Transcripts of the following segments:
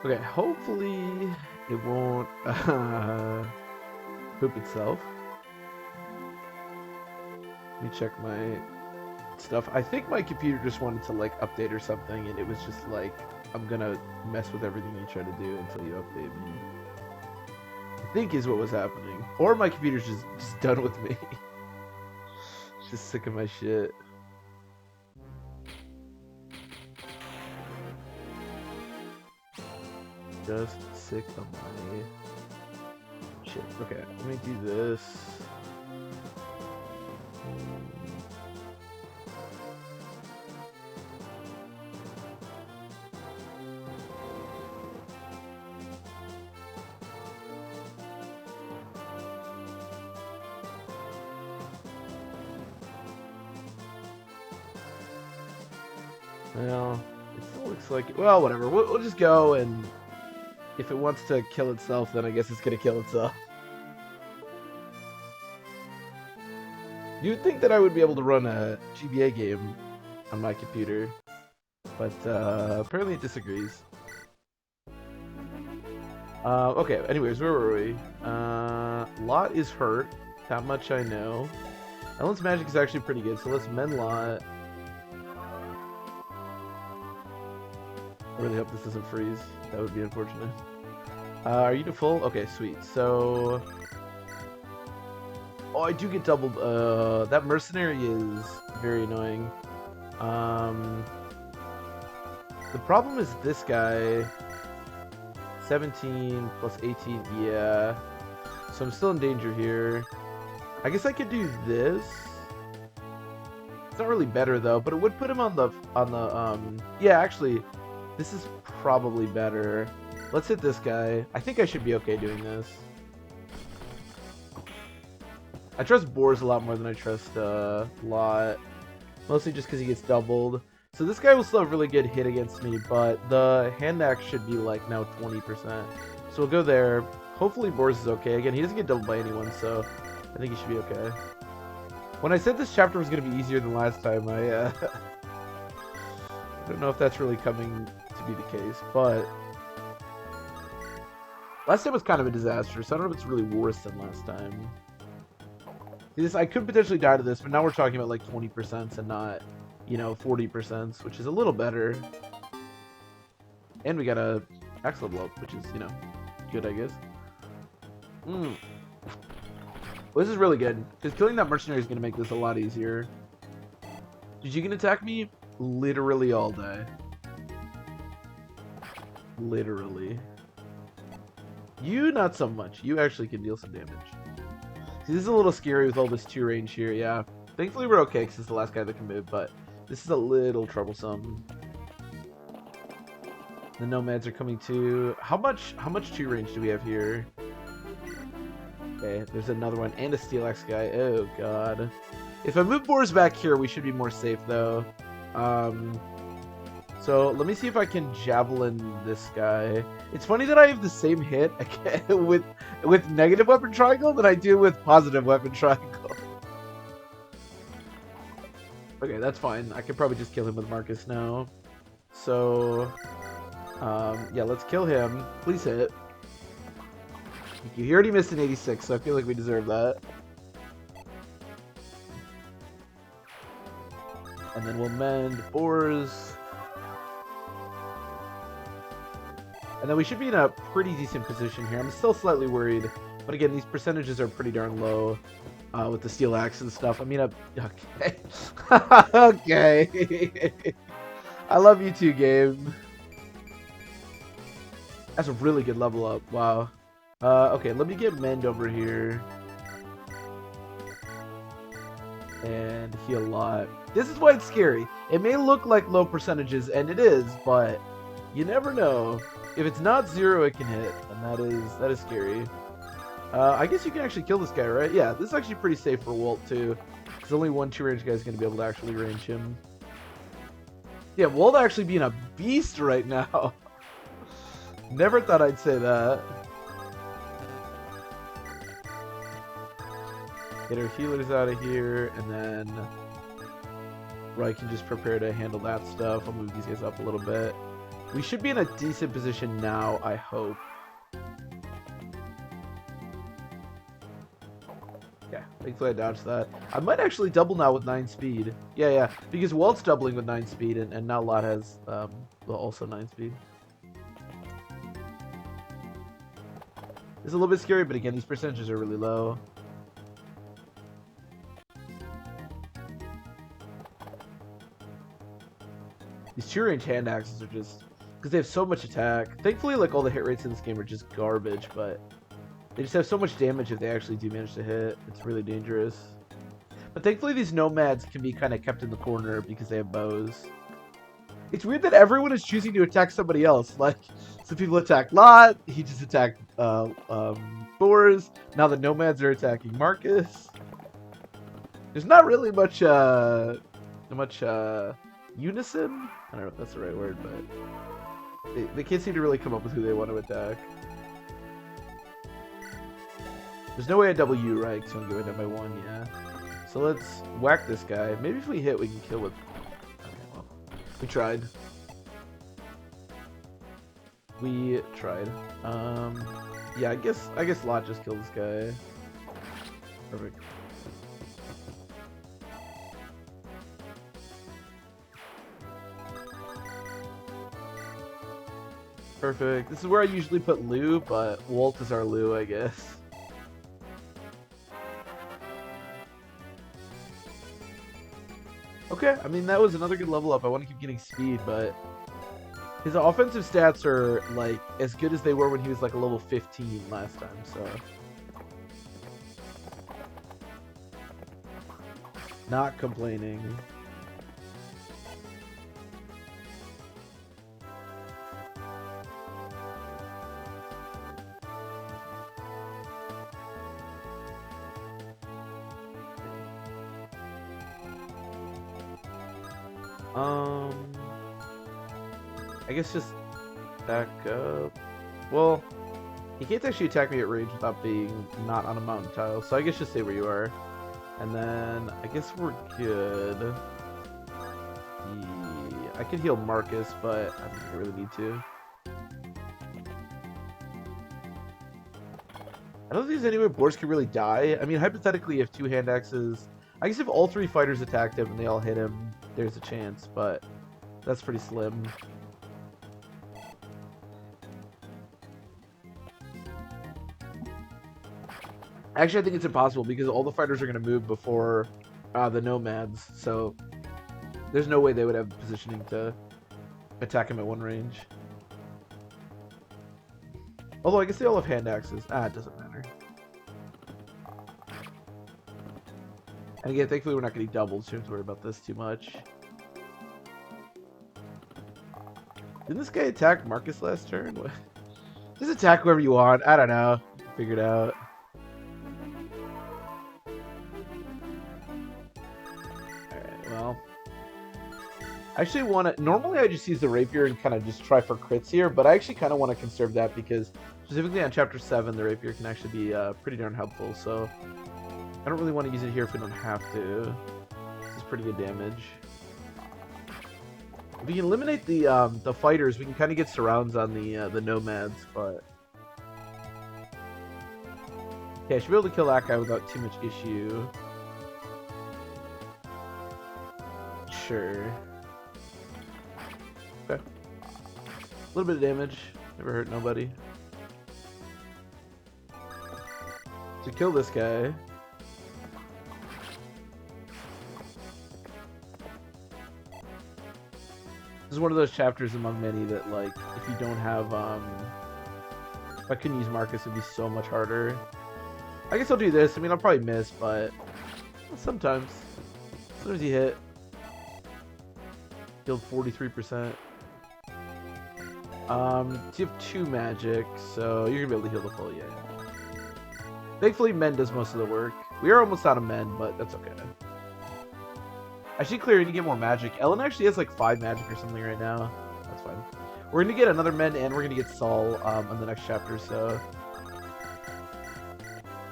Okay, hopefully it won't poop itself. Let me check my stuff. I think my computer just wanted to like update or something, and it was just like, I'm gonna mess with everything you try to do until you update me. I think is what was happening. Or my computer's just done with me. Just sick of my shit. Just sick of my shit. Okay, let me do this. Well, it still looks like... Well, whatever. We'll just go, and if it wants to kill itself, then I guess it's gonna kill itself. You'd think that I would be able to run a GBA game on my computer, but apparently it disagrees. Okay, anyways, where were we? Lot is hurt. That much I know. Ellen's magic is actually pretty good, so let's mend Lot. I really hope this doesn't freeze. That would be unfortunate. Are you to full? Okay, sweet. So... Oh, I do get doubled. That mercenary is very annoying. The problem is this guy. 17 plus 18, yeah. So I'm still in danger here. I guess I could do this. It's not really better though, but it would put him on the yeah, actually, this is probably better. Let's hit this guy. I think I should be okay doing this. I trust Boars a lot more than I trust Lot. Mostly just because he gets doubled. So this guy will still have really good hit against me, but the hand axe should be like now 20%. So we'll go there. Hopefully Boars is okay. Again, he doesn't get doubled by anyone, so I think he should be okay. When I said this chapter was going to be easier than last time, I don't know if that's really coming to be the case, but last time was kind of a disaster, so I don't know if it's really worse than last time. This, I could potentially die to this, but now we're talking about like 20% and not, you know, 40%, which is a little better. And we got a axe level up, which is, you know, good, I guess. Well, this is really good, because killing that mercenary is going to make this a lot easier. Dude, you can attack me literally all day. Literally. You, not so much. You actually can deal some damage. See, this is a little scary with all this 2 range here, yeah. Thankfully we're okay, because this is the last guy that can move, but this is a little troublesome. The nomads are coming too. How much 2 range do we have here? Okay, there's another one, and a steel axe guy. Oh god. If I move Boars back here, we should be more safe though. So let me see if I can javelin this guy. It's funny that I have the same hit with negative weapon triangle that I do with positive weapon triangle. Okay, that's fine. I could probably just kill him with Marcus now. So, yeah, let's kill him. Please hit. Thank you. He already missed an 86, so I feel like we deserve that. And then we'll mend Boars. And then we should be in a pretty decent position here. I'm still slightly worried. But again, these percentages are pretty darn low with the steel axe and stuff. I mean, okay. Okay. I love you too, game. That's a really good level up. Wow. Okay, let me get Mend over here. And heal a lot. This is why it's scary. It may look like low percentages, and it is, but you never know. If it's not 0, it can hit, and that is scary. I guess you can actually kill this guy, right? Yeah, this is actually pretty safe for Wolt, too. Because only one 2-range guy is going to be able to actually range him. Yeah, Wolt actually being a beast right now. Never thought I'd say that. Get our healers out of here, and then Roy can just prepare to handle that stuff. I'll move these guys up a little bit. We should be in a decent position now, I hope. Yeah, thankfully I dodged that. I might actually double now with 9 speed. Yeah, because Wolt's doubling with 9 speed, and now Lot has also 9 speed. It's a little bit scary, but again, these percentages are really low. These 2-range hand axes are just... because they have so much attack. Thankfully, like, all the hit rates in this game are just garbage, but they just have so much damage if they actually do manage to hit. It's really dangerous. But thankfully, these nomads can be kind of kept in the corner because they have bows. It's weird that everyone is choosing to attack somebody else. Like, some people attack Lot, he just attacked Boars. Now the nomads are attacking Marcus. There's not really much unison? I don't know if that's the right word, but they can't seem to really come up with who they want to attack. There's no way I double U, right? Because I'm going down by 1, yeah. So let's whack this guy. Maybe if we hit, we can kill with... Okay, well, we tried. We tried. Yeah, I guess Lot just killed this guy. Perfect. Perfect. This is where I usually put Lou, but Wolt is our Lou, I guess. Okay, I mean, that was another good level up. I want to keep getting speed, but his offensive stats are, like, as good as they were when he was, like, a level 15 last time, so... Not complaining. I guess just back up. Well, he can't actually attack me at range without being not on a mountain tile, so I guess just stay where you are. And then I guess we're good. Yeah, I could heal Marcus, but I don't really need to. I don't think there's any way Boars can really die. I mean, hypothetically, if 2 hand axes... I guess if all 3 fighters attacked him and they all hit him, there's a chance, but that's pretty slim. Actually, I think it's impossible because all the fighters are going to move before the nomads, so there's no way they would have positioning to attack him at 1 range. Although, I guess they all have hand axes. It doesn't matter. And again, thankfully we're not getting doubled, so we don't have to worry about this too much. Didn't this guy attack Marcus last turn? What? Just attack whoever you want. I don't know. Figure it out. Alright, well. I actually want to... Normally I just use the rapier and kind of just try for crits here, but I actually kind of want to conserve that because specifically on Chapter 7, the rapier can actually be pretty darn helpful, so... I don't really want to use it here if we don't have to. This is pretty good damage. If we can eliminate the fighters, we can kind of get surrounds on the nomads, but... Okay, I should be able to kill that guy without too much issue. Sure. Okay. A little bit of damage. Never hurt nobody. To kill this guy... This is one of those chapters among many that, like, if you don't have, if I couldn't use Marcus, it would be so much harder. I guess I'll do this. I mean, I'll probably miss, but sometimes you hit. Healed 43%. So you have 2 magic, so you're gonna be able to heal the full, yeah. Thankfully, Men does most of the work. We are almost out of Men, but that's okay. I should clear to get more magic. Ellen actually has like 5 magic or something right now. That's fine. We're gonna get another Men and we're gonna get Saul on the next chapter, so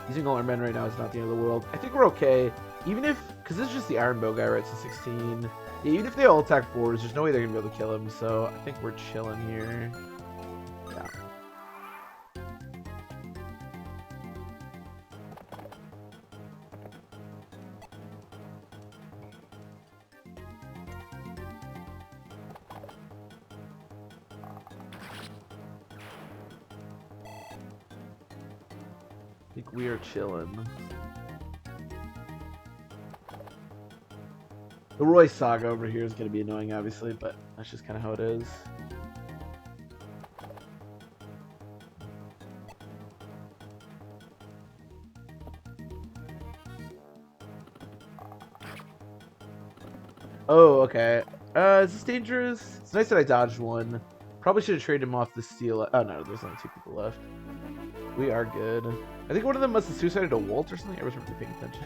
using all our Men right now is not the end of the world. I think we're okay. Even if, because this is just the Iron Bow guy, right? So 16. Yeah, even if they all attack boars, there's no way they're gonna be able to kill him. So I think we're chilling here. Yeah. I think we are chilling. The Roy saga over here is going to be annoying, obviously, but that's just kind of how it is. Oh, okay. Is this dangerous? It's nice that I dodged one. Probably should have traded him off the steel. Oh, no, there's only 2 people left. We are good. I think one of them must have suicided a Wolt or something. I wasn't really paying attention.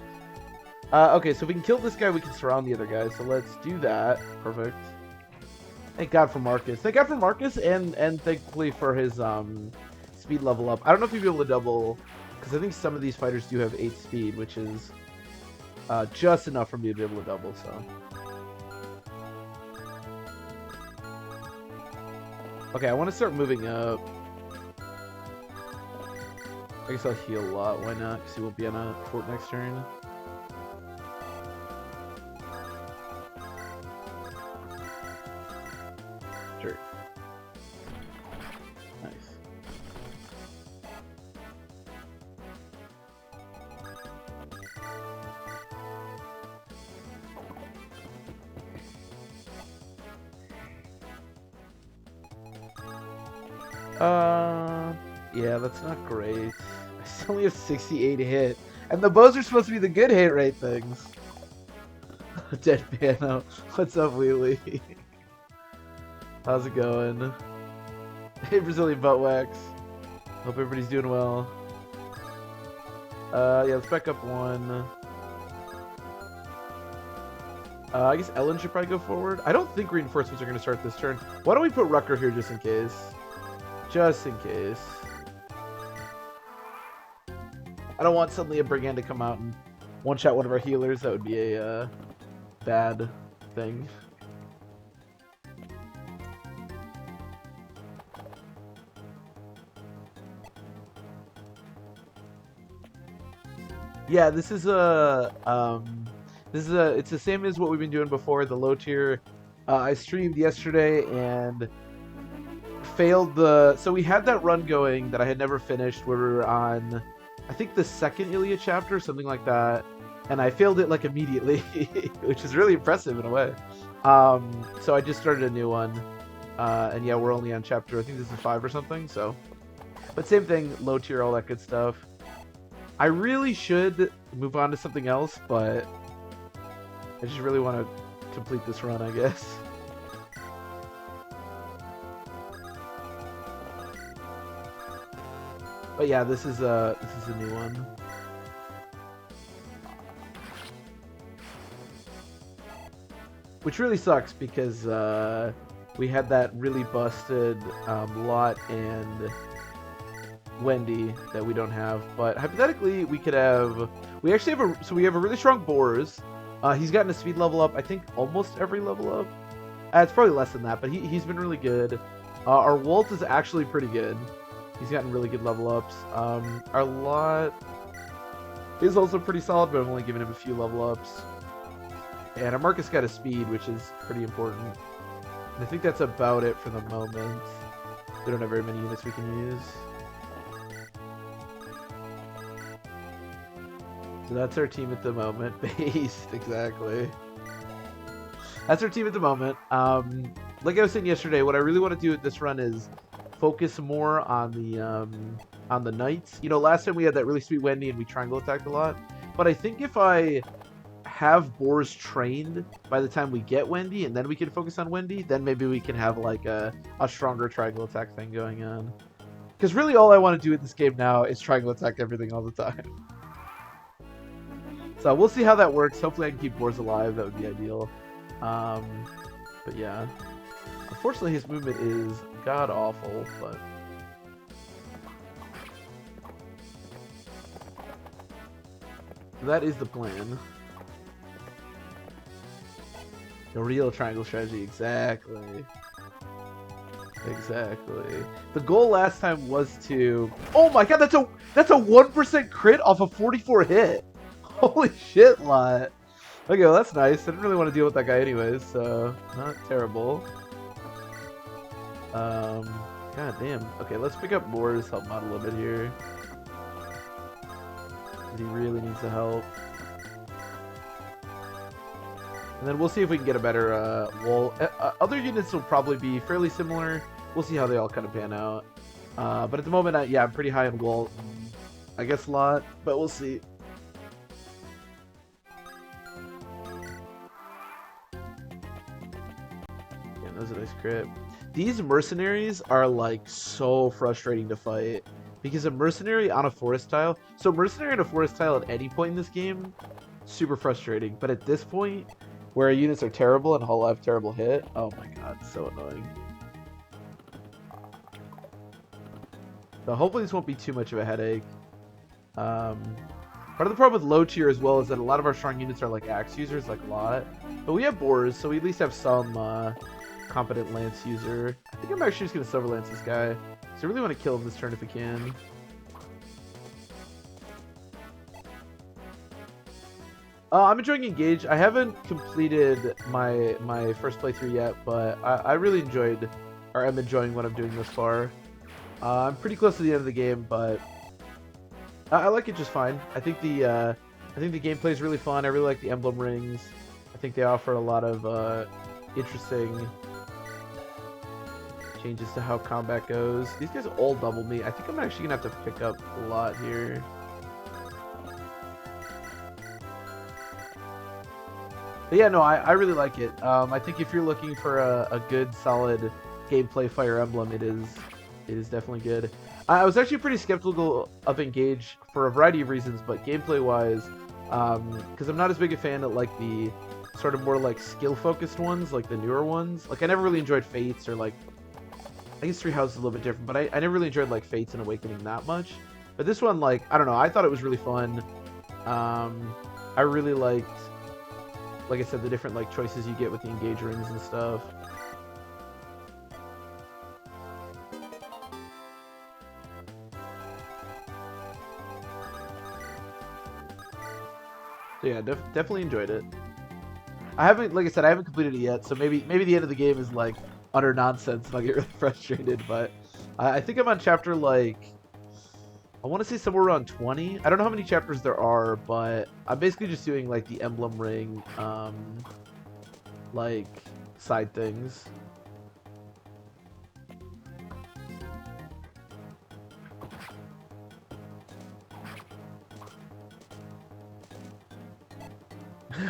Okay, so if we can kill this guy, we can surround the other guys. So let's do that. Perfect. Thank God for Marcus. Thank God for Marcus, and thankfully for his speed level up. I don't know if you'll be able to double, because I think some of these fighters do have 8 speed, which is just enough for me to be able to double. So. Okay, I want to start moving up. I guess I'll heal a lot. Why not? Because he won't be on a fort next turn. Sure. Nice. Yeah, that's not great. I still only have 68 hit. And the bows are supposed to be the good hit rate things. Dead Piano. What's up, Wheelie? How's it going? Hey, Brazilian butt wax. Hope everybody's doing well. Yeah, let's back up one. I guess Ellen should probably go forward. I don't think reinforcements are going to start this turn. Why don't we put Rucker here just in case? Just in case. I don't want suddenly a brigand to come out and one-shot one of our healers. That would be a bad thing. Yeah, this is it's the same as what we've been doing before. The low tier. I streamed yesterday and failed the. So we had that run going that I had never finished, where we were on, I think, the second Ilya chapter, something like that, and I failed it like immediately, which is really impressive in a way. So I just started a new one, and yeah, we're only on chapter, I think this is 5 or something. So, but same thing, low tier, all that good stuff. I really should move on to something else, but I just really want to complete this run, I guess. But yeah, this is a new one. Which really sucks because we had that really busted Lot and Wendy that we don't have. But hypothetically, we could have. We actually have a. So we have a really strong Boars. He's gotten a speed level up, I think, almost every level up. It's probably less than that, but he's been really good. Our Wolt is actually pretty good. He's gotten really good level ups. Our Lot is also pretty solid, but I've only given him a few level ups. And our Marcus got a speed, which is pretty important. And I think that's about it for the moment. We don't have very many units we can use. So that's our team at the moment. Based, exactly. That's our team at the moment. Like I was saying yesterday, what I really want to do with this run is focus more on the knights. You know, last time we had that really sweet Wendy and we triangle attacked a lot. But I think if I have Boars trained by the time we get Wendy, and then we can focus on Wendy, then maybe we can have like a stronger triangle attack thing going on. Because really all I want to do in this game now is triangle attack everything all the time. So we'll see how that works. Hopefully I can keep Boars alive. That would be ideal. But yeah. Unfortunately his movement is god-awful, but... So that is the plan. The real triangle strategy, exactly. Exactly. The goal last time was to... Oh my god, that's a 1% crit off a 44 hit! Holy shit, lot. Okay, well that's nice. I didn't really want to deal with that guy anyways, so not terrible. God damn. Okay, let's pick up Moore's help out a little bit here. He really needs the help. And then we'll see if we can get a better Wolt. Other units will probably be fairly similar. We'll see how they all kind of pan out. But at the moment, yeah, I'm pretty high on Wolt. I guess lot, but we'll see. Yeah, that was a nice crit. These mercenaries are like so frustrating to fight. Because a mercenary on a forest tile... So mercenary on a forest tile at any point in this game, super frustrating. But at this point, where units are terrible and Hull have terrible hit, oh my god, so annoying. So hopefully this won't be too much of a headache. Part of the problem with low tier as well is that a lot of our strong units are like axe users, like a lot. But we have boars, so we at least have some competent lance user. I think I'm actually just going to silver lance this guy. So I really want to kill him this turn if we can. I'm enjoying Engage. I haven't completed my first playthrough yet, but I really enjoyed, or I'm enjoying what I'm doing this far. I'm pretty close to the end of the game, but I like it just fine. I think the gameplay is really fun. I really like the emblem rings. I think they offer a lot of interesting changes to how combat goes. These guys all double me. I think I'm actually gonna have to pick up a lot here. But yeah, no, I really like it. I think if you're looking for a good, solid gameplay Fire Emblem, it is definitely good. I was actually pretty skeptical of Engage for a variety of reasons, but gameplay-wise, because I'm not as big a fan of like the sort of more like skill-focused ones, like the newer ones. Like I never really enjoyed Fates or like, I guess Three Houses is a little bit different, but I never really enjoyed like Fates and Awakening that much. But this one, like, I don't know, I thought it was really fun. I really liked, like I said, the different like choices you get with the Engage rings and stuff. So yeah, definitely enjoyed it. I haven't, like I said, I haven't completed it yet, so maybe the end of the game is like utter nonsense and I'll get really frustrated, but I think I'm on chapter like, I want to say somewhere around 20. I don't know how many chapters there are, but I'm basically just doing like the emblem ring, like side things.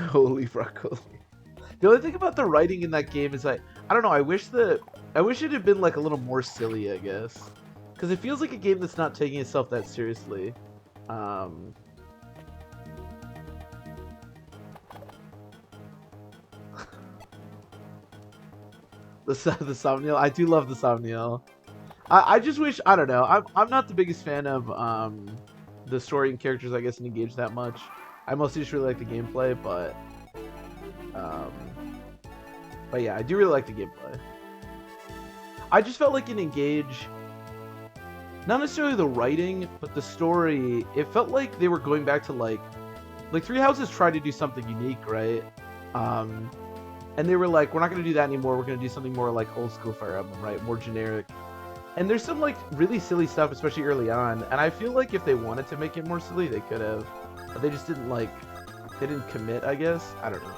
Holy broccoli. The only thing about the writing in that game is I don't know, I wish it had been like a little more silly, I guess. Because it feels like a game that's not taking itself that seriously. The Somniel, I do love the Somniel. I just wish, I don't know, I'm not the biggest fan of the story and characters, I guess, in Engage that much. I mostly just really like the gameplay, but yeah, I do really like the gameplay. I just felt like in Engage, not necessarily the writing, but the story, it felt like they were going back to like Three Houses tried to do something unique, right? And they were like, we're not going to do that anymore. We're going to do something more like old school Fire Emblem, right? More generic. And there's some like really silly stuff, especially early on. And I feel like if they wanted to make it more silly, they could have. But they just didn't like, they didn't commit, I guess. I don't know.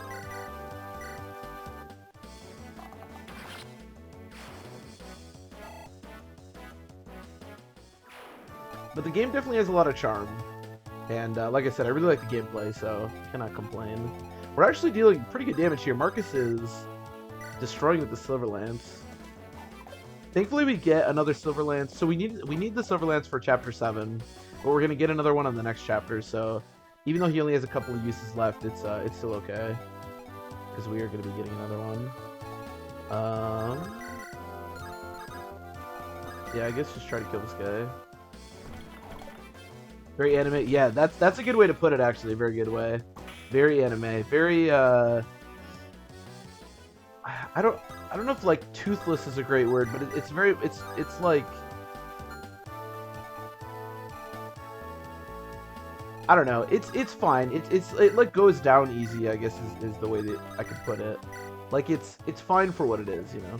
But the game definitely has a lot of charm. And like I said, I really like the gameplay, so cannot complain. We're actually dealing pretty good damage here. Marcus is destroying with the Silver Lance. Thankfully, we get another Silver Lance. So we need the Silver Lance for Chapter 7, but we're gonna get another one on the next chapter. So even though he only has a couple of uses left, it's still okay because we are gonna be getting another one. Yeah, I guess just try to kill this guy. Very anime. Yeah, that's a good way to put it. Actually, a very good way. Very anime. Very I don't know if like toothless is a great word, but it's very it's like I don't know. It's fine. It like goes down easy, I guess is the way that I could put it. Like it's fine for what it is, you know.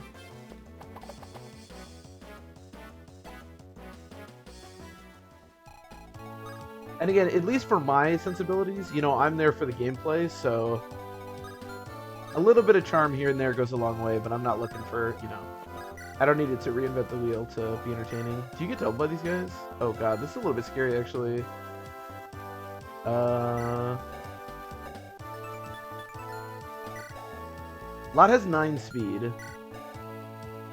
And again, at least for my sensibilities, you know, I'm there for the gameplay, so a little bit of charm here and there goes a long way, but I'm not looking for, you know, I don't need it to reinvent the wheel to be entertaining. Do you get told by these guys? Oh god, this is a little bit scary actually. Lot has 9 speed.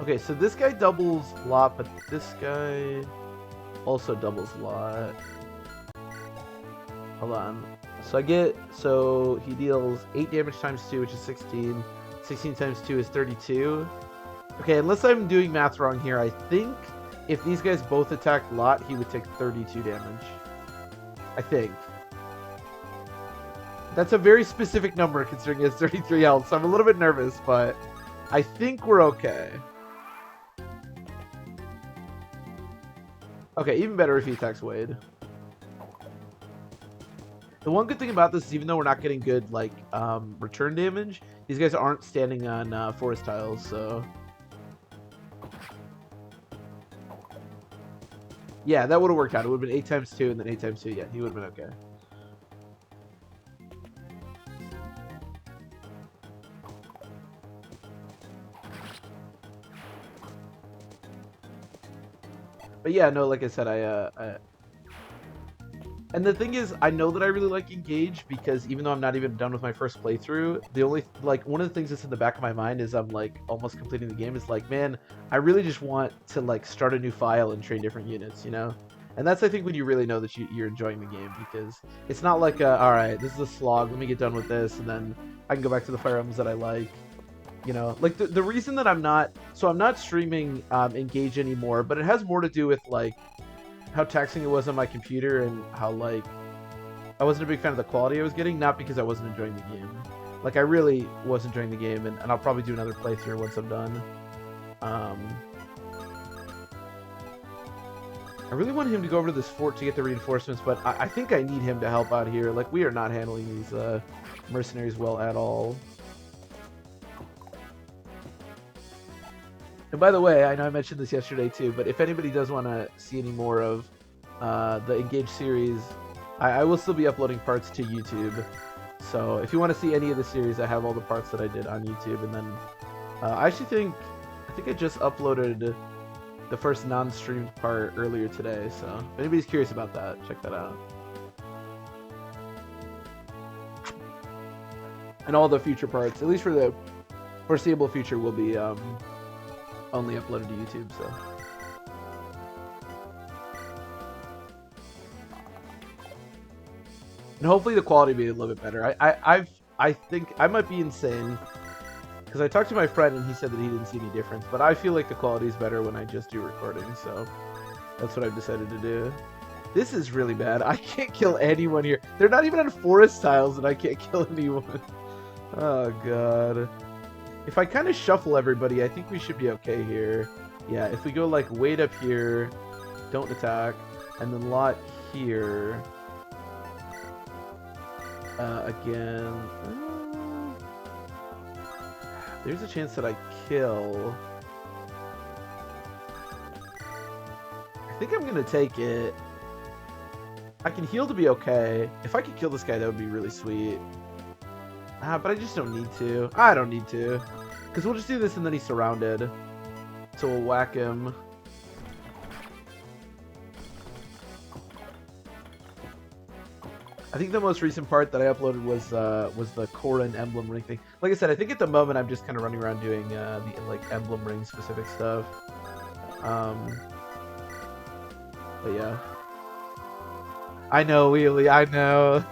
Okay, so this guy doubles Lot, but this guy also doubles Lot. Hold on. So he deals 8 damage times 2, which is 16. 16 times 2 is 32. Okay, unless I'm doing math wrong here, I think if these guys both attacked Lot, he would take 32 damage. I think. That's a very specific number considering he has 33 health, so I'm a little bit nervous, but I think we're okay. Okay, even better if he attacks Wade. The one good thing about this is even though we're not getting good, like, return damage, these guys aren't standing on forest tiles, so... Yeah, that would have worked out. It would have been 8 times 2 and then 8 times 2. Yeah, he would have been okay. But yeah, no, like I said, and the thing is, I know that I really like Engage because even though I'm not even done with my first playthrough, the only, like, one of the things that's in the back of my mind is I'm, like, almost completing the game is like, man, I really just want to, like, start a new file and train different units, you know? And that's, I think, when you really know that you're enjoying the game because it's not like, alright, this is a slog, let me get done with this, and then I can go back to the Fire Emblems that I like. You know, like the reason that I'm not streaming Engage anymore, but it has more to do with like how taxing it was on my computer and how like I wasn't a big fan of the quality I was getting, not because I wasn't enjoying the game. Like I really was enjoying the game, and I'll probably do another playthrough once I'm done. I really want him to go over to this fort to get the reinforcements, but I think I need him to help out here. Like we are not handling these mercenaries well at all. And by the way, I know I mentioned this yesterday too, but if anybody does want to see any more of the Engage series, I will still be uploading parts to YouTube. So if you want to see any of the series, I have all the parts that I did on YouTube. And then I think I just uploaded the first non-streamed part earlier today. So if anybody's curious about that, check that out. And all the future parts, at least for the foreseeable future, will be only uploaded to YouTube, so. And hopefully the quality will be a little bit better. I think I might be insane because I talked to my friend and he said that he didn't see any difference, but I feel like the quality is better when I just do recording, so that's what I've decided to do. This is really bad. I can't kill anyone here. They're not even on forest tiles and I can't kill anyone. Oh god. If I kind of shuffle everybody, I think we should be okay here. Yeah, if we go like Wade up here, don't attack, and then Lot here. Again. There's a chance that I kill. I think I'm gonna take it. I can heal to be okay. If I could kill this guy, that would be really sweet. But I just don't need to. I don't need to. Because we'll just do this and then he's surrounded. So we'll whack him. I think the most recent part that I uploaded was the Korra and Emblem ring thing. Like I said, I think at the moment I'm just kind of running around doing the like Emblem ring specific stuff. But yeah. I know, Wheelie, I know.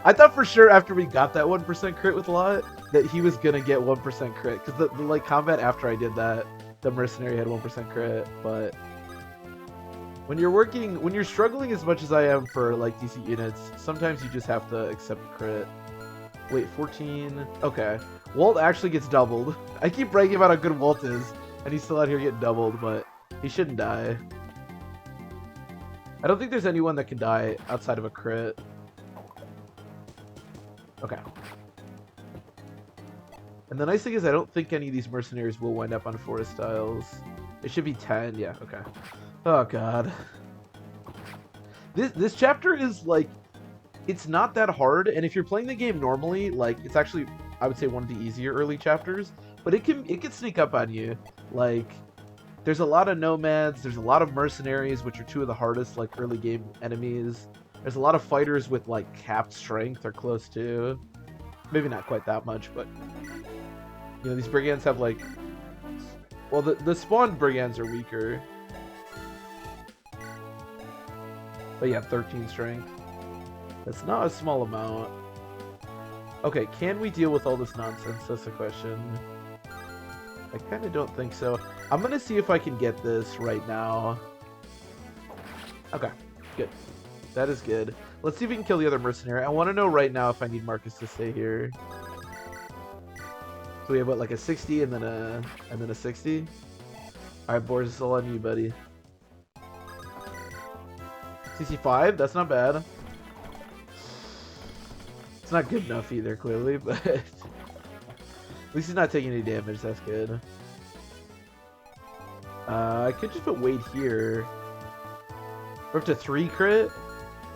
I thought for sure after we got that 1% crit with Lot that he was gonna get 1% crit. Because the like combat after I did that, the mercenary had 1% crit, but when you're struggling as much as I am for like decent units, sometimes you just have to accept crit. Wait, 14. Okay. Wolt actually gets doubled. I keep bragging about how good Wolt is, and he's still out here getting doubled, but he shouldn't die. I don't think there's anyone that can die outside of a crit. Okay. And the nice thing is I don't think any of these mercenaries will wind up on forest tiles. It should be 10. Yeah, okay. Oh, God. This chapter is, like, it's not that hard, and if you're playing the game normally, like, it's actually, I would say, one of the easier early chapters, but it can sneak up on you. Like, there's a lot of nomads, there's a lot of mercenaries, which are two of the hardest, like, early game enemies. There's a lot of fighters with, like, capped strength or close to. Maybe not quite that much, but, you know, these brigands have, like, well, the spawned brigands are weaker. But yeah, 13 strength. That's not a small amount. Okay, can we deal with all this nonsense? That's the question. I kind of don't think so. I'm going to see if I can get this right now. Okay, good. That is good. Let's see if we can kill the other mercenary. I want to know right now if I need Marcus to stay here. So we have, what, like a 60 and then a 60? Alright, Boris, it's all on you, buddy. CC5? That's not bad. It's not good enough either, clearly, but at least he's not taking any damage. That's good. I could just put Wade here. We're up to 3 crit.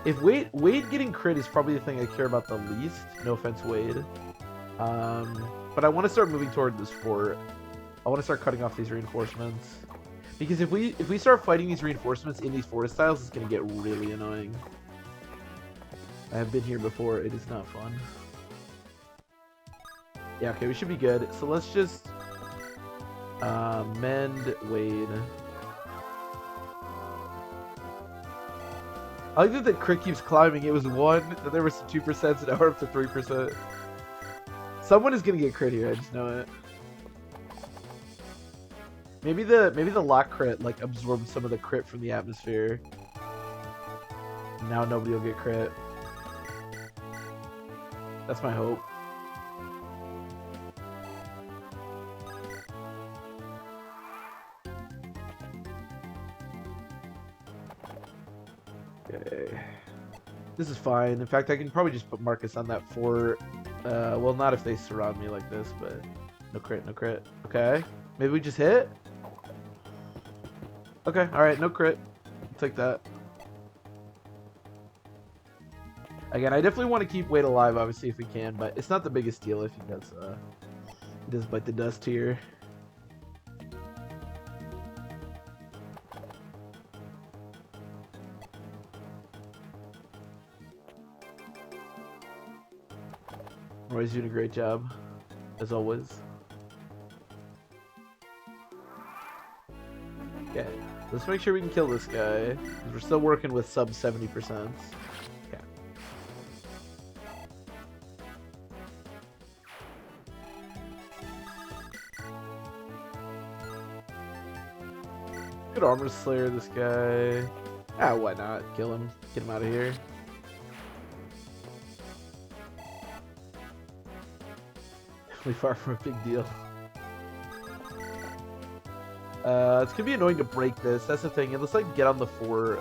If Wade getting crit is probably the thing I care about the least. No offense, Wade. But I want to start moving toward this fort. I want to start cutting off these reinforcements. Because if we start fighting these reinforcements in these forest tiles, it's going to get really annoying. I have been here before. It is not fun. Yeah, okay, we should be good. So let's just mend Wade. I like that the crit keeps climbing. It was 1, then there was 2%, and now we're up to 3%. Someone is gonna get crit here, I just know it. Maybe the lock crit like absorbed some of the crit from the atmosphere. Now nobody will get crit. That's my hope. Okay. This is fine. In fact, I can probably just put Marcus on that fort. Well, not if they surround me like this, but no crit, no crit. Okay. Maybe we just hit? Okay, alright, no crit. I'll take that. Again, I definitely want to keep Wade alive, obviously, if we can, but it's not the biggest deal if he does bite the dust here. Roy's doing a great job, as always. Okay, let's make sure we can kill this guy, because we're still working with sub 70%. Good armor slayer, this guy. Ah, why not? Kill him. Get him out of here. Definitely far from a big deal. It's gonna be annoying to break this. That's the thing. Let's like get on the fort.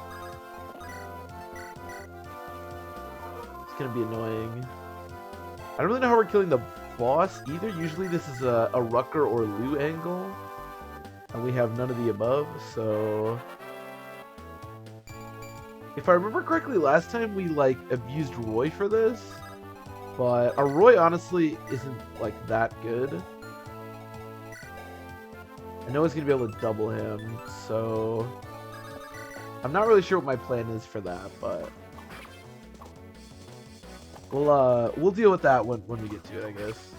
It's gonna be annoying. I don't really know how we're killing the boss either. Usually this is a Rucker or Lu angle. And we have none of the above, so... If I remember correctly, last time we, like, abused Roy for this. But our Roy, honestly, isn't, like, that good. I know it's going to be able to double him, so... I'm not really sure what my plan is for that, but... We'll deal with that when we get to it, I guess.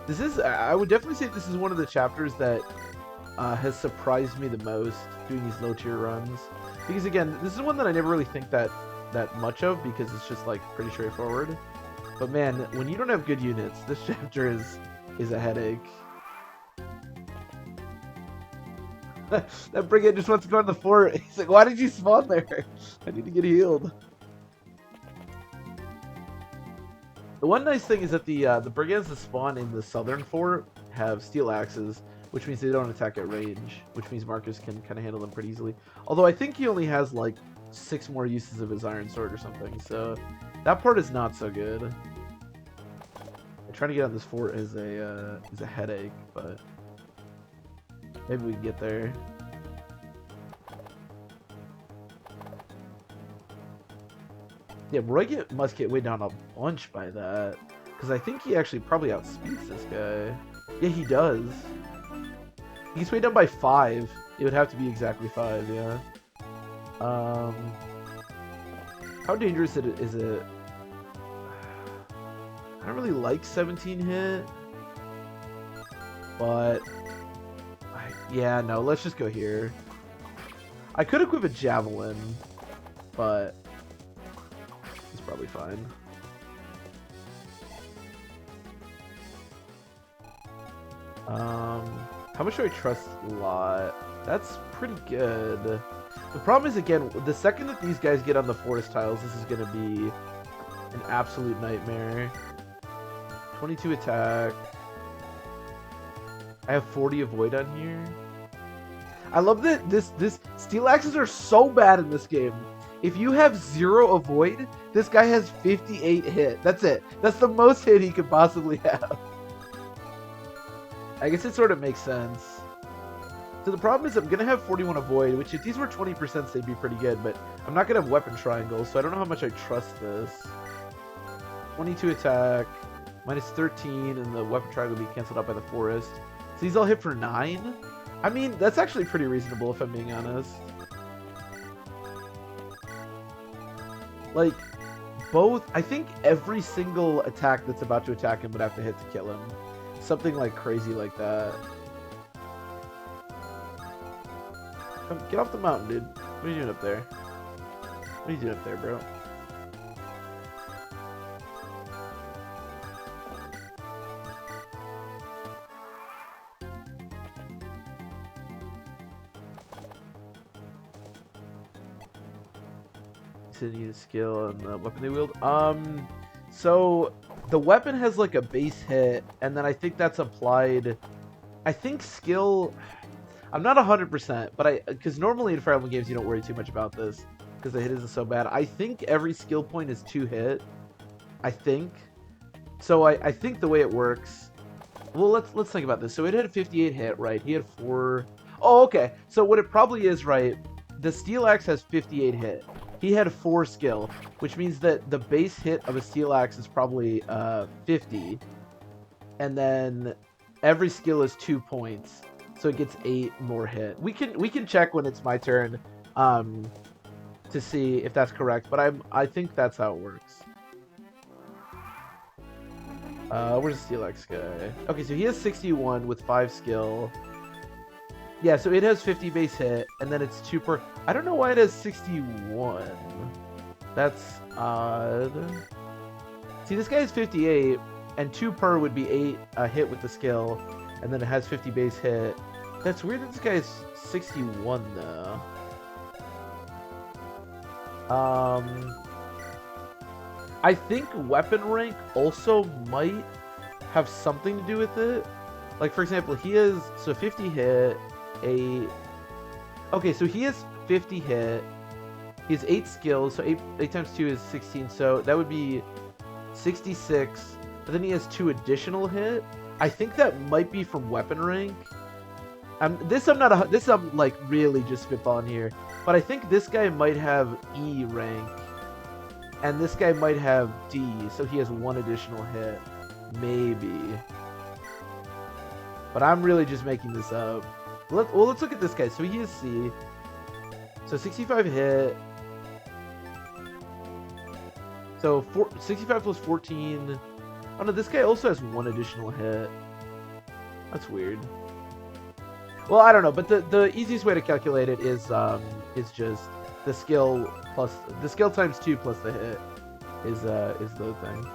This is, I would definitely say this is one of the chapters that has surprised me the most doing these low tier runs. Because again, this is one that I never really think that much of because it's just like pretty straightforward. But man, when you don't have good units, this chapter is a headache. That brigand just wants to go in the fort. He's like, why did you spawn there? I need to get healed. The one nice thing is that the brigands that spawn in the southern fort have steel axes, which means they don't attack at range, which means Marcus can kind of handle them pretty easily. Although I think he only has like 6 more uses of his iron sword or something, so that part is not so good. Trying to get on this fort is a headache, but maybe we can get there. Yeah, Roy must get way down a bunch by that, because I think he actually probably outspeeds this guy. Yeah, he does. He's way down by 5. It would have to be exactly 5, yeah. How dangerous is it? I don't really like 17 hit, but yeah, no, let's just go here. I could equip a javelin, but it's probably fine. How much do I trust Lot? That's pretty good. The problem is, again, the second that these guys get on the forest tiles, this is going to be an absolute nightmare. 22 attack. I have 40 avoid on here. I love that this steel axes are so bad in this game. If you have 0 avoid, this guy has 58 hit. That's it. That's the most hit he could possibly have. I guess it sort of makes sense. So the problem is I'm going to have 41 avoid, which if these were 20%, they'd be pretty good, but I'm not going to have weapon triangles, so I don't know how much I trust this. 22 attack. Minus 13, and the weapon triangle will be cancelled out by the forest. So these all hit for 9? I mean, that's actually pretty reasonable if I'm being honest. Like, both... I think every single attack that's about to attack him would have to hit to kill him. Something like crazy like that. Come, get off the mountain, dude. What are you doing up there? What are you doing up there, bro? Need a skill on the weapon they wield. So the weapon has like a base hit, and then I think that's applied. I think skill. I'm not 100%, but because normally in Fire Emblem games you don't worry too much about this because the hit isn't so bad. I think every skill point is 2 hit. I think. So I think the way it works. Well, let's think about this. So it had a 58 hit, right? He had 4. Oh, okay. So what it probably is, right? The steel axe has 58 hit. He had 4 skill, which means that the base hit of a steel axe is probably 50, and then every skill is 2 points, so it gets 8 more hit. We can check when it's my turn to see if that's correct, but I think that's how it works. Where's the steel axe guy? Okay, so he has 61 with 5 skill. Yeah, so it has 50 base hit, and then it's 2 per... I don't know why it has 61. That's odd. See, this guy has 58, and 2 per would be 8 hit with the skill, and then it has 50 base hit. That's weird that this guy is 61, though. I think weapon rank also might have something to do with it. Like, for example, he has... So 50 hit... Okay, so he has 50 hit. He has 8 skills, so 8 times 2 is 16, so that would be 66. But then he has 2 additional hit. I think that might be from weapon rank. This I'm like really just spitballing here, but I think this guy might have E rank, and this guy might have D, so he has 1 additional hit, maybe. But I'm really just making this up. Well, let's look at this guy. So he is C. So 65 hit. So 65 plus 14. Oh no, this guy also has 1 additional hit. That's weird. Well, I don't know, but the easiest way to calculate it is just the skill plus the skill times 2 plus the hit is the thing.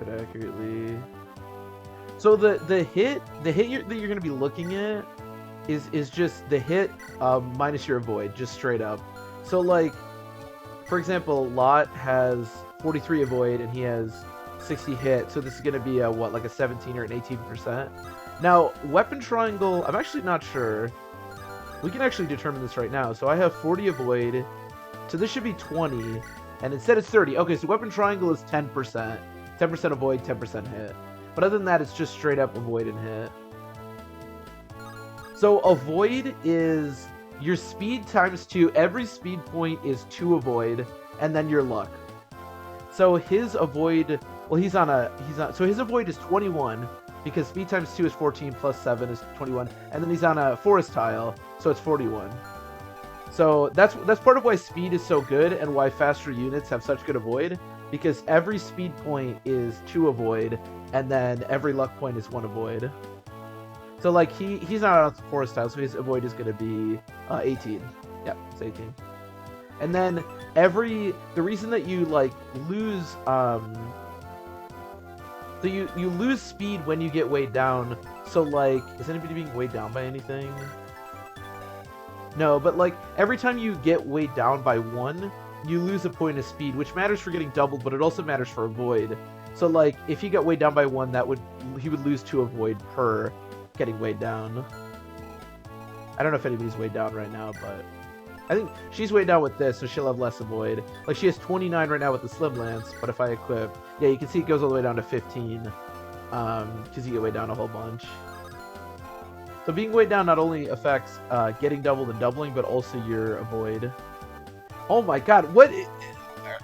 type it accurately. So the hit that you're going to be looking at is just the hit minus your avoid, just straight up. So like, for example, Lot has 43 avoid and he has 60 hit, so this is going to be a what, like a 17 or an 18%. Now weapon triangle, I'm actually not sure. We can actually determine this right now. So I have 40 avoid, so this should be 20, and instead it's 30. Okay, so weapon triangle is 10%. 10% avoid, 10% hit. But other than that, it's just straight up avoid and hit. So avoid is your speed times 2. Every speed point is 2 avoid, and then your luck. So his avoid, well, so his avoid is 21, because speed times 2 is 14 plus 7 is 21, and then he's on a forest tile, so it's 41. So that's part of why speed is so good and why faster units have such good avoid, because every speed point is 2 avoid, and then every luck point is 1 avoid. So like he's not on the forest tile, so his avoid is going to be 18. Yep, it's 18. And then the reason that you like lose so you lose speed when you get weighed down. So like, is anybody being weighed down by anything? No, but like every time you get weighed down by 1, you lose a point of speed, which matters for getting doubled, but it also matters for avoid. So like if he got weighed down by 1, he would lose 2 avoid per getting weighed down. I don't know if anybody's weighed down right now, but I think she's weighed down with this, so she'll have less avoid. Like she has 29 right now with the Slim Lance, but if I equip, yeah, you can see it goes all the way down to 15, because you get weighed down a whole bunch. So being weighed down not only affects getting doubled and doubling, but also your avoid. Oh my god, what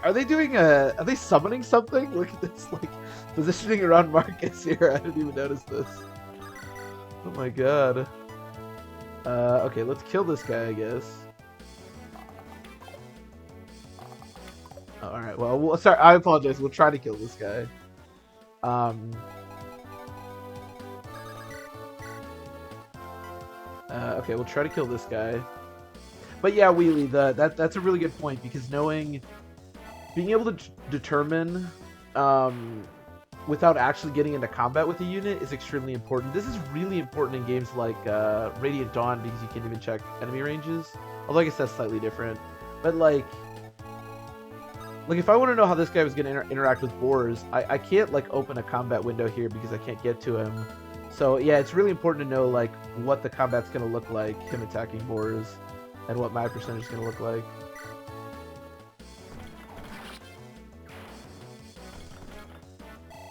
are they doing? Are they summoning something? Look at this, like positioning around Marcus here. I didn't even notice this. Oh my god. Okay, let's kill this guy, I guess. Oh, all right. Well, sorry. I apologize. We'll try to kill this guy. Okay, we'll try to kill this guy. But yeah, Wheelie, that's a really good point, because being able to determine without actually getting into combat with a unit is extremely important. This is really important in games like Radiant Dawn, because you can't even check enemy ranges. Although I guess that's slightly different. But like if I want to know how this guy was going to interact with boars, I can't like open a combat window here because I can't get to him. So yeah, it's really important to know like what the combat's going to look like, him attacking boars, and what my percentage is going to look like.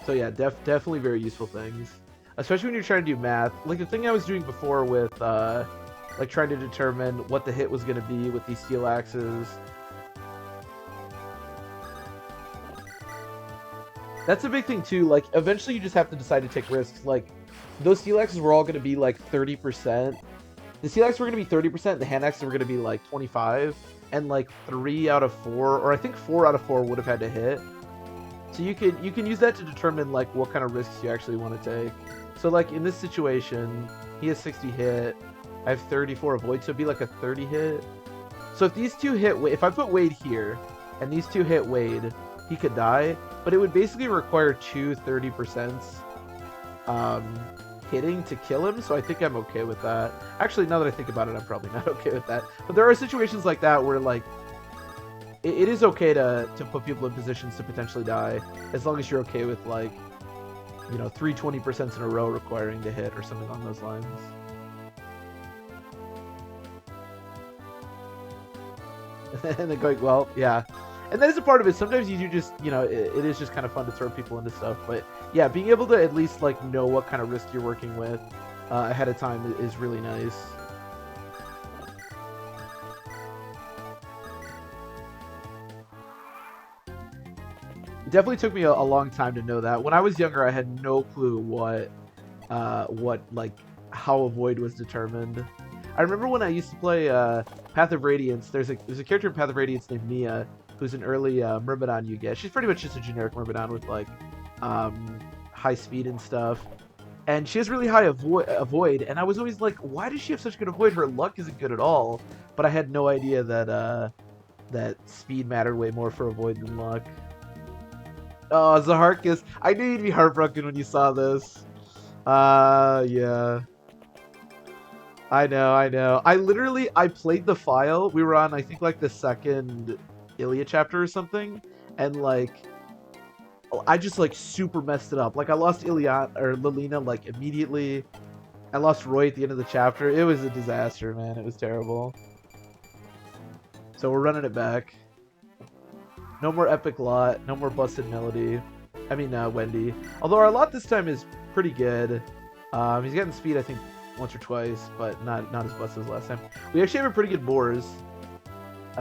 So yeah, definitely very useful things, especially when you're trying to do math. Like the thing I was doing before with like trying to determine what the hit was going to be with these steel axes. That's a big thing too. Like eventually you just have to decide to take risks. Like those steel axes were all going to be like 30%. The steel axes were going to be 30%. The hand axes were going to be like 25, and like 3 out of 4, or I think 4 out of 4 would have had to hit. So you can use that to determine like what kind of risks you actually want to take. So like in this situation, he has 60 hit. I have 34 avoid, so it'd be like a 30 hit. So if these two hit, if I put Wade here, and these two hit Wade, he could die. But it would basically require 2 30% hitting to kill him, so I think I'm okay with that. Actually, now that I think about it, I'm probably not okay with that. But there are situations like that where like it is okay to put people in positions to potentially die, as long as you're okay with like, you know, 3 20% in a row requiring to hit or something along those lines. And then going, well, yeah. And that is a part of it. Sometimes you do just, you know, it is just kind of fun to throw people into stuff. But yeah, being able to at least like know what kind of risk you're working with ahead of time is really nice. It definitely took me a long time to know that. When I was younger, I had no clue what like how avoid was determined. I remember when I used to play Path of Radiance. There's a character in Path of Radiance named Mia, who's an early Myrmidon you get. She's pretty much just a generic Myrmidon with like high speed and stuff. And she has really high avoid, and I was always like, why does she have such good avoid? Her luck isn't good at all. But I had no idea that that speed mattered way more for avoid than luck. Oh, Zaharkus. I knew you'd be heartbroken when you saw this. Yeah. I know, I know. I played the file. We were on, I think, like the second Ilya chapter or something, and like I just like super messed it up. Like I lost Ilya or Lilina like immediately. I lost Roy at the end of the chapter. It was a disaster, man. It was terrible. So we're running it back. No more epic lot. No more busted melody. I mean, Wendy. Although our lot this time is pretty good. He's getting speed, I think, once or twice, but not as busted as last time. We actually have a pretty good Boars.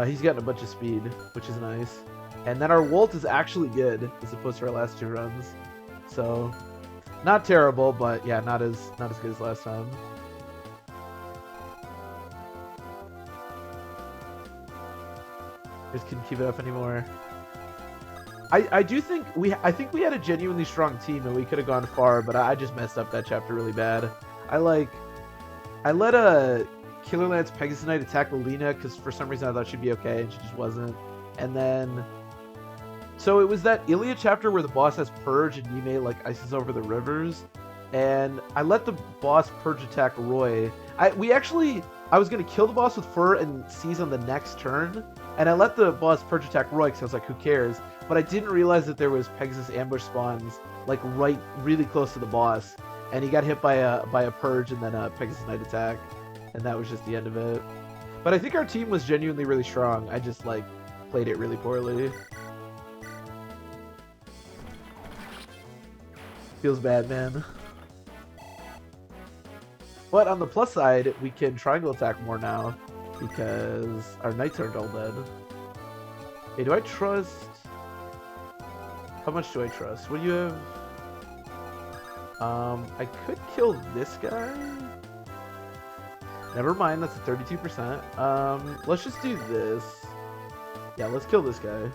He's gotten a bunch of speed, which is nice. And then our Wolt is actually good, as opposed to our last two runs. So, not terrible, but yeah, not as good as last time. Just couldn't keep it up anymore. I do think we had a genuinely strong team and we could have gone far, but I just messed up that chapter really bad. I let a Killer Lance Pegasus Knight attack Lilina because for some reason I thought she'd be okay and she just wasn't. And then so it was that Ilya chapter where the boss has Purge and Yime like ices over the rivers, and I let the boss Purge attack Roy. I was gonna kill the boss with Fur and seize on the next turn, and I let the boss Purge attack Roy because I was like, who cares? But I didn't realize that there was Pegasus ambush spawns like really close to the boss, and he got hit by a Purge and then a Pegasus Knight attack, and that was just the end of it. But I think our team was genuinely really strong. I just like played it really poorly. Feels bad, man. But on the plus side, we can triangle attack more now because our knights aren't all dead. Hey, do I trust? How much do I trust? What do you have? I could kill this guy. Never mind, that's a 32%. Let's just do this. Yeah, let's kill this guy.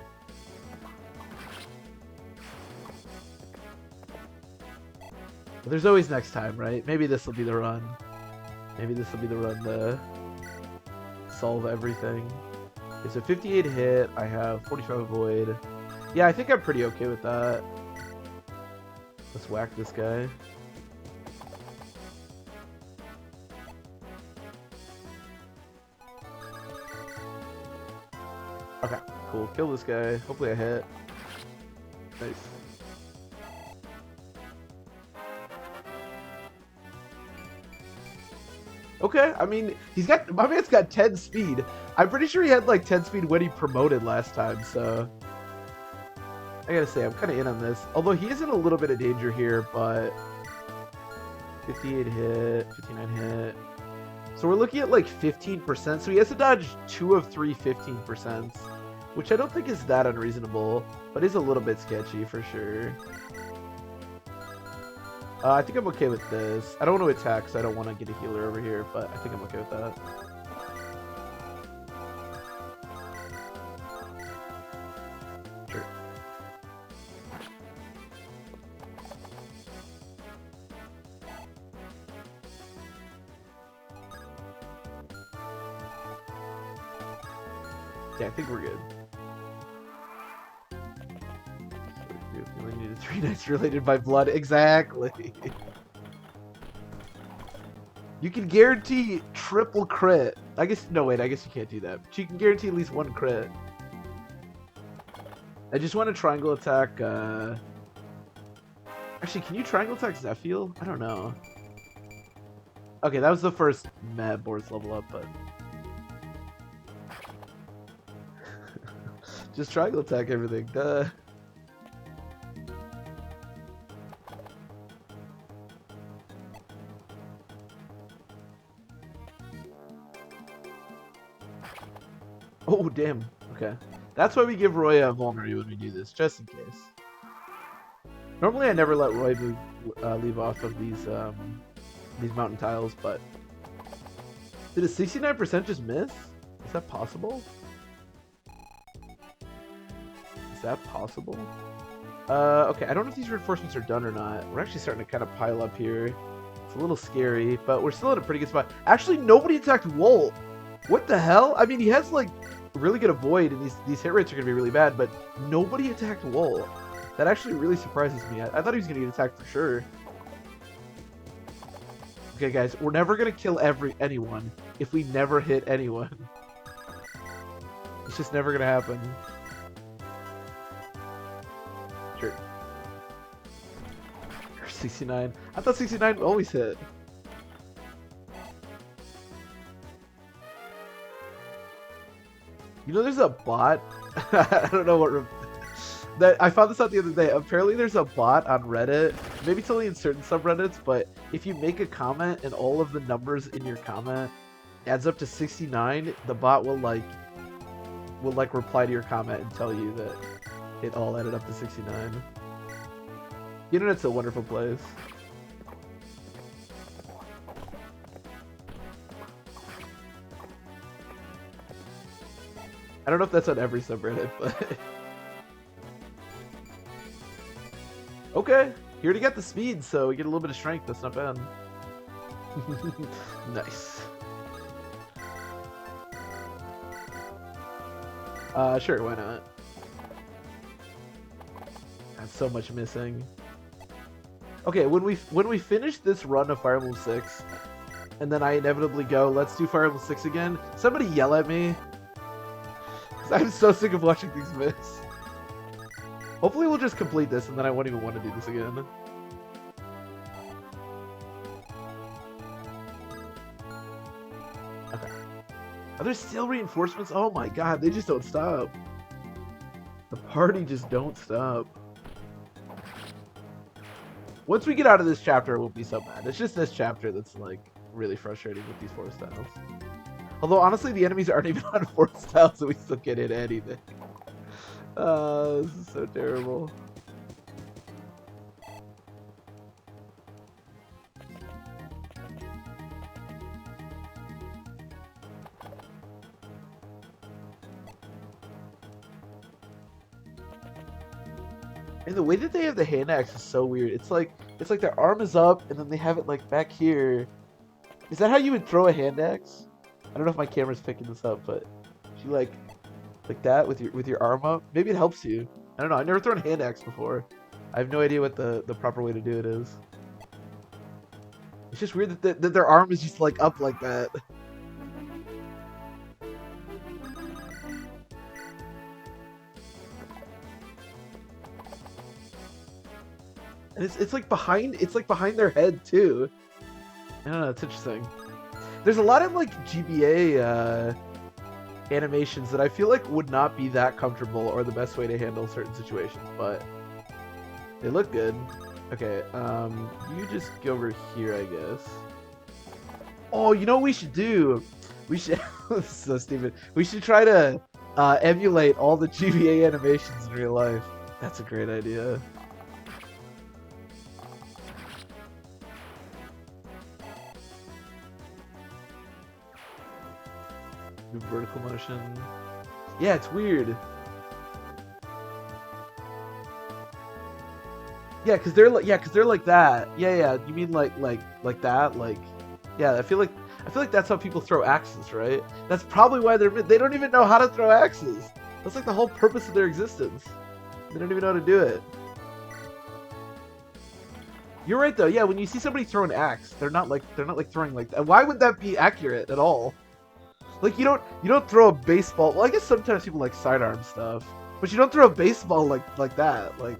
But there's always next time, right? Maybe this will be the run. Maybe this will be the run to solve everything. It's a 58 hit. I have 45 avoid. Yeah, I think I'm pretty okay with that. Let's whack this guy. Okay, cool. Kill this guy. Hopefully I hit. Nice. Okay, I mean, my man's got 10 speed. I'm pretty sure he had like 10 speed when he promoted last time, so I gotta say, I'm kind of in on this. Although he is in a little bit of danger here, but 58 hit, 59 hit. So we're looking at like 15%, so he has to dodge 2 of 3 15%, which I don't think is that unreasonable, but is a little bit sketchy for sure. I think I'm okay with this. I don't want to attack, so I don't want to get a healer over here, but I think I'm okay with that. Sure. Yeah, I think we're good. We only needed 3 knights related by blood. Exactly. You can guarantee triple crit. I guess, no wait, I guess you can't do that. But you can guarantee at least 1 crit. I just want to triangle attack, Actually, can you triangle attack Zephiel? I don't know. Okay, that was the first Mad Boards level up, but... just triangle attack everything, duh. Oh, damn. Okay. That's why we give Roy a vulnerary when we do this, just in case. Normally I never let Roy leave off of these mountain tiles, but... Did a 69% just miss? Is that possible? Is that possible? Okay, I don't know if these reinforcements are done or not. We're actually starting to kind of pile up here. It's a little scary, but we're still in a pretty good spot. Actually, nobody attacked Wolt! What the hell? I mean, he has, like, really good avoid, and these hit rates are going to be really bad, but nobody attacked Wolt. That actually really surprises me. I thought he was gonna get attacked for sure. Okay, guys, we're never gonna kill anyone if we never hit anyone. It's just never gonna happen. Sure. 69. I thought 69 always hit. You know, there's a bot. I don't know what. That I found this out the other day. Apparently, there's a bot on Reddit. Maybe it's only in certain subreddits, but if you make a comment and all of the numbers in your comment adds up to 69, the bot will reply to your comment and tell you that it all added up to 69. The internet's a wonderful place. I don't know if that's on every subreddit, but okay, here to get the speed, so we get a little bit of strength. That's not bad. Nice. Sure, why not? That's so much missing. Okay, when we finish this run of Fire Emblem 6, and then I inevitably go, let's do Fire Emblem 6 again, somebody yell at me. I'm so sick of watching things miss. Hopefully we'll just complete this and then I won't even want to do this again. Okay. Are there still reinforcements? Oh my god, they just don't stop. The party just don't stop. Once we get out of this chapter, it won't be so bad. It's just this chapter that's like really frustrating with these 4 styles. Although honestly, the enemies aren't even on 4 styles, so we still can't hit anything. This is so terrible. And the way that they have the hand axe is so weird. It's like their arm is up and then they have it like back here. Is that how you would throw a hand axe? I don't know if my camera's picking this up, but if you like that with your arm up, maybe it helps you. I don't know. I've never thrown a hand axe before. I have no idea what the proper way to do it is. It's just weird that their arm is just like up like that. And it's like behind their head too. I don't know. It's interesting. There's a lot of like GBA animations that I feel like would not be that comfortable or the best way to handle certain situations, but they look good. Okay, you just go over here, I guess. Oh, you know what we should do? We should. This is so stupid. We should try to emulate all the GBA animations in real life. That's a great idea. Vertical motion. Yeah, it's weird. Yeah, cause they're like that. Yeah. You mean like that? Like, yeah. I feel like that's how people throw axes, right? That's probably why they don't even know how to throw axes. That's like the whole purpose of their existence. They don't even know how to do it. You're right though. Yeah, when you see somebody throw an axe, they're not like throwing like that. Why would that be accurate at all? Like you don't throw a baseball. Well, I guess sometimes people like sidearm stuff, but you don't throw a baseball like that. Like,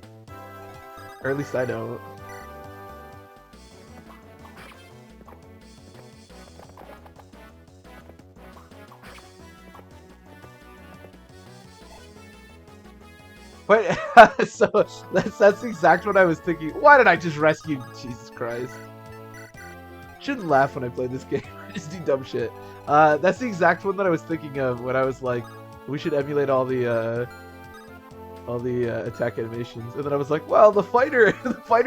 or at least I don't. Wait, so that's exactly what I was thinking. Why did I just rescue? Jesus Christ! Shouldn't laugh when I play this game. I just do dumb shit. That's the exact one that I was thinking of when I was like, we should emulate all the attack animations, and then I was like, well, the fighter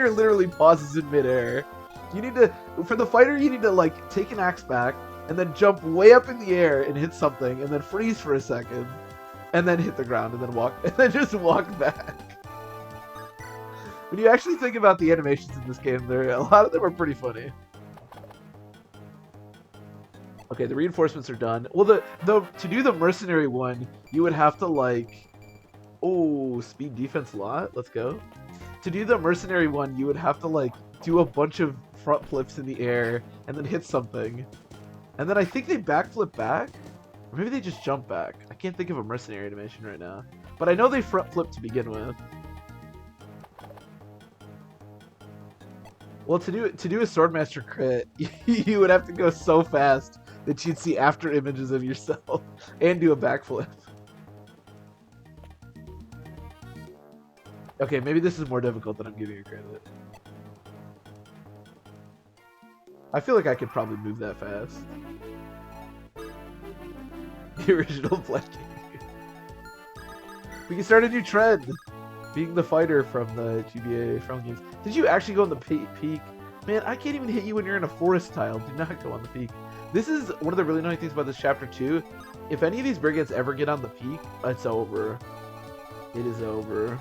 literally pauses in midair. For the fighter, you need to like take an axe back and then jump way up in the air and hit something, and then freeze for a second, and then hit the ground, and then walk, and then just walk back. When you actually think about the animations in this game, a lot of them are pretty funny. Okay, the reinforcements are done. Well, to do the mercenary one, you would have to like, oh, speed defense lot. Let's go. to do the mercenary one, you would have to like do a bunch of front flips in the air and then hit something, and then I think they backflip back, or maybe they just jump back. I can't think of a mercenary animation right now, but I know they front flip to begin with. Well, to do a Swordmaster crit, you would have to go so fast that you'd see after images of yourself and do a backflip. Okay, maybe this is more difficult than I'm giving you credit. I feel like I could probably move that fast. The original Black King. We can start a new trend. Being the fighter from the GBA from games. Did you actually go on the peak? Man, I can't even hit you when you're in a forest tile. Do not go on the peak. This is one of the really annoying things about this chapter 2. If any of these brigands ever get on the peak, it's over. It is over.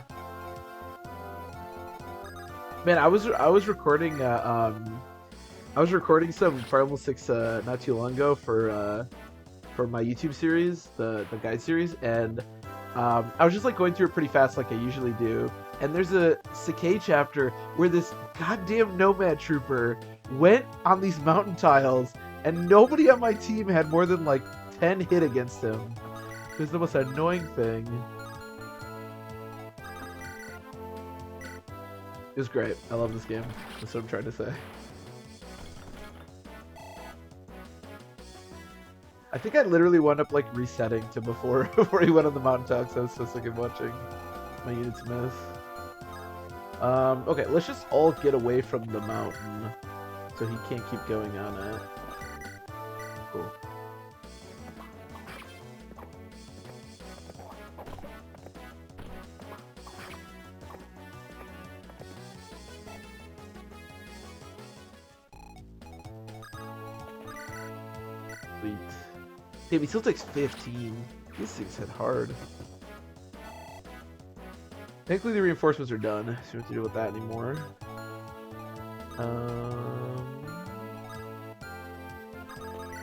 Man, I was recording some Fire Emblem 6 not too long ago for my YouTube series, the guide series, and I was just like going through it pretty fast like I usually do. And there's a Sakai chapter where this goddamn nomad trooper went on these mountain tiles and nobody on my team had more than like 10 hit against him. It was the most annoying thing. It was great. I love this game. That's what I'm trying to say. I think I literally wound up like resetting to before he went on the mountain tile because I was so sick of watching my units miss. Okay, let's just all get away from the mountain so he can't keep going on it. Cool. Sweet. Damn, he still takes 15. These things hit hard. Thankfully, the reinforcements are done, so we don't have to deal with that anymore.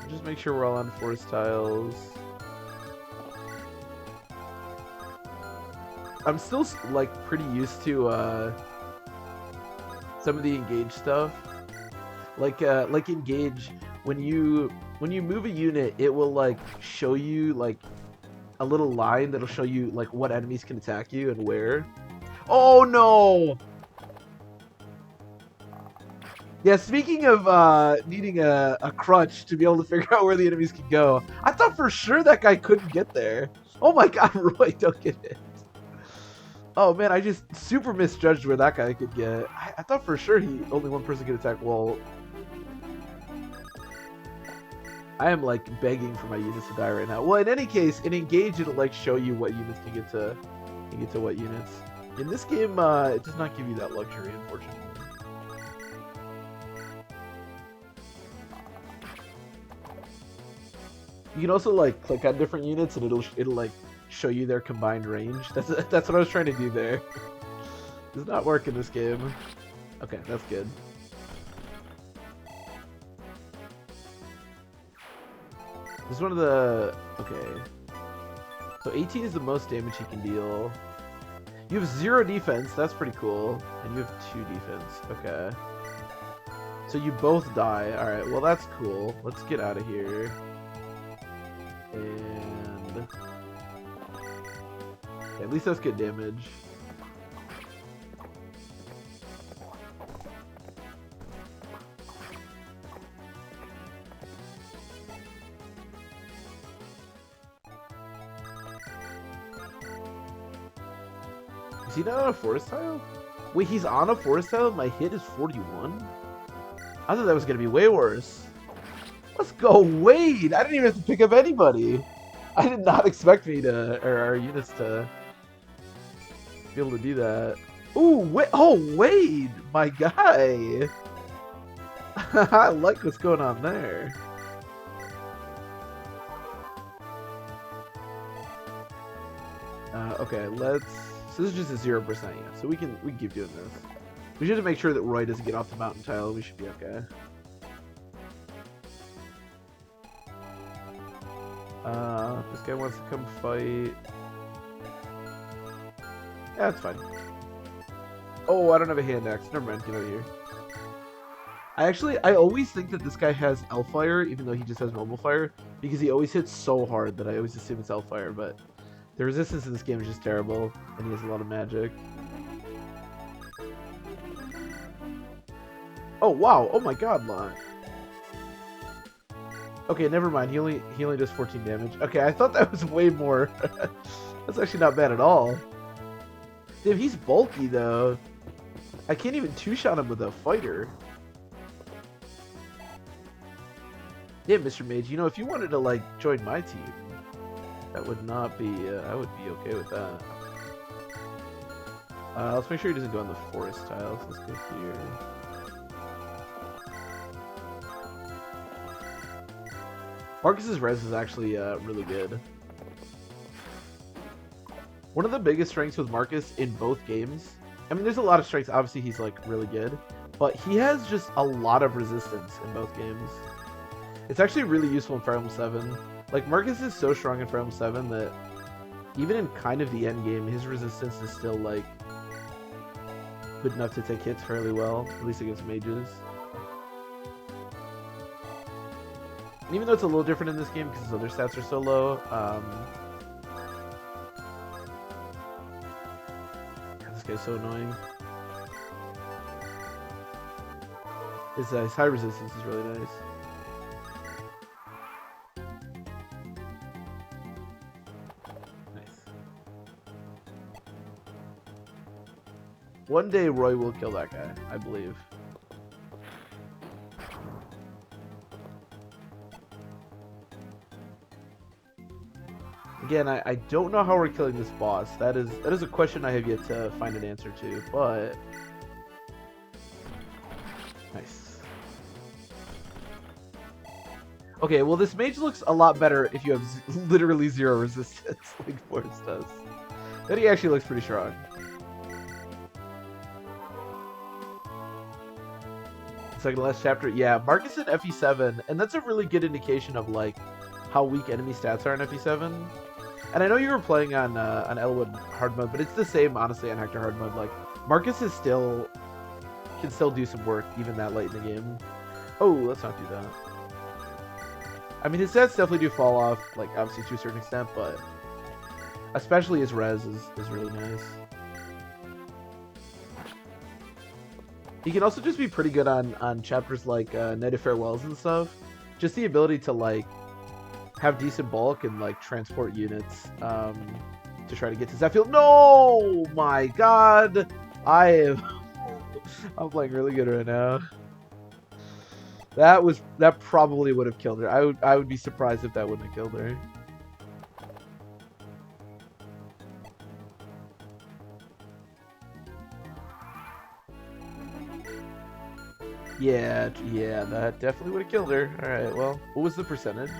Just make sure we're all on forest tiles. I'm still like pretty used to some of the engage stuff. Like engage, when you move a unit, it will like show you like a little line that'll show you like what enemies can attack you and where. Oh no! Yeah, speaking of needing a crutch to be able to figure out where the enemies can go, I thought for sure that guy couldn't get there. Oh my god, Roy, don't get it. Oh man, I just super misjudged where that guy could get. I thought for sure only one person could attack Wolt. I am like begging for my units to die right now. Well, in any case, in Engage, it'll like show you what units can get to what units. In this game, it does not give you that luxury, unfortunately. You can also like click on different units, and it'll like show you their combined range. That's what I was trying to do there. Does not work in this game. Okay, that's good. This is one of the... Okay. So 18 is the most damage he can deal. You have 0 defense. That's pretty cool. And you have 2 defense. Okay. So you both die. Alright, well that's cool. Let's get out of here. And... Okay, at least that's good damage. Is he not on a forest tile? Wait, he's on a forest tile? My hit is 41? I thought that was going to be way worse. Let's go, Wade! I didn't even have to pick up anybody. I did not expect me to, or our units to be able to do that. Ooh, wait, oh, Wade! My guy! I like what's going on there. Okay, let's... So this is just a 0%, yeah. So we can keep doing this. We should just make sure that Roy doesn't get off the mountain tile. We should be okay. This guy wants to come fight. Yeah, that's fine. Oh, I don't have a hand axe. Never mind. Get out of here. I always think that this guy has L-Fire, even though he just has normal fire, because he always hits so hard that I always assume it's L-Fire, but the resistance in this game is just terrible, and he has a lot of magic. Oh, wow. Oh my god, Lon. Okay, never mind. He only does 14 damage. Okay, I thought that was way more. That's actually not bad at all. Damn, he's bulky, though. I can't even two-shot him with a fighter. Damn, Mr. Mage, you know, if you wanted to, like, join my team, that would not be, I would be okay with that. Let's make sure he doesn't go on the forest tiles. Let's go here. Marcus's res is actually really good. One of the biggest strengths with Marcus in both games, I mean, there's a lot of strengths. Obviously, he's like really good, but he has just a lot of resistance in both games. It's actually really useful in Fire Emblem 7. Like, Marcus is so strong in Fire Emblem 7 that even in kind of the end game, his resistance is still like good enough to take hits fairly well, at least against mages. And even though it's a little different in this game because his other stats are so low, God, this guy's so annoying. His high resistance is really nice. Nice. One day Roy will kill that guy, I believe. Again, I don't know how we're killing this boss. That is a question I have yet to find an answer to, but nice. Okay, well this mage looks a lot better if you have literally zero resistance, like Forrest does. Then he actually looks pretty strong. Second to last chapter, yeah, Marcus in FE7, and that's a really good indication of like how weak enemy stats are in FE7. And I know you were playing on Elwood hard mode, but it's the same, honestly, on Hector hard mode. Like, Marcus can still do some work even that late in the game. Oh, let's not do that. I mean, his stats definitely do fall off, like, obviously to a certain extent, but especially his res is really nice. He can also just be pretty good on chapters like Night of Farewells and stuff. Just the ability to, like, have decent bulk and like transport units to try to get to Zephyr. No, my God, I'm playing really good right now. That probably would have killed her. I would be surprised if that wouldn't have killed her. Yeah, that definitely would have killed her. All right, well, what was the percentage?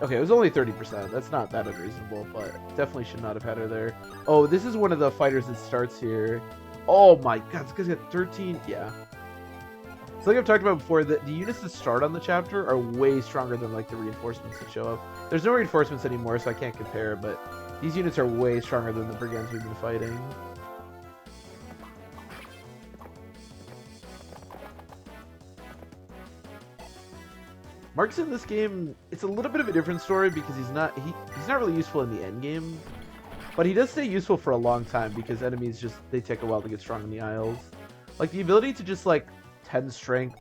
Okay, it was only 30%. That's not that unreasonable, but definitely should not have had her there. Oh, this is one of the fighters that starts here. Oh my God, this guy's got 13. Yeah. So like I've talked about before, the units that start on the chapter are way stronger than like the reinforcements that show up. There's no reinforcements anymore, so I can't compare, but these units are way stronger than the brigands we've been fighting. Marcus in this game, it's a little bit of a different story because he's not really useful in the end game, but he does stay useful for a long time because enemies they take a while to get strong in the Isles. Like the ability to just like 10 strength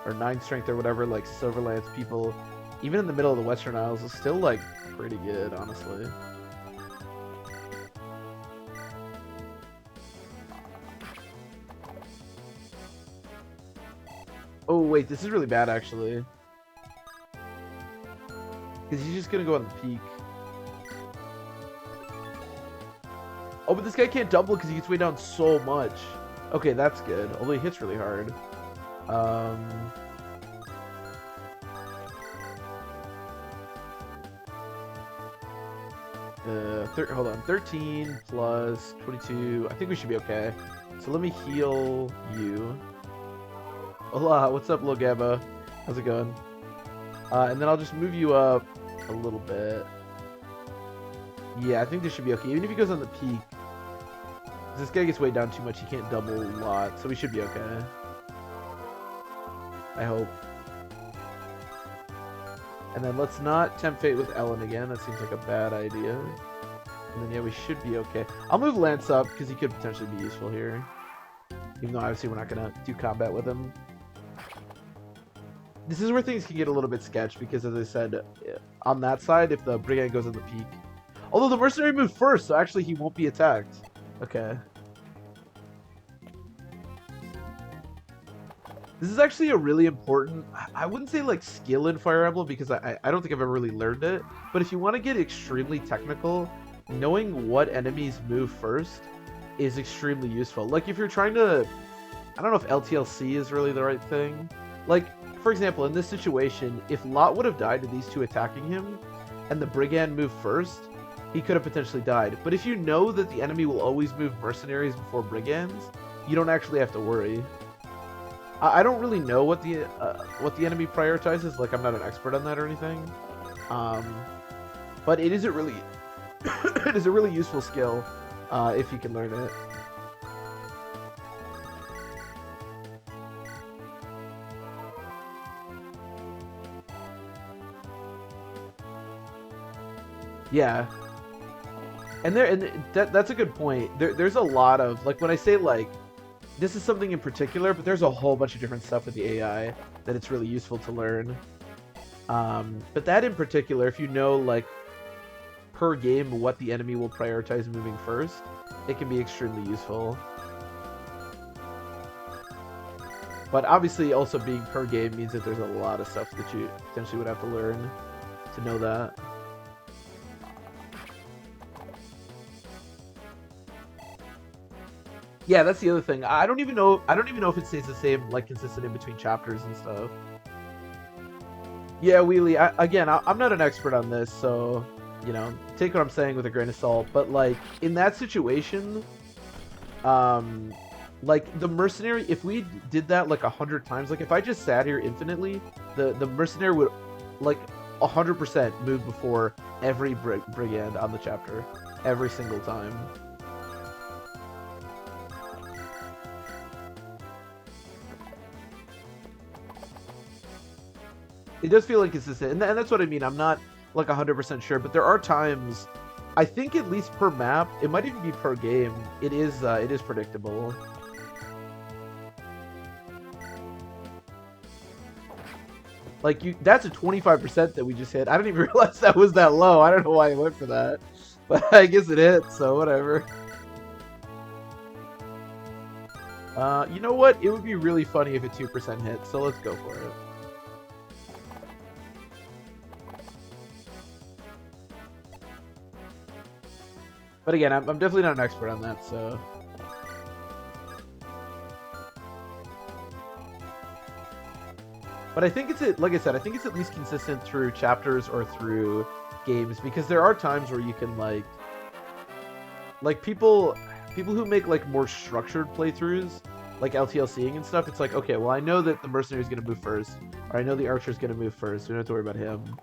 or 9 strength or whatever, like Silverlance people, even in the middle of the Western Isles, is still like pretty good, honestly. Oh wait, this is really bad actually. Because he's just going to go on the peak. Oh, but this guy can't double because he gets way down so much. Okay, that's good. Although he hits really hard. Hold on. 13 plus 22. I think we should be okay. So let me heal you. Hola, what's up, Lil Gabba? How's it going? And then I'll just move you up a little bit. Yeah, I think this should be okay. Even if he goes on the peak. This guy gets weighed down too much. He can't double a lot, so we should be okay. I hope. And then let's not tempt fate with Ellen again. That seems like a bad idea. And then, yeah, we should be okay. I'll move Lance up, because he could potentially be useful here. Even though, obviously, we're not going to do combat with him. This is where things can get a little bit sketched, because, as I said, on that side, if the Brigand goes on the peak... Although the Mercenary moved first, so actually he won't be attacked. Okay. This is actually a really important, I wouldn't say like skill in Fire Emblem because I don't think I've ever really learned it, but if you want to get extremely technical, knowing what enemies move first is extremely useful. Like if you're trying to, I don't know if LTLC is really the right thing. Like, for example, in this situation, if Lot would have died to these two attacking him and the Brigand moved first, he could have potentially died. But if you know that the enemy will always move mercenaries before Brigands, you don't actually have to worry. I don't really know what the enemy prioritizes. Like, I'm not an expert on that or anything. But it is a really it is a really useful skill if you can learn it. Yeah. And that's a good point. There's a lot of, like, when I say, like, this is something in particular, but there's a whole bunch of different stuff with the AI that it's really useful to learn. But that in particular, if you know, like, per game what the enemy will prioritize moving first, it can be extremely useful. But obviously, also being per game means that there's a lot of stuff that you potentially would have to learn to know that. Yeah, that's the other thing. I don't even know if it stays the same, like, consistent in between chapters and stuff. Yeah, Wheelie, I'm not an expert on this, so, you know, take what I'm saying with a grain of salt. But, like, in that situation, like, the mercenary, if we did that, like, 100 times, like, if I just sat here infinitely, the mercenary would, like, 100% move before every brigand on the chapter. Every single time. It does feel inconsistent, and that's what I mean. I'm not, like, 100% sure, but there are times, I think at least per map, it might even be per game, it is predictable. Like, that's a 25% that we just hit. I didn't even realize that was that low. I don't know why I went for that, but I guess it hit, so whatever. You know what? It would be really funny if a 2% hit, so let's go for it. But again, I'm definitely not an expert on that, so... But I think it's, like I said, I think it's at least consistent through chapters or through games, because there are times where you can, like people who make, like, more structured playthroughs, like LTLCing and stuff, it's like, okay, well, I know that the mercenary's gonna move first, or I know the archer's gonna move first, we don't have to worry about him.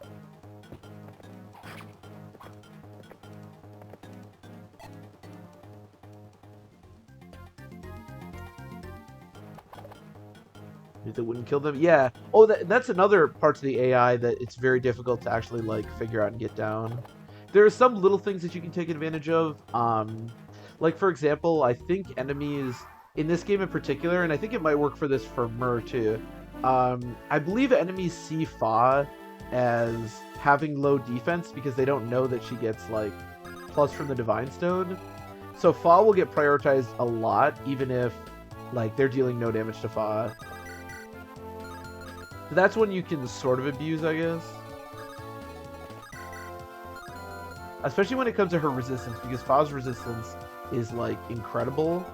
That wouldn't kill them. Yeah. Oh, that's another part to the AI that it's very difficult to actually, like, figure out and get down. There are some little things that you can take advantage of. Like, for example, I think enemies in this game in particular, and I think it might work for this for Mur too. I believe enemies see Fa as having low defense because they don't know that she gets, like, plus from the Divine Stone. So Fa will get prioritized a lot, even if, like, they're dealing no damage to Fa. So that's when you can sort of abuse, I guess. Especially when it comes to her resistance, because Fa's resistance is, like, incredible.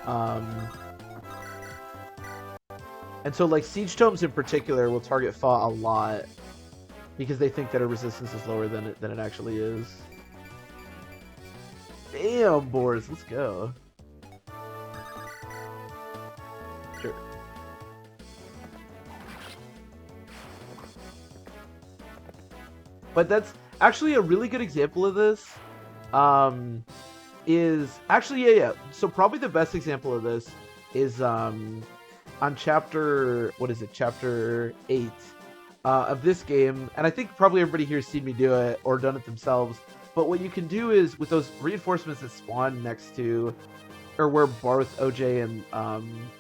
And so, like, Siege Tomes in particular will target Fa a lot because they think that her resistance is lower than it actually is. Damn, Boris, let's go. Sure. But that's actually a really good example of this. is actually yeah. So probably the best example of this is on chapter, what is it, chapter 8 of this game, and I think probably everybody here has seen me do it or done it themselves. But what you can do is with those reinforcements that spawn next to, or where Barth, OJ, and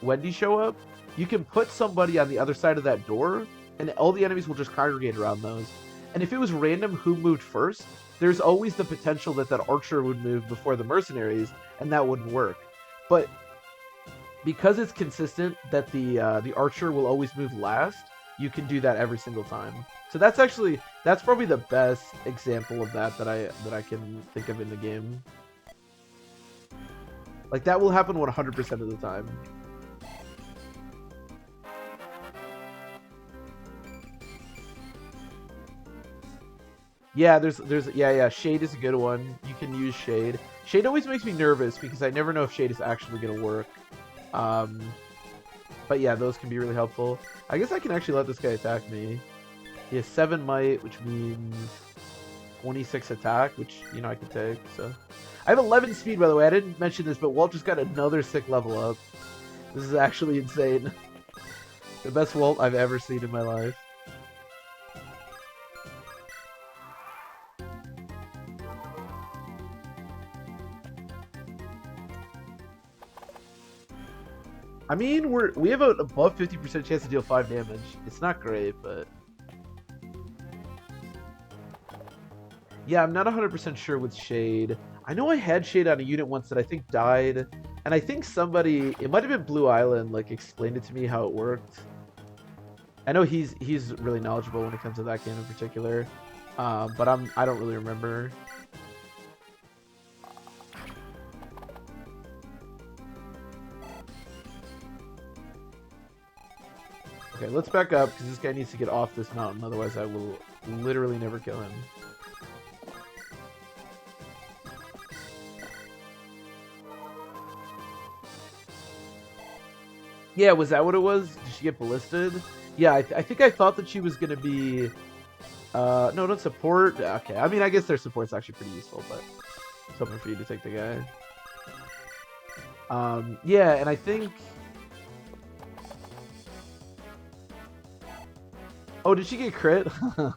Wendy show up, you can put somebody on the other side of that door, and all the enemies will just congregate around those. And if it was random who moved first, there's always the potential that that archer would move before the mercenaries, and that wouldn't work. But because it's consistent that the archer will always move last, you can do that every single time. So that's probably the best example of that I can think of in the game. Like that will happen 100% of the time. Yeah, there's yeah, shade is a good one. You can use shade. Shade always makes me nervous because I never know if shade is actually gonna work. But yeah, those can be really helpful. I guess I can actually let this guy attack me. He has 7 might, which means 26 attack, which, you know, I can take, so. I have 11 speed, by the way. I didn't mention this, but Wolt just got another sick level up. This is actually insane. The best Wolt I've ever seen in my life. I mean, we have an above 50% chance to deal 5 damage. It's not great, but yeah, I'm not 100% sure with shade. I know I had shade on a unit once that I think died, and I think somebody, it might have been Blue Island, like explained it to me how it worked. I know he's really knowledgeable when it comes to that game in particular, but I don't really remember. Okay, let's back up, because this guy needs to get off this mountain, otherwise I will literally never kill him. Yeah, was that what it was? Did she get ballisted? Yeah, I think I thought that she was going to be... no, don't support. Okay, I mean, I guess their support's actually pretty useful, but it's hoping for you to take the guy. Yeah, and I think... Oh, did she get crit?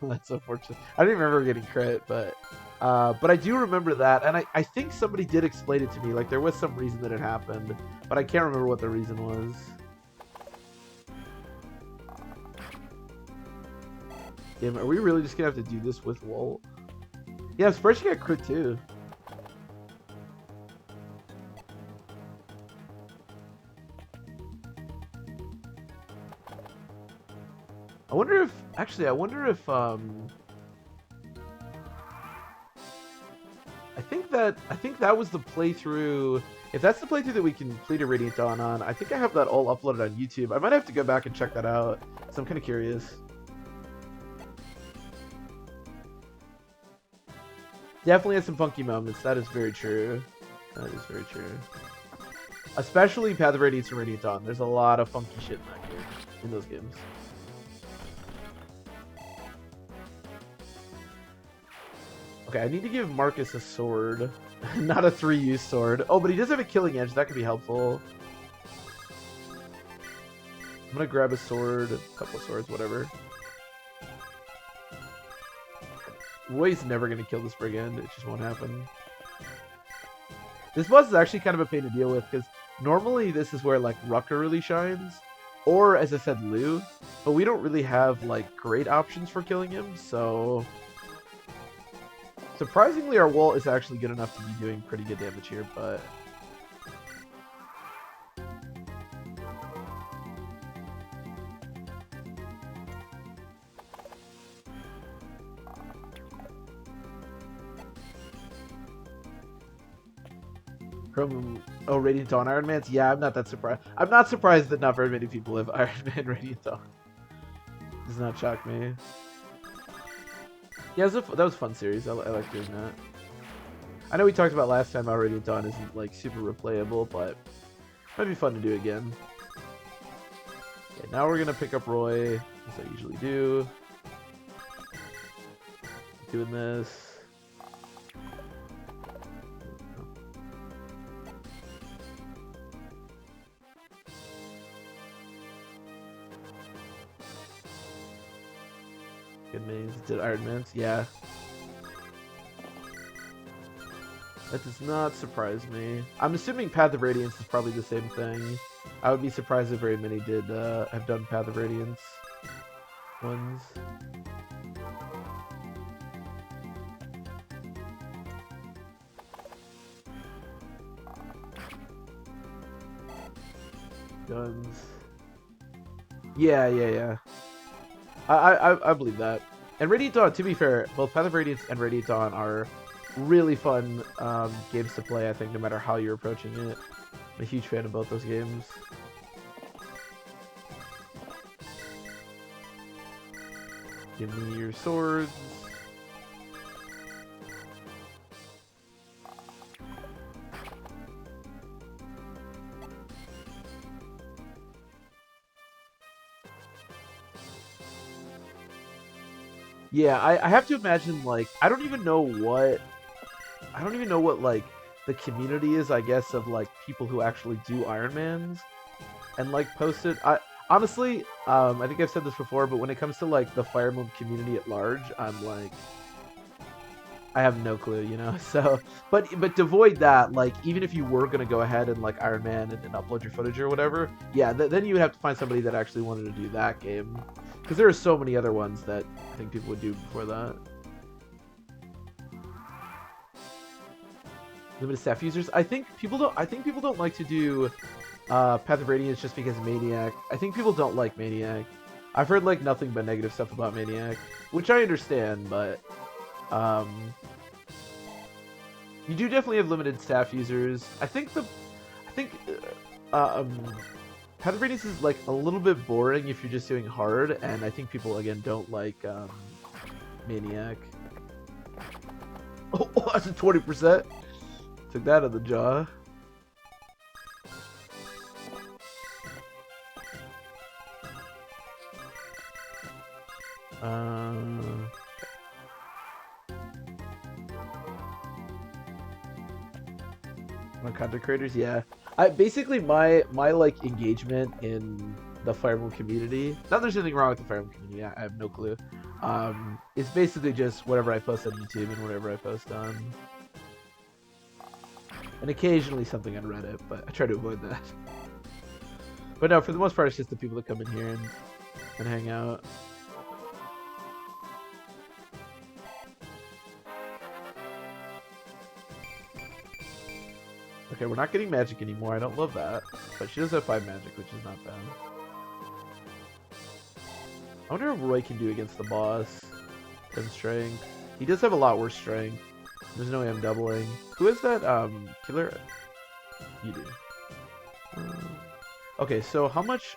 That's unfortunate. I didn't remember getting crit, but I do remember that, and I think somebody did explain it to me. Like, there was some reason that it happened, but I can't remember what the reason was. Damn, are we really just gonna have to do this with Wolt? Yeah, I'm surprised she got crit too. I wonder if I think that was the playthrough. If that's the playthrough that we completed Radiant Dawn on, I think I have that all uploaded on YouTube. I might have to go back and check that out. So I'm kind of curious. Definitely has some funky moments. That is very true. That is very true. Especially Path of Radiance and Radiant Dawn. There's a lot of funky shit in that game. In those games. Okay, I need to give Marcus a sword. Not a 3-use sword. Oh, but he does have a killing edge. That could be helpful. I'm gonna grab a sword. A couple of swords, whatever. Roy's never gonna kill this brigand. It just won't happen. This boss is actually kind of a pain to deal with, because normally this is where, like, Rucker really shines. Or, as I said, Lou. But we don't really have, like, great options for killing him, so... Surprisingly, our Wolt is actually good enough to be doing pretty good damage here, but... From Radiant Dawn Iron Mans? Yeah, I'm not that surprised. I'm not surprised that not very many people have Iron Man Radiant Dawn. Does not shock me. Yeah, that was a fun series. I like doing that. I know we talked about last time how Radiant Dawn isn't like super replayable, but it might be fun to do again. Okay, now we're gonna pick up Roy, as I usually do. Doing this. Maze did Iron Man's. Yeah. That does not surprise me. I'm assuming Path of Radiance is probably the same thing. I would be surprised if very many did have done Path of Radiance ones. Guns. Yeah. I believe that. And Radiant Dawn, to be fair, both Path of Radiance and Radiant Dawn are really fun games to play, I think, no matter how you're approaching it. I'm a huge fan of both those games. Give me your swords. Yeah, I have to imagine, like, I don't even know what like the community is, I guess, of like people who actually do Ironmans and like post it. I honestly, I think I've said this before, but when it comes to like the Fire Emblem community at large, I'm like, I have no clue, you know. So, but to avoid that, like, even if you were gonna go ahead and like Iron Man and upload your footage or whatever, yeah, then you would have to find somebody that actually wanted to do that game, because there are so many other ones that I think people would do before that. Limited staff users. I think people don't like to do Path of Radiance just because Maniac. I think people don't like Maniac. I've heard like nothing but negative stuff about Maniac, which I understand, but you do definitely have limited staff users. I think Path of Radiance is like a little bit boring if you're just doing hard, and I think people again don't like Maniac. Oh, that's a 20%. Took that on the jaw. My content creators, yeah. I basically my like engagement in the Fire Emblem community. Not that there's anything wrong with the Fire Emblem community. I have no clue. It's basically just whatever I post on YouTube and whatever I post on. And occasionally something on Reddit, but I try to avoid that. But no, for the most part, it's just the people that come in here and hang out. Okay, we're not getting magic anymore. I don't love that. But she does have 5 magic, which is not bad. I wonder if Roy can do against the boss. 10 strength. He does have a lot worse strength. There's no way I'm doubling. Who is that killer? You do. Okay, so how much?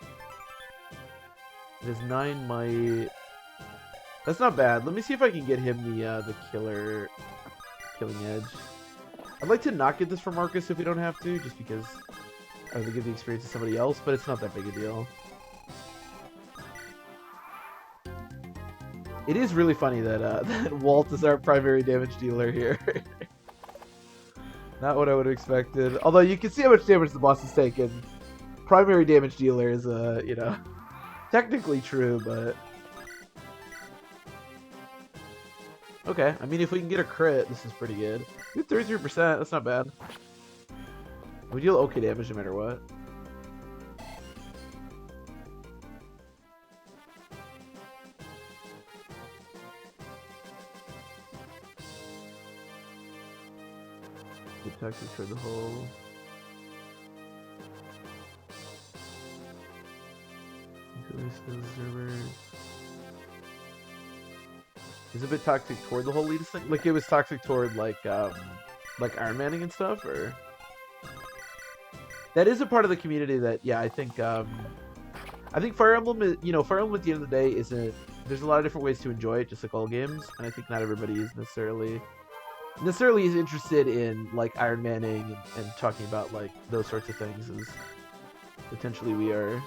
It is 9 might. That's not bad. Let me see if I can get him the killing edge. I'd like to not get this for Marcus if we don't have to, just because I would give the experience to somebody else, but it's not that big a deal. It is really funny that that Wolt is our primary damage dealer here. Not what I would have expected. Although you can see how much damage the boss has taken. Primary damage dealer is, you know, technically true, but... Okay, I mean, if we can get a crit, this is pretty good. We have 33%, that's not bad. We deal okay damage no matter what. Get toxic toward the hole. Is it a bit toxic toward the whole elitist thing? Like it was toxic toward like Iron Manning and stuff, or that is a part of the community that I think Fire Emblem is, you know, Fire Emblem at the end of the day isn't. There's a lot of different ways to enjoy it, just like all games, and I think not everybody is necessarily is interested in like Iron Manning and talking about like those sorts of things as potentially we are.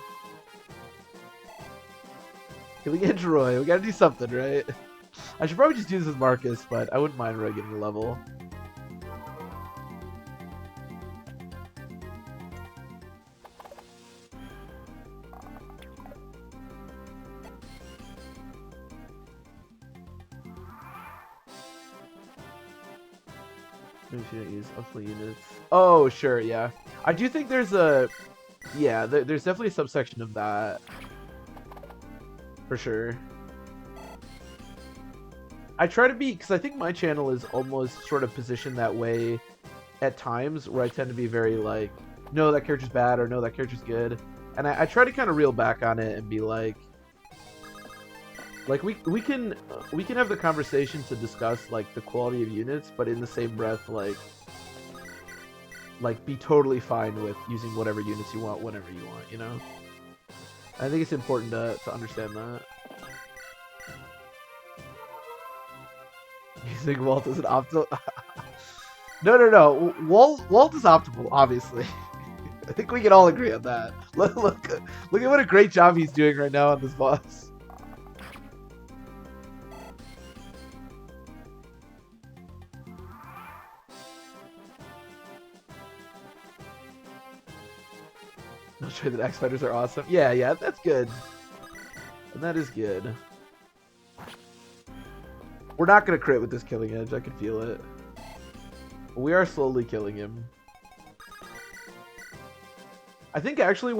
Killing Edge Roy, we gotta do something, right? I should probably just do this with Marcus, but I wouldn't mind Roy getting a level. Maybe you don't use obsolete units. Oh, sure, yeah. I do think there's a... Yeah, there's definitely a subsection of that. For sure. I try to be... Because I think my channel is almost sort of positioned that way at times, where I tend to be very like, no, that character's bad, or no, that character's good. And I try to kind of reel back on it and be like we can have the conversation to discuss like the quality of units, but in the same breath like be totally fine with using whatever units you want whenever you want, you know? I think it's important to understand that. Using Wolt as an optimal... No. Wolt is optimal, obviously. I think we can all agree on that. Look at what a great job he's doing right now on this boss. I'm sure that X Fighters are awesome. Yeah, that's good. And that is good. We're not gonna crit with this killing edge, I can feel it. We are slowly killing him. I think actually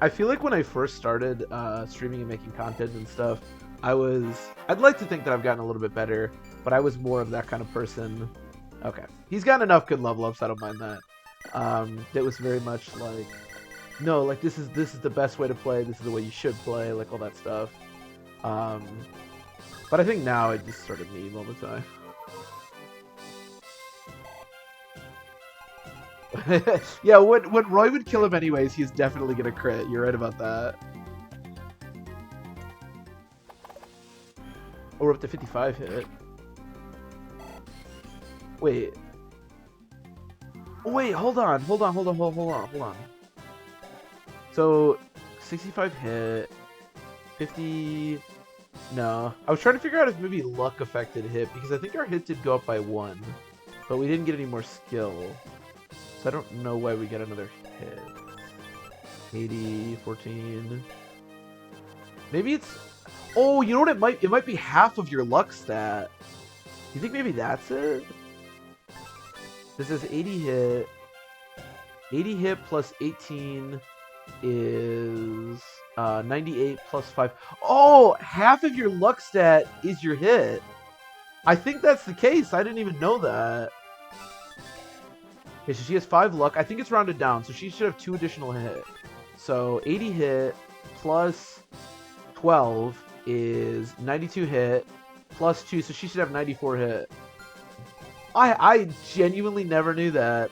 I feel like when I first started streaming and making content and stuff, I'd like to think that I've gotten a little bit better, but I was more of that kind of person. Okay. He's gotten enough good level ups, I don't mind that. That was very much like, no, like this is the best way to play, this is the way you should play, like all that stuff. But I think now I just sort of meme all the time. Yeah, when Roy would kill him anyways, he's definitely gonna crit. You're right about that. Oh, we're up to 55 hit. Wait. Oh, wait, hold on. So, 65 hit. 50... No. I was trying to figure out if maybe luck affected hit, because I think our hit did go up by 1. But we didn't get any more skill. So I don't know why we get another hit. 80, 14. Maybe it's... Oh, you know what it might... It might be half of your luck stat. You think maybe that's it? This is 80 hit. 80 hit plus 18 is 98 plus 5. Oh, half of your luck stat is your hit. I think that's the case. I didn't even know that. Okay, so she has 5 luck. I think it's rounded down, so she should have 2 additional hit. So 80 hit plus 12 is 92 hit plus 2, so she should have 94 hit. I genuinely never knew that.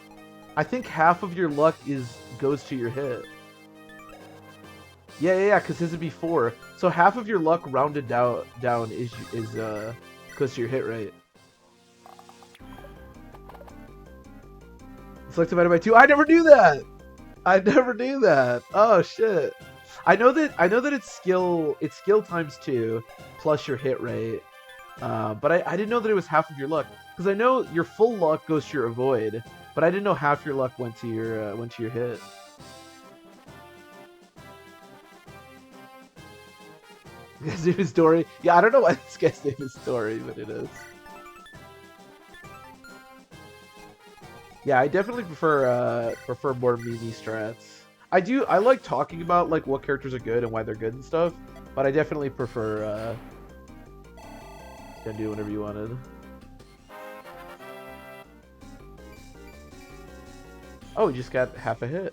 I think half of your luck goes to your hit. Yeah, because his would be 4. So half of your luck rounded down goes to your hit rate. Select divided by 2. I never knew that. Oh shit. I know that it's skill times 2 plus your hit rate. But I didn't know that it was half of your luck, because I know your full luck goes to your avoid, but I didn't know half your luck went to your hit. His name is Dory. Yeah, I don't know why this guy's name is Dory, but it is. Yeah, I definitely prefer more meme strats. I like talking about like what characters are good and why they're good and stuff, but I definitely prefer do whatever you wanted. Oh, he just got half a hit.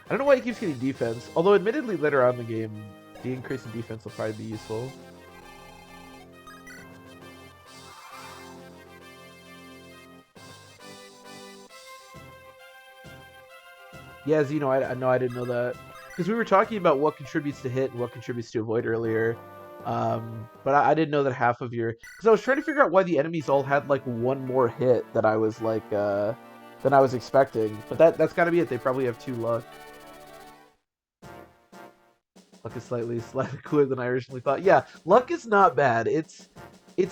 I don't know why he keeps getting defense, although admittedly later on in the game, the increase in defense will probably be useful. Yeah, Zeno, I didn't know that. Because we were talking about what contributes to hit and what contributes to avoid earlier. But I didn't know that half of your... Because I was trying to figure out why the enemies all had, like, 1 more hit that I was, like, than I was expecting. But that's gotta be it. They probably have 2 luck. Luck is slightly cooler than I originally thought. Yeah, luck is not bad. It's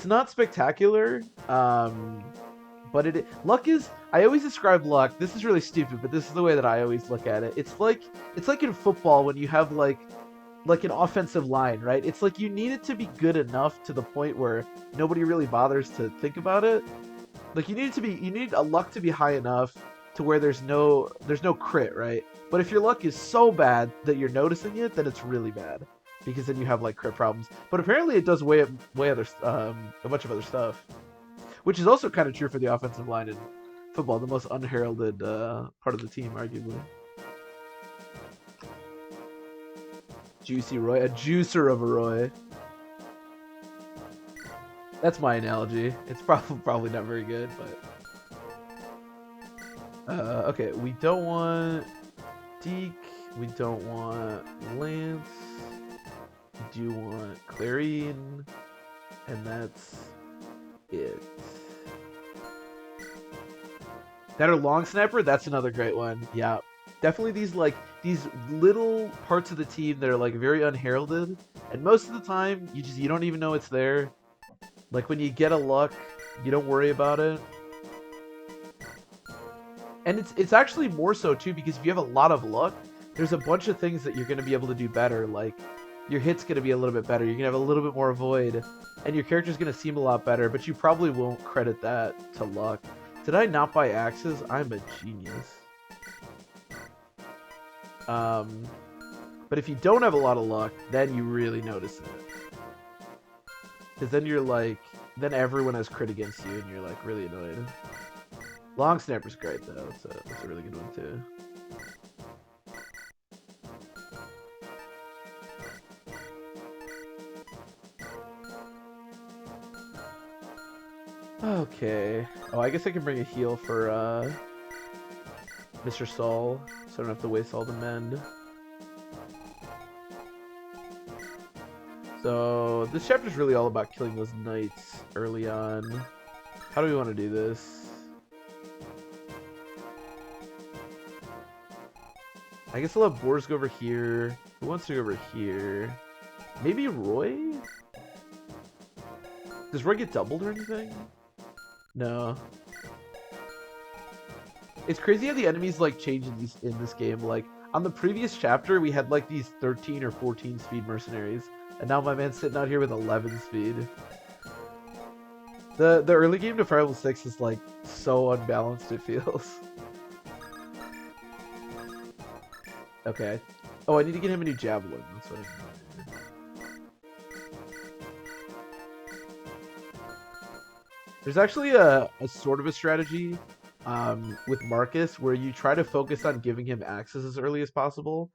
not spectacular. But luck is... I always describe luck... This is really stupid, but this is the way that I always look at it. It's like in football when you have, like an offensive line, right? It's like you need it to be good enough to the point where nobody really bothers to think about it. Like you need a luck to be high enough to where there's no crit, right? But if your luck is so bad that you're noticing it, then it's really bad because then you have like crit problems. But apparently it does way other a bunch of other stuff, which is also kind of true for the offensive line in football, the most unheralded part of the team, arguably. Juicy Roy, a juicer of a Roy. That's my analogy. It's probably not very good, but okay. We don't want Deke. We don't want Lance. We do want Clarion, and that's it. That are long snapper. That's another great one. Yeah, definitely these little parts of the team that are like very unheralded, and most of the time you don't even know it's there. Like when you get a luck, you don't worry about it. And it's actually more so too because if you have a lot of luck, there's a bunch of things that you're going to be able to do better. Like your hit's going to be a little bit better. You're going to have a little bit more avoid, and your character's going to seem a lot better, but you probably won't credit that to luck. Did I not buy axes? I'm a genius. But if you don't have a lot of luck, then you really notice it. Because then you're like, then everyone has crit against you, and you're like really annoyed. Long snapper's great though. It's a really good one too. Okay. Oh, I guess I can bring a heal for Mr. Saul, so I don't have to waste all the mend. So this chapter is really all about killing those knights early on. How do we want to do this? I guess I'll have Boars go over here. Who wants to go over here? Maybe Roy? Does Roy get doubled or anything? No. It's crazy how the enemies like change in this game. Like on the previous chapter, we had like these 13 or 14 speed mercenaries, and now my man's sitting out here with 11 speed. The early game to Fire Level 6 is like so unbalanced. It feels. Okay. Oh, I need to get him a new javelin. That's what I need. There's actually a sort of a strategy with Marcus where you try to focus on giving him axes as early as possible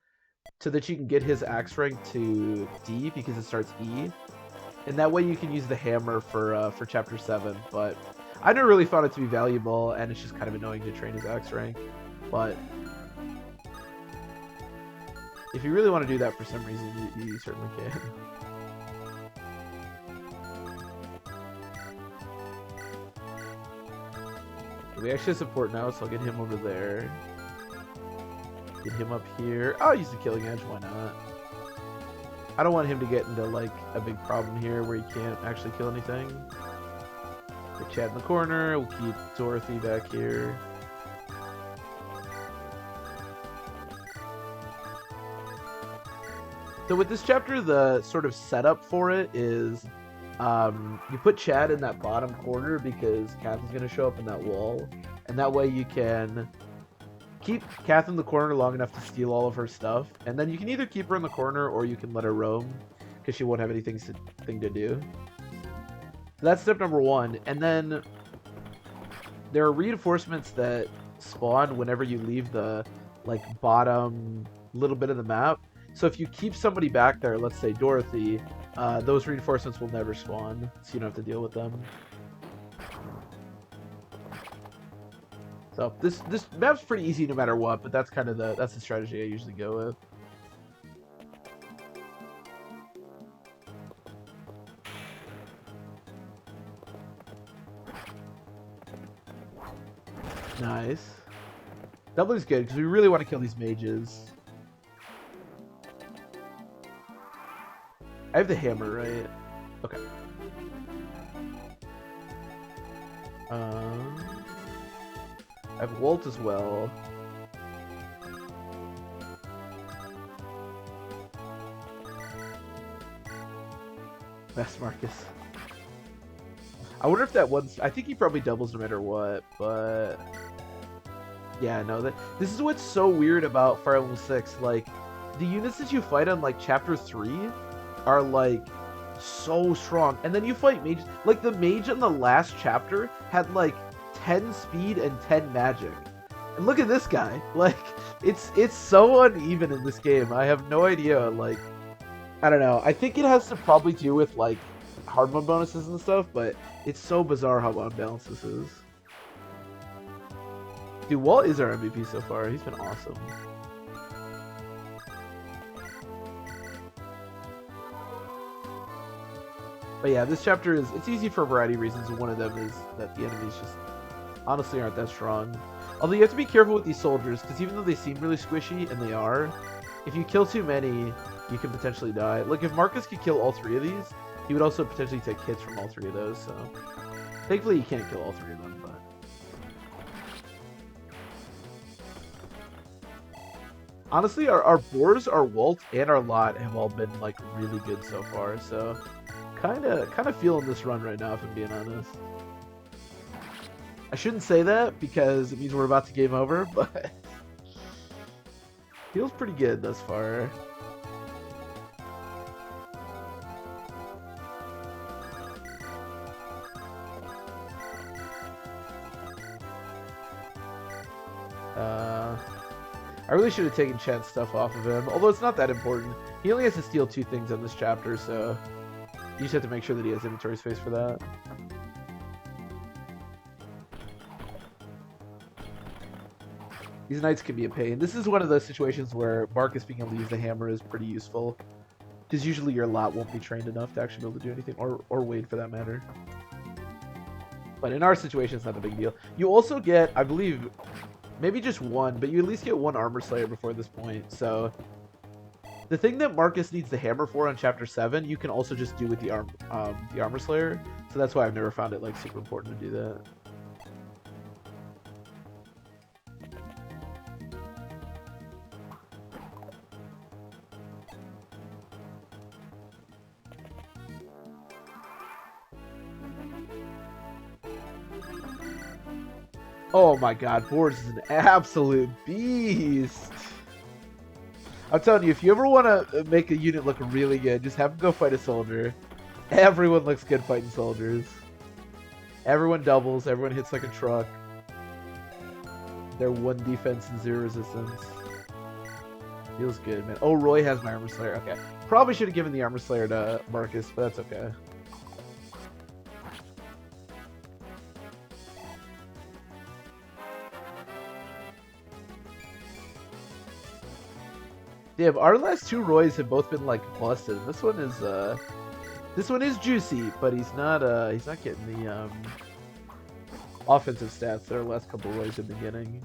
so that you can get his axe rank to D because it starts E. And that way you can use the hammer for Chapter 7. But I never really found it to be valuable, and it's just kind of annoying to train his axe rank. But if you really want to do that for some reason, you certainly can. We actually support now, so I'll get him over there. Get him up here. I'll use the killing edge, why not? I don't want him to get into like a big problem here where he can't actually kill anything. Get Chad in the corner, we'll keep Dorothy back here. So with this chapter, the sort of setup for it is you put Chad in that bottom corner because Catherine's going to show up in that wall. And that way you can keep Catherine in the corner long enough to steal all of her stuff. And then you can either keep her in the corner or you can let her roam because she won't have anything to do. So that's step number one. And then there are reinforcements that spawn whenever you leave the like bottom little bit of the map. So if you keep somebody back there, let's say Dorothy, those reinforcements will never spawn, so you don't have to deal with them. So this map's pretty easy no matter what, but that's kind of that's the strategy I usually go with. Nice. Doubling's good because we really want to kill these mages. I have the hammer, right? Okay. I have Wolt as well. Best Marcus. I wonder if that one's... I think he probably doubles no matter what, but... Yeah, no, this is what's so weird about Fire Emblem 6. Like, the units that you fight on, like, Chapter 3 are, like, so strong. And then you fight mages. Like, the mage in the last chapter had, like, 10 speed and 10 magic. And look at this guy. Like, it's so uneven in this game. I have no idea, like... I don't know. I think it has to probably do with, like, hard mode bonuses and stuff, but it's so bizarre how unbalanced this is. Dude, Wolt is our MVP so far. He's been awesome. But yeah, this chapter is... It's easy for a variety of reasons, and one of them is that the enemies just honestly aren't that strong. Although you have to be careful with these soldiers, because even though they seem really squishy, and they are, if you kill too many, you can potentially die. Like, if Marcus could kill all 3 of these, he would also potentially take hits from all 3 of those, so... Thankfully, you can't kill all 3 of them, but... Honestly, our boars, our Wolt, and our Lot have all been, like, really good so far, so... Kinda feeling this run right now, if I'm being honest. I shouldn't say that, because it means we're about to game over, but... Feels pretty good thus far. I really should have taken Chen's stuff off of him, although it's not that important. He only has to steal 2 things on this chapter, so you just have to make sure that he has inventory space for that. These knights can be a pain. This is one of those situations where Marcus being able to use the hammer is pretty useful, because usually your lot won't be trained enough to actually be able to do anything, or Wade for that matter. But in our situation, it's not a big deal. You also get, I believe... Maybe just 1, but you at least get 1 Armor Slayer before this point, so... The thing that Marcus needs the hammer for on Chapter 7, you can also just do with the Armor Slayer, so that's why I've never found it, like, super important to do that. Oh my god, Boris is an absolute beast. I'm telling you, if you ever want to make a unit look really good, just have him go fight a soldier. Everyone looks good fighting soldiers. Everyone doubles, everyone hits like a truck. They're 1 defense and 0 resistance. Feels good, man. Oh, Roy has my Armor Slayer. Okay. Probably should have given the Armor Slayer to Marcus, but that's okay. Damn, our last 2 Roys have both been like busted. This one is juicy, but he's not getting the offensive stats that our last couple Roys have been getting.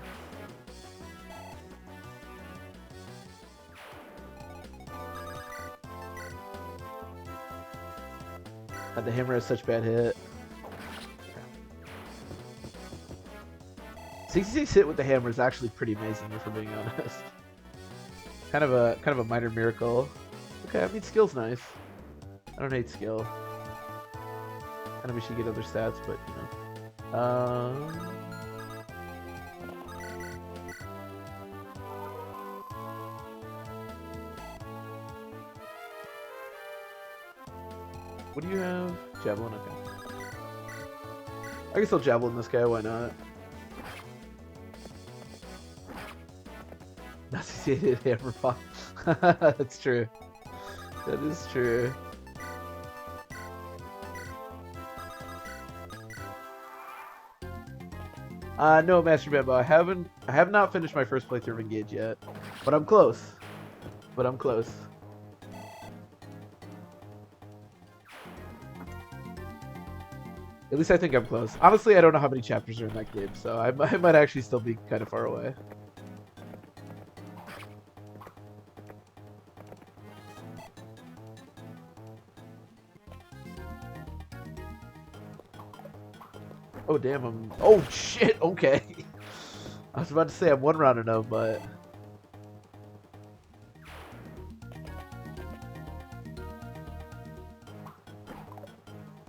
And the hammer has such bad hit. 66 hit with the hammer is actually pretty amazing, if we're being honest. Kind of a minor miracle. Okay, I mean skill's nice. I don't hate skill. Kind of wish you get other stats, but you know. What do you have? Javelin, okay. I guess I'll javelin this guy, why not? Associated hammer pop. That's true. That is true. No, Master Bambo. I have not finished my first playthrough of Engage yet, but I'm close. At least I think I'm close. Honestly, I don't know how many chapters are in that game, so I might actually still be kind of far away. Oh damn, oh shit, okay. I was about to say I'm 1 round in them, but...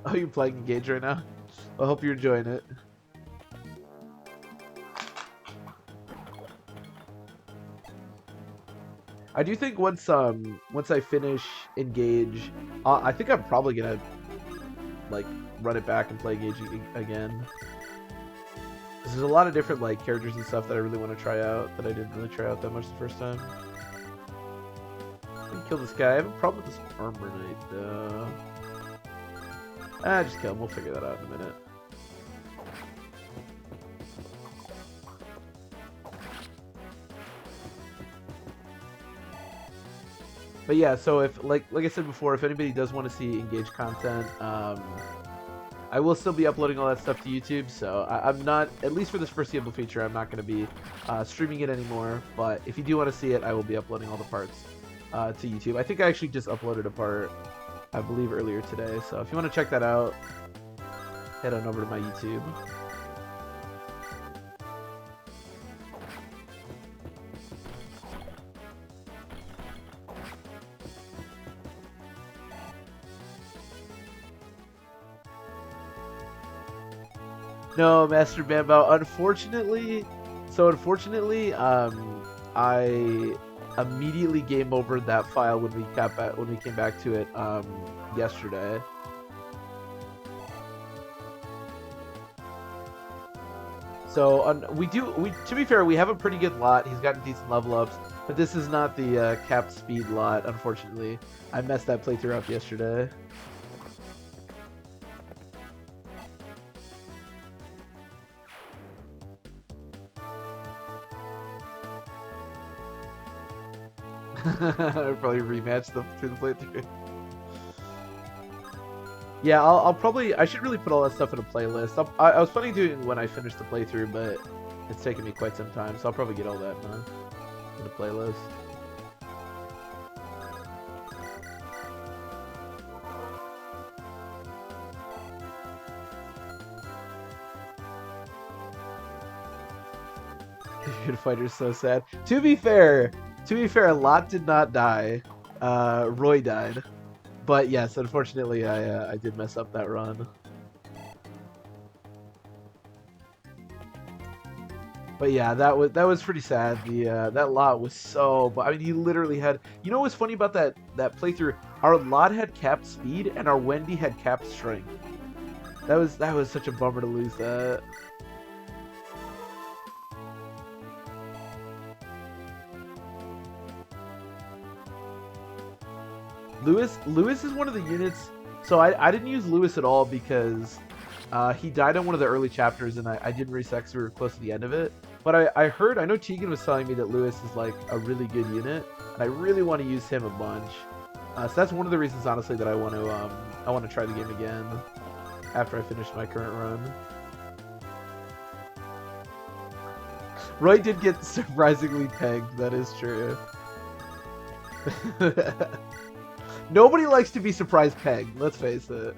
Oh, you're playing Engage right now? I hope you're enjoying it. I do think once I finish Engage, I think I'm probably gonna like run it back and play Engage again. Because there's a lot of different like characters and stuff that I really want to try out that I didn't really try out that much the first time. I can kill this guy. I have a problem with this armor knight though. Just kill him. We'll figure that out in a minute. But yeah, so if like I said before, if anybody does want to see Engage content, I will still be uploading all that stuff to YouTube. So I'm not, at least for this foreseeable future, I'm not going to be streaming it anymore. But if you do want to see it, I will be uploading all the parts to YouTube. I think I actually just uploaded a part, I believe, earlier today. So if you want to check that out, head on over to my YouTube. No, Master Bamboo. Unfortunately, I immediately game overed that file when we came back to it yesterday. So to be fair, we have a pretty good lot. He's gotten decent level ups, but this is not the capped speed lot. Unfortunately, I messed that playthrough up yesterday. I'll probably rematch them through the playthrough. Yeah, I should really put all that stuff in a playlist. I was planning doing when I finished the playthrough, but it's taken me quite some time, so I'll probably get all that in a playlist. Good fighter's so sad. To be fair, Lot did not die. Roy died. But yes, unfortunately, I did mess up that run. But yeah, that was pretty sad. That Lot was so. But I mean, he literally had. You know what's funny about that playthrough? Our Lot had capped speed, and our Wendy had capped strength. That was such a bummer to lose that. Lewis is one of the units. So I didn't use Lewis at all because he died on one of the early chapters, and I didn't reset because we were close to the end of it. But I know Tegan was telling me that Lewis is like a really good unit, and I really want to use him a bunch. So that's one of the reasons, honestly, that I want to try the game again after I finish my current run. Roy did get surprisingly pegged. That is true. Nobody likes to be surprise pegged, let's face it.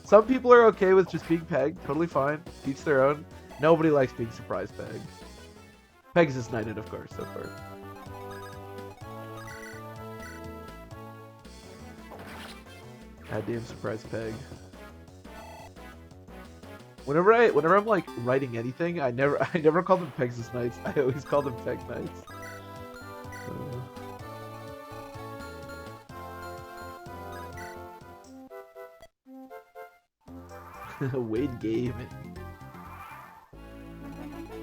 Some people are okay with just being pegged, totally fine, each their own. Nobody likes being surprise pegged. Pegs is knighted, of course, so far. Goddamn surprise peg. Whenever I'm like writing anything, I never call them pegs as knights. I always call them peg knights. Wade game.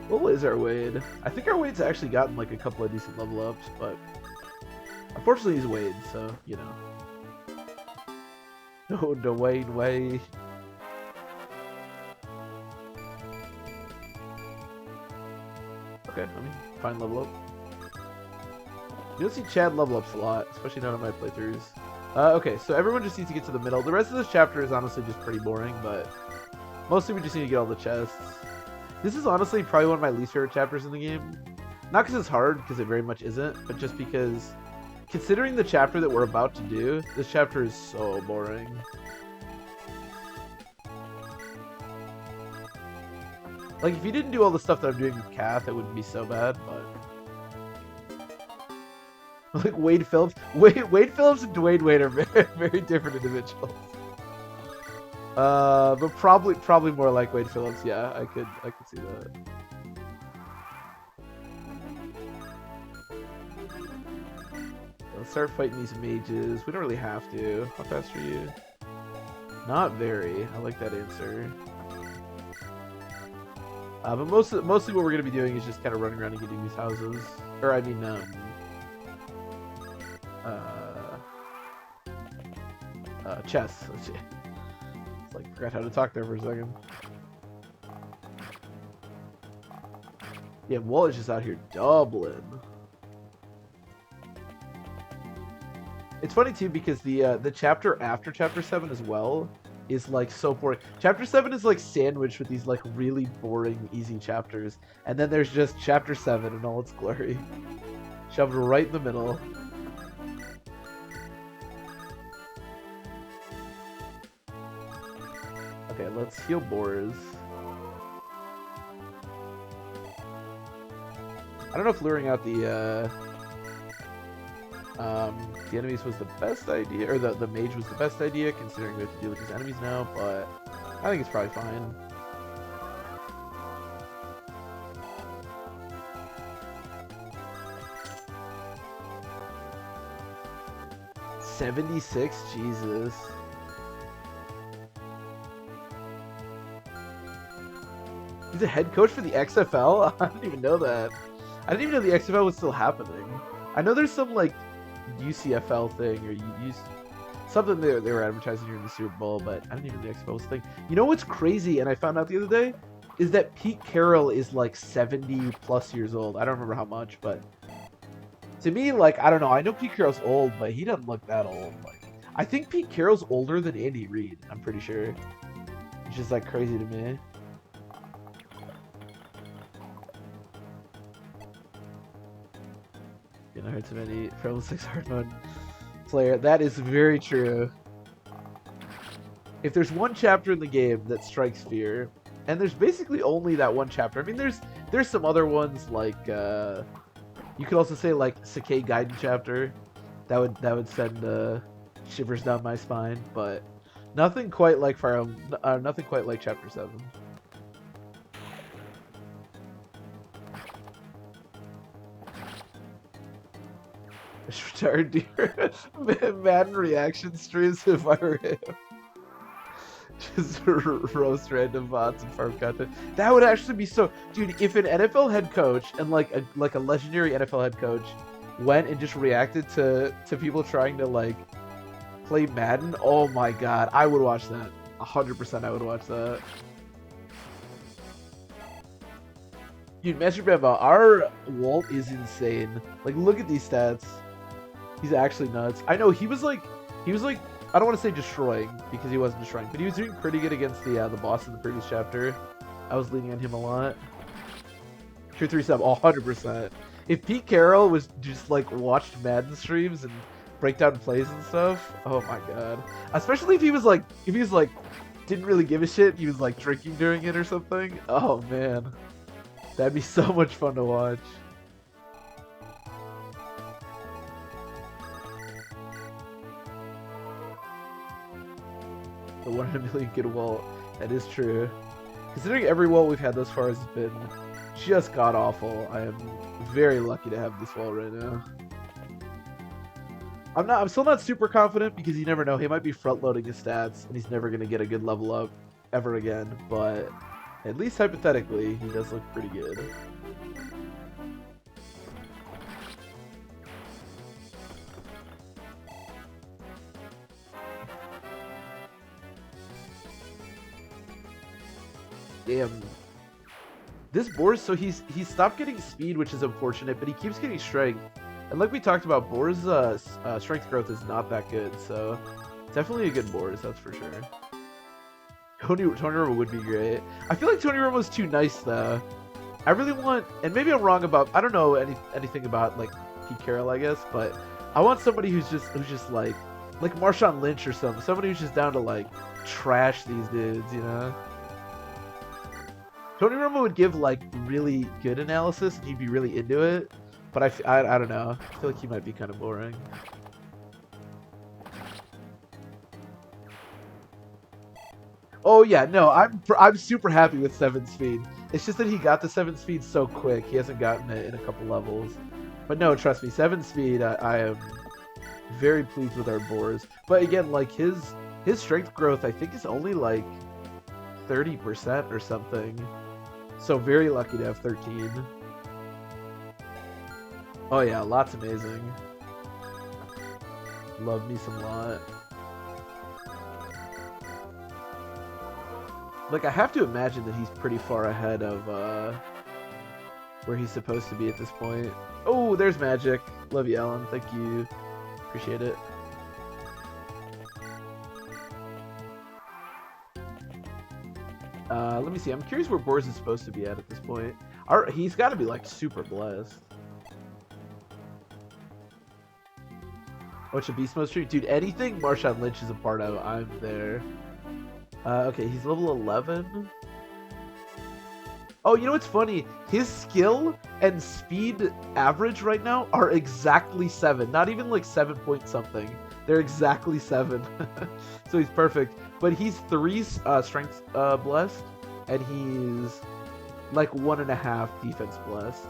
What was our Wade? I think our Wade's actually gotten like a couple of decent level ups, but unfortunately he's Wade, so you know. No, Dwayne Wade. Okay, let me find level up. You don't see Chad level ups a lot, especially not on my playthroughs. Okay, so everyone just needs to get to the middle. The rest of this chapter is honestly just pretty boring, but mostly we just need to get all the chests. This is honestly probably one of my least favorite chapters in the game. Not because it's hard, because it very much isn't, but just because, considering the chapter that we're about to do, this chapter is so boring. Like, if you didn't do all the stuff that I'm doing with Kath, it wouldn't be so bad, but... Like, Wade Phillips and Dwayne Wade are very, very different individuals. But probably more like Wade Phillips. Yeah, I could see that. Let's start fighting these mages. We don't really have to. How fast are you? Not very. I like that answer. But mostly what we're gonna be doing is just kind of running around and getting these houses, or I mean, chests. It's like forgot how to talk there for a second. Yeah, Wolt is just out here doubling. It's funny too because the chapter after chapter 7 as well is like so boring. Chapter 7 is like sandwiched with these like really boring easy chapters, and then there's just chapter 7 in all its glory, shoved right in the middle. Okay, let's heal boars. I don't know if luring out the enemies was the best idea, or the mage was the best idea, considering we have to deal with these enemies now, but I think it's probably fine. $76? Jesus. He's a head coach for the XFL? I didn't even know that. I didn't even know the XFL was still happening. I know there's some like UCFL thing or something they were advertising during the Super Bowl, but I didn't even know the XFL was a thing. You know what's crazy, and I found out the other day, is that Pete Carroll is like 70 plus years old. I don't remember how much, but to me, like, I don't know. I know Pete Carroll's old, but he doesn't look that old. Like, I think Pete Carroll's older than Andy Reid. I'm pretty sure. It's just like crazy to me. I heard so many Pro 6 hard mode player. That is very true. If there's one chapter in the game that strikes fear, and there's basically only that one chapter. I mean, there's some other ones like you could also say like Sakai Gaiden chapter. That would send shivers down my spine, but nothing quite like nothing quite like chapter 7. Retired deer. Madden reaction streams if I were him. Just roast random bots and farm content. That would actually be so, dude. If an NFL head coach and like a legendary NFL head coach went and just reacted to people trying to like play Madden, oh my god, I would watch that. 100%, I would watch that. Dude, Master Bamba, our Wolt is insane. Like, look at these stats. He's actually nuts. I know he was like, I don't want to say destroying because he wasn't destroying, but he was doing pretty good against the boss in the previous chapter. I was leaning on him a lot. True 3 sub, 100%. If Pete Carroll was just like watched Madden streams and breakdown plays and stuff, oh my god. Especially if he was like didn't really give a shit, he was like drinking during it or something. Oh man, that'd be so much fun to watch. The 1 in a million good Wolt. That is true. Considering every Wolt we've had thus far has been just god awful, I am very lucky to have this Wolt right now. I'm still not super confident because you never know. He might be front loading his stats and he's never gonna get a good level up ever again, but at least hypothetically, he does look pretty good. Damn. This Boar's, so he's stopped getting speed, which is unfortunate, but he keeps getting strength. And like we talked about, Boar's strength growth is not that good, so definitely a good Boar's, that's for sure. Tony Romo would be great. I feel like Tony Romo's too nice though. I really want, and maybe I'm wrong about, I don't know anything about like Pete Carroll, I guess, but I want somebody who's just like Marshawn Lynch or something. Somebody who's just down to like trash these dudes, you know? Tony Romo would give like really good analysis and he'd be really into it, but I don't know. I feel like he might be kind of boring. Oh yeah, no, I'm super happy with 7 speed. It's just that he got the 7 speed so quick. He hasn't gotten it in a couple levels. But no, trust me, 7 speed, I am very pleased with our boars. But again, like his strength growth, I think is only like 30% or something. So very lucky to have 13. Oh yeah, lot's amazing. Love me some lot. Like, I have to imagine that he's pretty far ahead of where he's supposed to be at this point. Oh, there's magic. Love you, Alan. Thank you. Appreciate it. Let me see. I'm curious where Boris is supposed to be at this point. He's got to be, like, super blessed. What's a beast mode stream? Dude, anything Marshawn Lynch is a part of, I'm there. Okay, he's level 11. Oh, you know what's funny? His skill and speed average right now are exactly 7. Not even like 7 point something. They're exactly 7. So he's perfect. But he's 3 strength blessed, and he's like 1.5 defense blessed.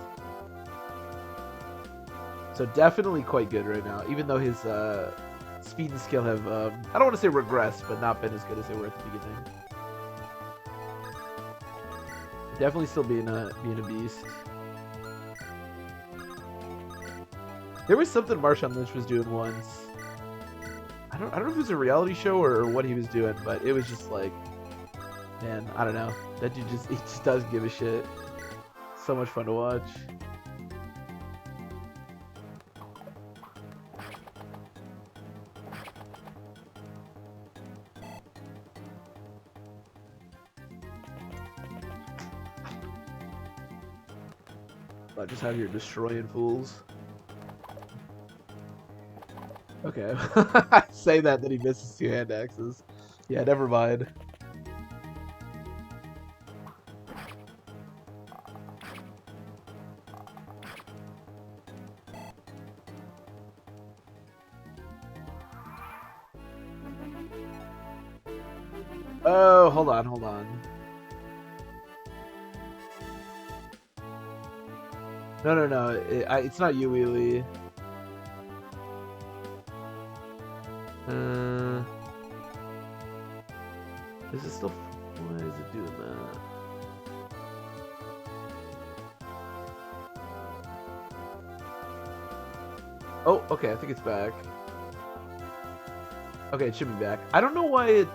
So definitely quite good right now, even though his speed and skill have, I don't want to say regressed, but not been as good as they were at the beginning. Definitely still being a beast. There was something Marshawn Lynch was doing once. I don't know if it was a reality show or what he was doing, but it was just like, man, I don't know. That dude he just doesn't give a shit. So much fun to watch. I just have your destroying fools. Okay. I say that he misses 2 hand axes. Yeah, never mind. Oh, hold on. No. It's not you, Wheelie. Is it still? Why is it doing that? Oh, okay. I think it's back. Okay, it should be back. I don't know why it.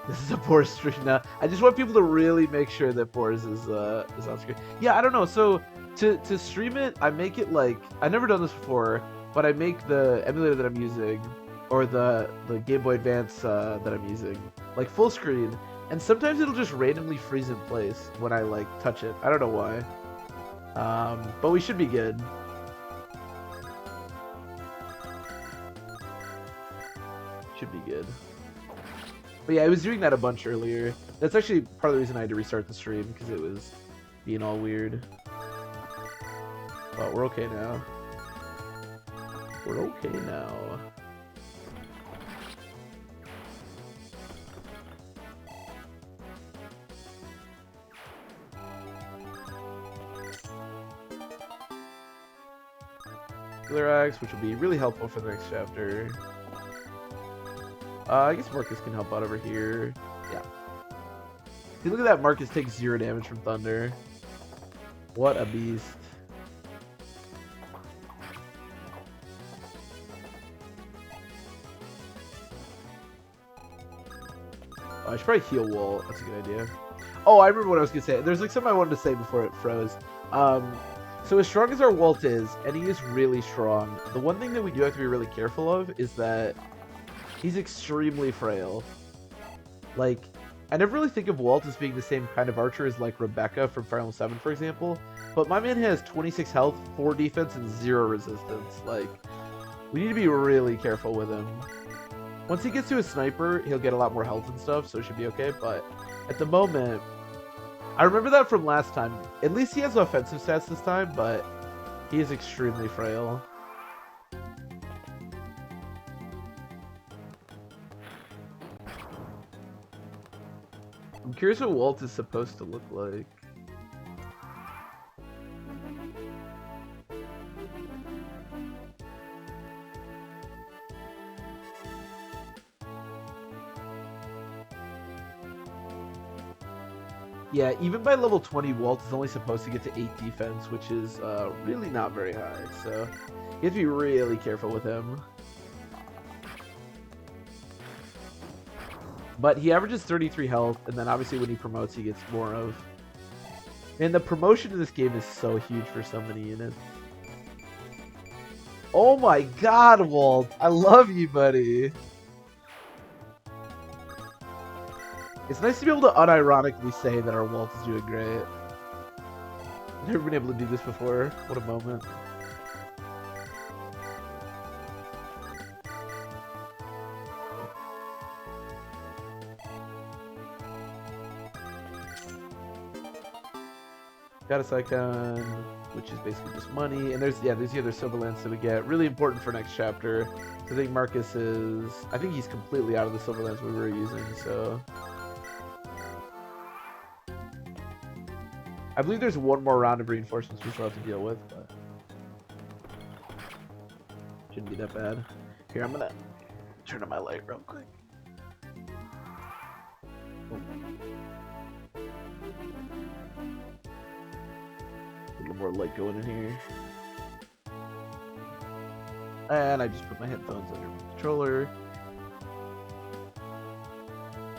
This is a Boris stream now. I just want people to really make sure that Boris is on screen. Yeah, I don't know. So to stream it, I make it like I've never done this before, but I make the emulator that I'm using or the Game Boy Advance that I'm using like full screen, and sometimes it'll just randomly freeze in place when I like touch it. I don't know why. But we should be good. Should be good. But yeah, I was doing that a bunch earlier. That's actually part of the reason I had to restart the stream, because it was being all weird. But we're okay now. We're okay now. Axe, which will be really helpful for the next chapter. I guess Marcus can help out over here. Yeah. See, look at that. Marcus takes 0 damage from Thunder. What a beast. I should probably heal Wolt. That's a good idea. Oh, I remember what I was going to say. There's like something I wanted to say before it froze. So as strong as our Wolt is, and he is really strong, the one thing that we do have to be really careful of is that he's extremely frail. Like, I never really think of Wolt as being the same kind of archer as, like, Rebecca from Fire Emblem 7, for example. But my man has 26 health, 4 defense, and 0 resistance. Like, we need to be really careful with him. Once he gets to a sniper, he'll get a lot more health and stuff, so it should be okay. But at the moment, I remember that from last time. At least he has offensive stats this time, but he is extremely frail. I'm curious what Wolt is supposed to look like. Yeah, even by level 20, Wolt is only supposed to get to 8 defense, which is really not very high. So you have to be really careful with him. But he averages 33 health, and then obviously when he promotes, he gets more of. And the promotion in this game is so huge for so many units. Oh my god, Wolt! I love you, buddy! It's nice to be able to unironically say that our Wolt is doing great. I've never been able to do this before. What a moment. Got a Psychon, which is basically just money. And there's the other silver lance that we get. Really important for next chapter. So I think Marcus is... I think he's completely out of the silver lance we were using, so... I believe there's one more round of reinforcements we still have to deal with, but... shouldn't be that bad. Here, I'm gonna turn on my light real quick. Oh. A little more light going in here. And I just put my headphones under my controller.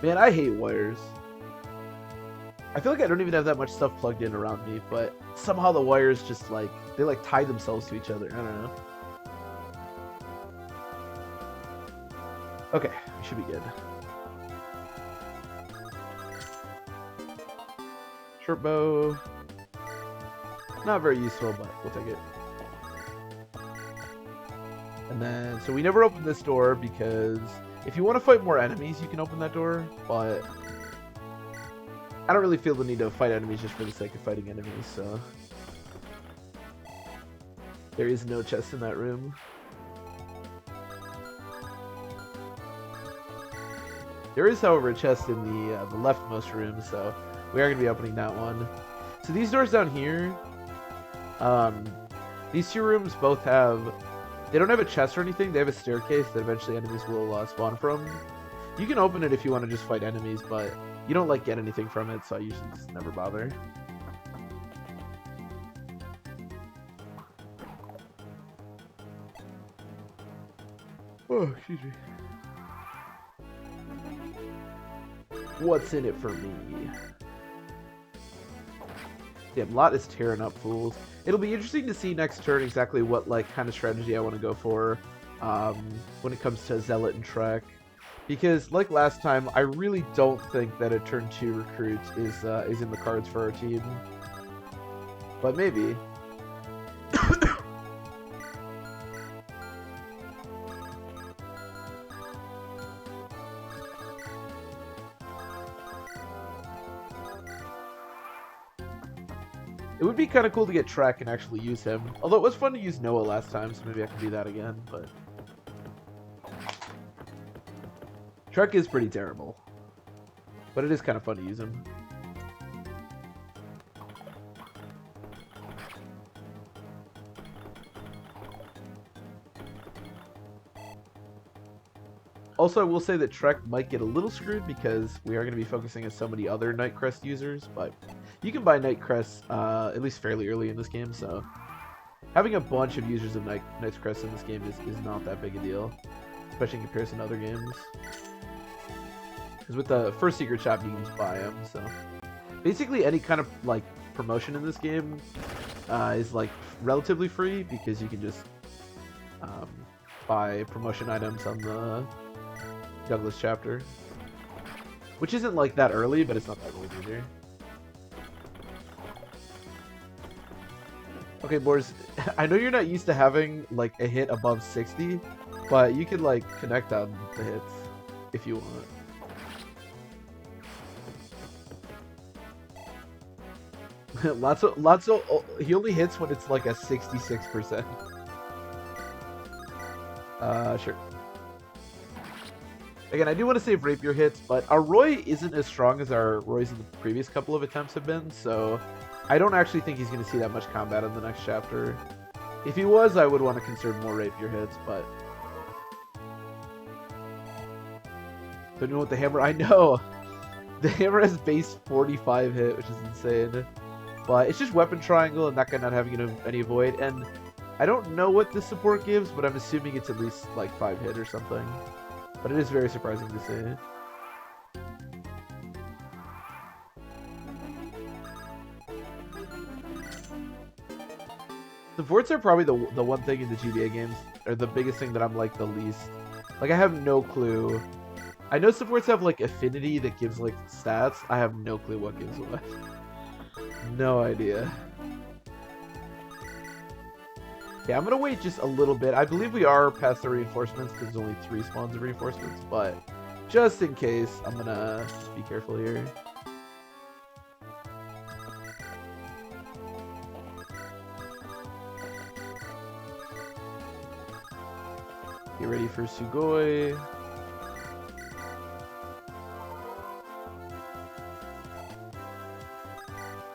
Man, I hate wires. I feel like I don't even have that much stuff plugged in around me, but somehow the wires just like, they like tie themselves to each other. I don't know. Okay, we should be good. Short bow. Not very useful, but we'll take it. And then, so we never opened this door because if you want to fight more enemies, you can open that door, but I don't really feel the need to fight enemies just for the sake of fighting enemies, so. There is no chest in that room. There is, however, a chest in the leftmost room, so we are going to be opening that one. So these doors down here, these two rooms both have, they don't have a chest or anything, they have a staircase that eventually enemies will spawn from. You can open it if you want to just fight enemies, but you don't like get anything from it, so I usually just never bother. Oh, excuse me. What's in it for me? Damn, Lot is tearing up fools. It'll be interesting to see next turn exactly what like kind of strategy I want to go for when it comes to Zealot and Trek. Because like last time, I really don't think that a turn 2 recruit is in the cards for our team. But maybe. It would be kind of cool to get Trek and actually use him. Although it was fun to use Noah last time, so maybe I can do that again, but... Trek is pretty terrible. But it is kind of fun to use him. Also, I will say that Trek might get a little screwed because we are going to be focusing on so many other Nightcrest users, but you can buy Nightcrest at least fairly early in this game, so having a bunch of users of Nightcrest in this game is not that big a deal, especially in comparison to other games. Because with the first secret shop, you can just buy them, so basically any kind of like promotion in this game is like relatively free because you can just buy promotion items on the Douglas chapter, which isn't like that early, but it's not that old either. Okay, boys, I know you're not used to having like a hit above 60, but you can like connect on the hits if you want. Lotso, he only hits when it's like a 66%. Sure. Again, I do want to save rapier hits, but our Roy isn't as strong as our Roys in the previous couple of attempts have been, so I don't actually think he's going to see that much combat in the next chapter. If he was, I would want to conserve more rapier hits, but... Don't you know what the hammer... I know! The hammer has base 45 hit, which is insane. But it's just weapon triangle and that guy not having any void, and I don't know what this support gives, but I'm assuming it's at least like 5 hit or something. But it is very surprising to see. The forts are probably the one thing in the GBA games, or the biggest thing that I'm like the least. Like I have no clue. I know supports have like affinity that gives like stats. I have no clue what gives what. No idea. Yeah, I'm gonna wait just a little bit. I believe we are past the reinforcements because there's only 3 spawns of reinforcements, but just in case, I'm gonna just be careful here. Get ready for Sugoi.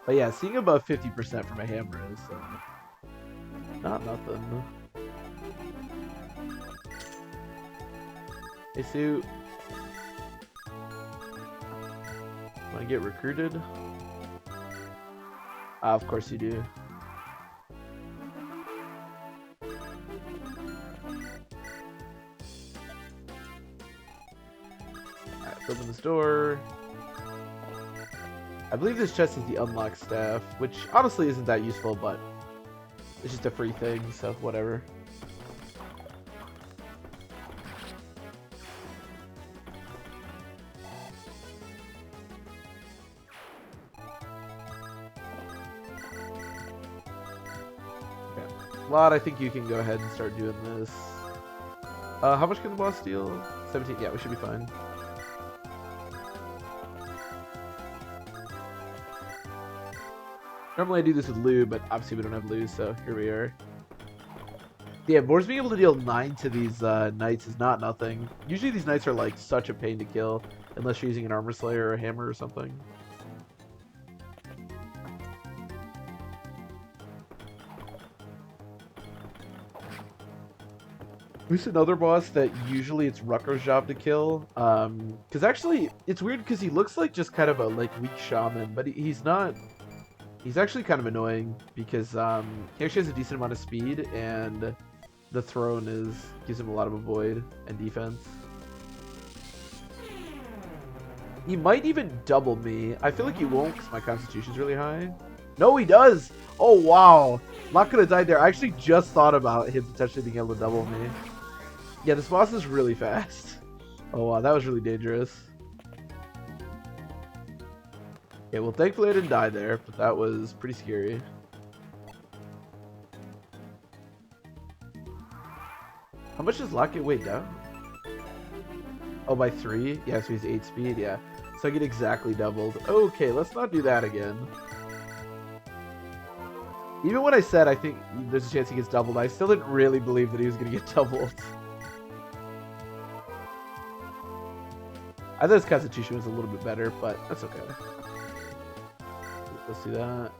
But yeah, seeing above 50% from a hammer is not nothing. Hey, Sue. Want to get recruited? Of course you do. Alright, open this door. I believe this chest is the unlocked staff, which honestly isn't that useful, but it's just a free thing, so whatever. Okay. Lot, I think you can go ahead and start doing this. How much can the boss steal? 17? Yeah, we should be fine. Normally I do this with Lou, but obviously we don't have Lou, so here we are. Yeah, Boars being able to deal 9 to these knights is not nothing. Usually these knights are like such a pain to kill, unless you're using an armor slayer or a hammer or something. Who's another boss that usually it's Rucker's job to kill? Because actually, it's weird because he looks like just kind of a like weak shaman, but he's not. He's actually kind of annoying because he actually has a decent amount of speed, and the throne gives him a lot of avoid and defense. He might even double me. I feel like he won't because my constitution's really high. No, he does! Oh, wow. Not gonna die there. I actually just thought about him potentially being able to double me. Yeah, this boss is really fast. Oh, wow. That was really dangerous. Okay, well, thankfully I didn't die there, but that was pretty scary. How much does Lock get weighed down? Oh, by 3? Yeah, so he's 8 speed, yeah. So I get exactly doubled. Okay, let's not do that again. Even when I said I think there's a chance he gets doubled, I still didn't really believe that he was going to get doubled. I thought his constitution was a little bit better, but that's okay. Let's do that.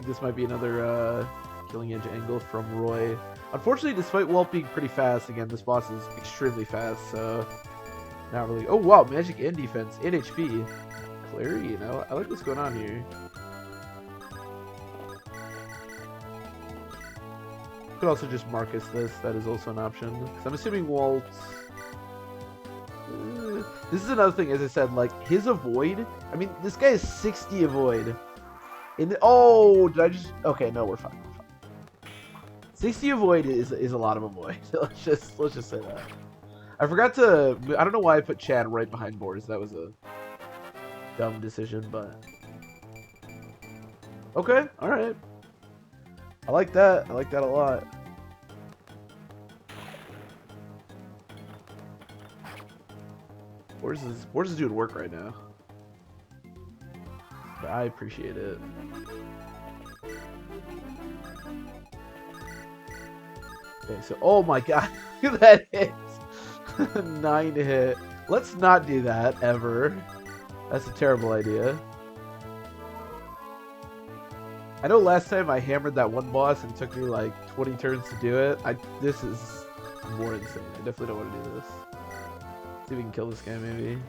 This might be another killing edge angle from Roy. Unfortunately, despite Wolt being pretty fast, again, this boss is extremely fast, so not really. Oh wow, magic and defense and HP. Clarity, you know, I like what's going on here. Could also just Marcus this. That is also an option. Because I'm assuming Wolt. This is another thing, as I said, like his avoid. I mean, this guy is 60 avoid. Oh, did I just? Okay, no, we're fine. We're fine. 60 avoid is a lot of avoid. let's just say that. I forgot to. I don't know why I put Chad right behind Boars. That was a dumb decision, but okay, all right. I like that. I like that a lot. Boars is doing work right now. But I appreciate it. Okay, so oh my god, that hit. 9 hit. Let's not do that ever. That's a terrible idea. I know last time I hammered that one boss and it took me like 20 turns to do it. This is more insane. I definitely don't want to do this. See if we can kill this guy maybe.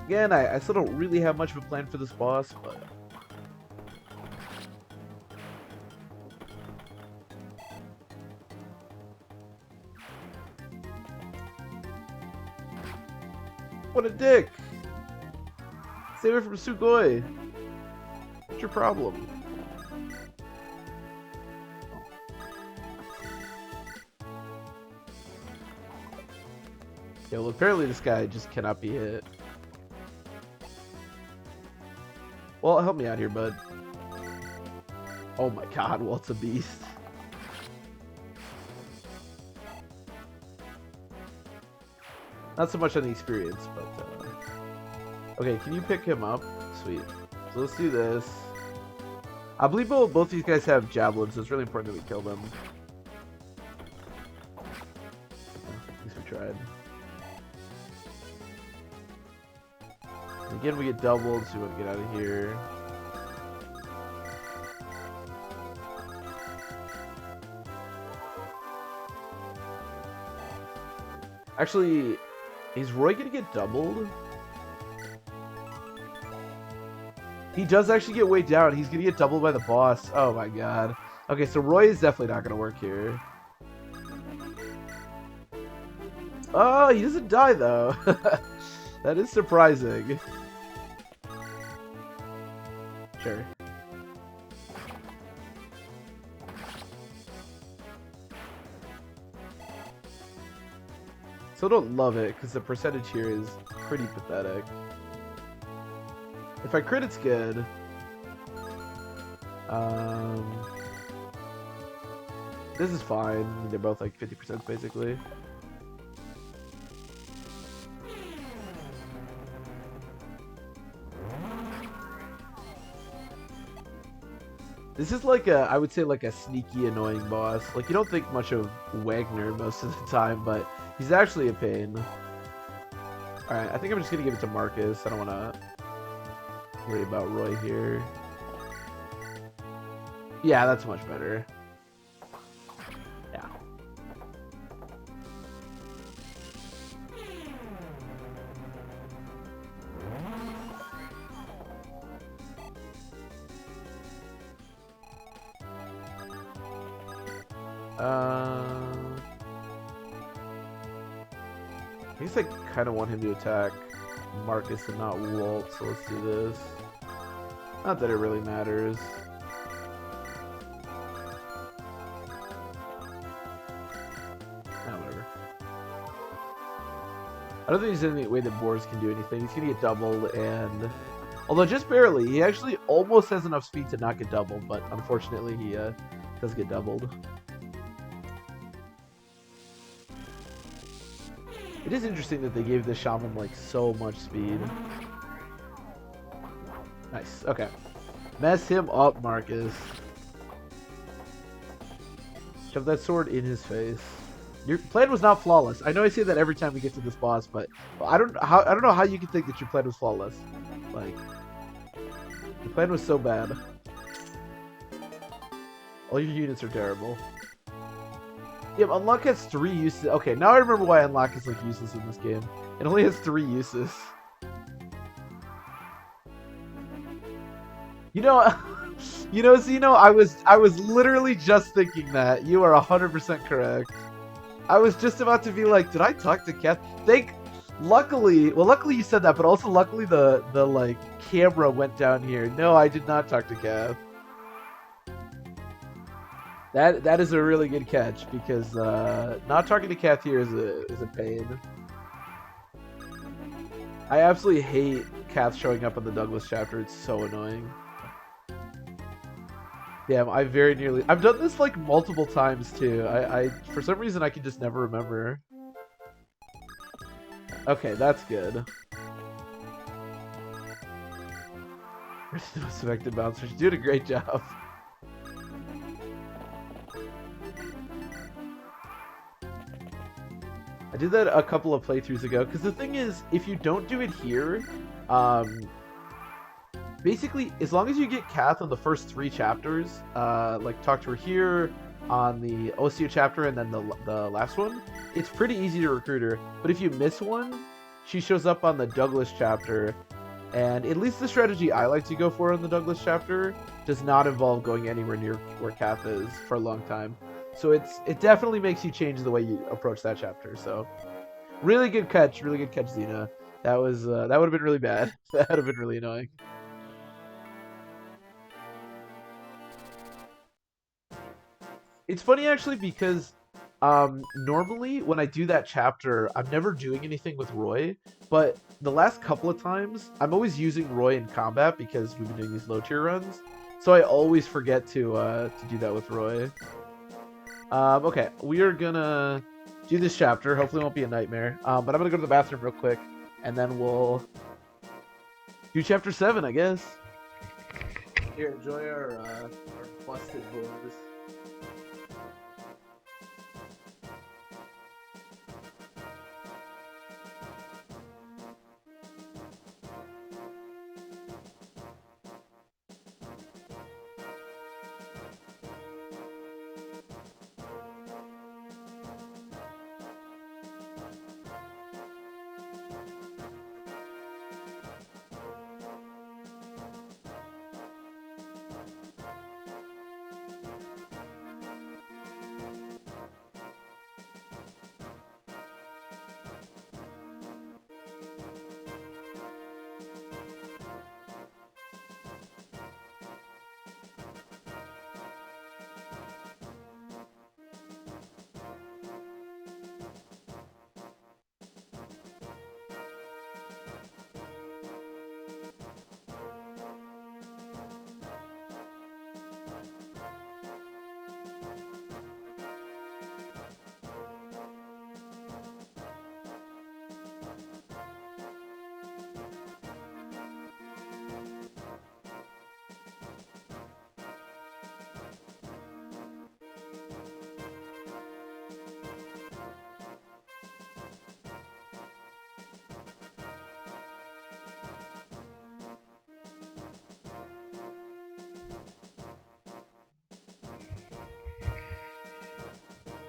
Again, I still don't really have much of a plan for this boss, but... What a dick! Save it from Sugoi! What's your problem? Yeah, well apparently this guy just cannot be hit. Well, help me out here, bud. Oh my god, Wolt's a beast. Not so much on the experience, but... Okay, can you pick him up? Sweet. So let's do this. I believe both these guys have javelins, so it's really important that we kill them. At least we tried. Again, we get doubled, so we want to get out of here. Actually, is Roy gonna get doubled? He does actually get weighed down. He's gonna get doubled by the boss. Oh my god. Okay, so Roy is definitely not gonna work here. Oh, he doesn't die though. That is surprising. Sure. Still don't love it because the percentage here is pretty pathetic. If I crit, it's good. This is fine. They're both like 50% basically. This is like a, I would say like a sneaky annoying boss. Like you don't think much of Wagner most of the time, but he's actually a pain. Alright, I think I'm just gonna give it to Marcus. I don't wanna worry about Roy here. Yeah, that's much better. Yeah. I guess I kind of want him to attack Marcus and not Wolt, so let's do this. Not that it really matters. Whatever. I don't think there's any way that Boris can do anything. He's gonna get doubled, and although just barely, he actually almost has enough speed to not get doubled, but unfortunately he does get doubled. It is interesting that they gave the shaman like so much speed. Nice. Okay. Mess him up, Marcus. Shove that sword in his face. Your plan was not flawless. I know I say that every time we get to this boss, but I don't know how you can think that your plan was flawless. Like, your plan was so bad. All your units are terrible. Yeah, Unlock has 3 uses. Okay, now I remember why Unlock is like useless in this game. It only has 3 uses. You know, Zeno, I was literally just thinking that. You are 100% correct. I was just about to be like, did I talk to Kath? Luckily you said that, but also luckily the like camera went down here. No, I did not talk to Kath. That is a really good catch because not talking to Kath here is a pain. I absolutely hate Kath showing up in the Douglas chapter. It's so annoying. Damn, I've done this like multiple times too. I for some reason I can just never remember. Okay, that's good. Most effective bouncer. She's doing a great job. I did that a couple of playthroughs ago, because the thing is, if you don't do it here, basically, as long as you get Kath on the first 3 chapters, like talk to her here, on the Osio chapter, and then the last one, it's pretty easy to recruit her. But if you miss one, she shows up on the Douglas chapter, and at least the strategy I like to go for on the Douglas chapter does not involve going anywhere near where Kath is for a long time. So it definitely makes you change the way you approach that chapter. So really good catch, Xena. That was that would have been really bad. That would have been really annoying. It's funny actually because normally when I do that chapter, I'm never doing anything with Roy, but the last couple of times I'm always using Roy in combat because we've been doing these low tier runs. So I always forget to do that with Roy. Okay, we are gonna do this chapter. Hopefully it won't be a nightmare. But I'm gonna go to the bathroom real quick, and then we'll do chapter 7, I guess. Here, enjoy our busted boys.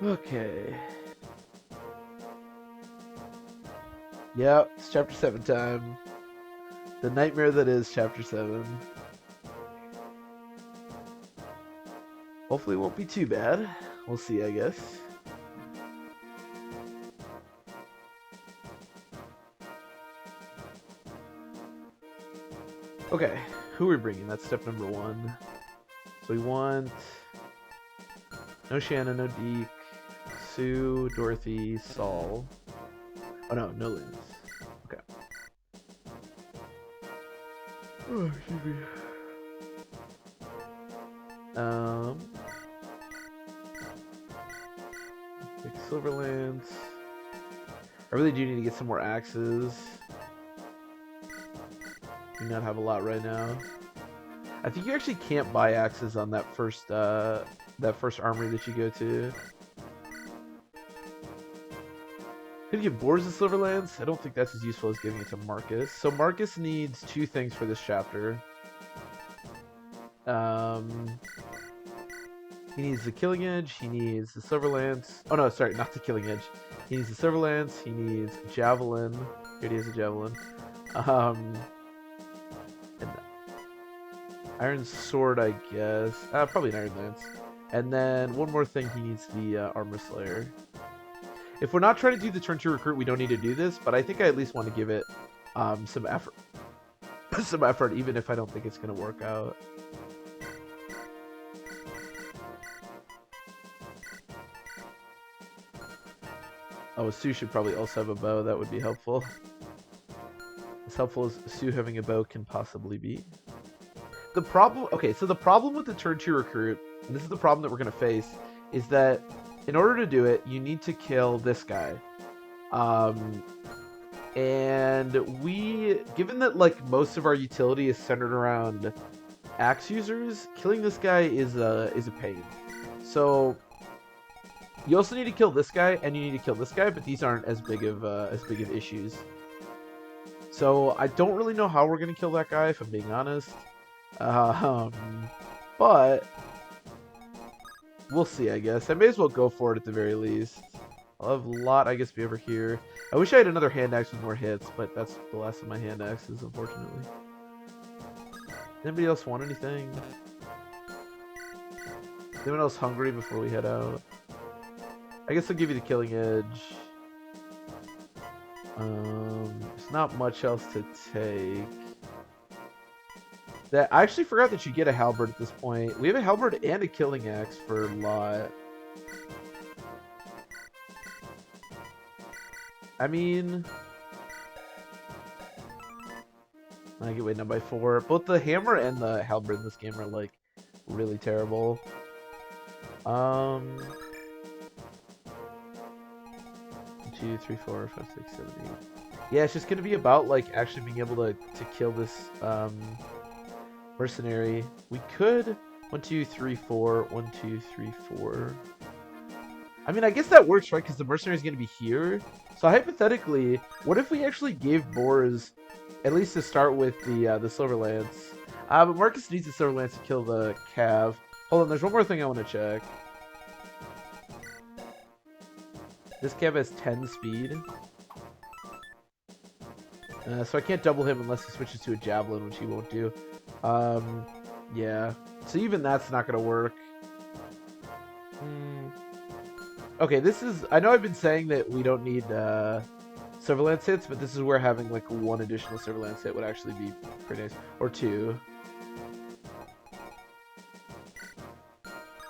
Okay. Yep, it's chapter 7 time. The nightmare that is chapter 7. Hopefully it won't be too bad. We'll see, I guess. Okay, who are we bringing? That's step number 1. So we want no Shanna, no Deke, Sue, Dorothy, Saul. Oh no, no Lance. Okay. Oh, excuse me. Take Silverlands. I really do need to get some more axes. Do not have a lot right now. I think you actually can't buy axes on that first armory that you go to. Could you give Boars the Silverlands? I don't think that's as useful as giving it to Marcus. So Marcus needs 2 things for this chapter. He needs the Killing Edge, he needs the Silverlance. Oh no, sorry, not the Killing Edge. He needs the Silverlance, he needs Javelin. Here he has a Javelin. And Iron Sword, I guess. Probably an Iron Lance. And then one more thing, he needs the Armor Slayer. If we're not trying to do the turn 2 recruit, we don't need to do this, but I think I at least want to give it some effort. Some effort, even if I don't think it's going to work out. Oh, Sue should probably also have a bow. That would be helpful. helpful as Sue having a bow can possibly be. The problem, okay, so the problem with the turn 2 recruit, and this is the problem that we're going to face, is that in order to do it, you need to kill this guy. And given that like most of our utility is centered around axe users, killing this guy is a pain. So you also need to kill this guy, and you need to kill this guy, but these aren't as big of issues. So I don't really know how we're gonna kill that guy, if I'm being honest. But we'll see, I guess. I may as well go for it at the very least. I'll have a lot, I guess, be over here. I wish I had another hand axe with more hits, but that's the last of my hand axes, unfortunately. Anybody else want anything? Anyone else hungry before we head out? I guess I'll give you the killing edge. There's not much else to take. I actually forgot that you get a halberd at this point. We have a halberd and a killing axe for lot. I mean, I get weighted down by 4. Both the hammer and the halberd in this game are like really terrible. 1, 2, 3, 4, 5, 6, 7, 8. Yeah, it's just gonna be about like actually being able to kill this mercenary. We could 1, 2, 3, 4, 1, 2, 3, 4. I mean, I guess that works, right? Because the mercenary is gonna be here. So hypothetically, what if we actually gave Boars, at least to start with, the Silver Lance? But Marcus needs the Silver Lance to kill the Cav. Hold on, there's one more thing I want to check. This Cav has 10 speed. So I can't double him unless he switches to a Javelin, which he won't do. Yeah. So even that's not going to work. Okay, this is... I know I've been saying that we don't need Silver Lance hits, but this is where having like 1 additional Silver Lance hit would actually be pretty nice. Or 2.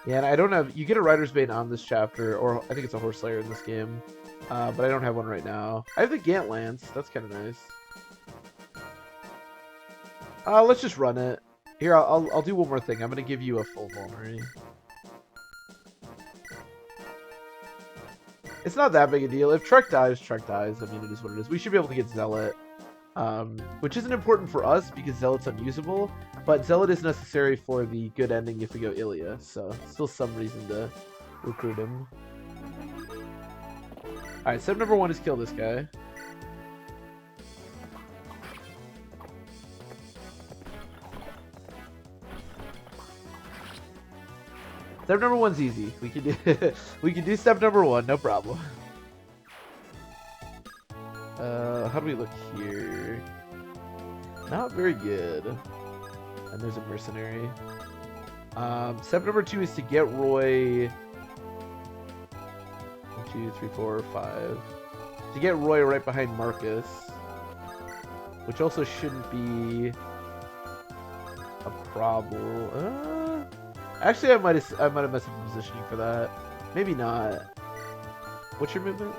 Yeah, and I don't have... You get a Rider's Bane on this chapter, or I think it's a Horse Slayer in this game. But I don't have one right now. I have the Gant Lance. That's kind of nice. Let's just run it. Here, I'll do one more thing. I'm going to give you a full vulnerary. It's not that big a deal. If Trek dies, Trek dies. I mean, it is what it is. We should be able to get Zealot. Which isn't important for us because Zealot's unusable. But Zealot is necessary for the good ending if we go Ilya. So, still some reason to recruit him. Alright, step number 1 is kill this guy. Step number 1's easy. We can do we can do step number 1, no problem. How do we look here? Not very good. And there's a mercenary. Step number 2 is to get Roy. 1, 2, 3, 4, 5. To get Roy right behind Marcus, which also shouldn't be a problem. Actually, I might have messed up the positioning for that. Maybe not. What's your movement?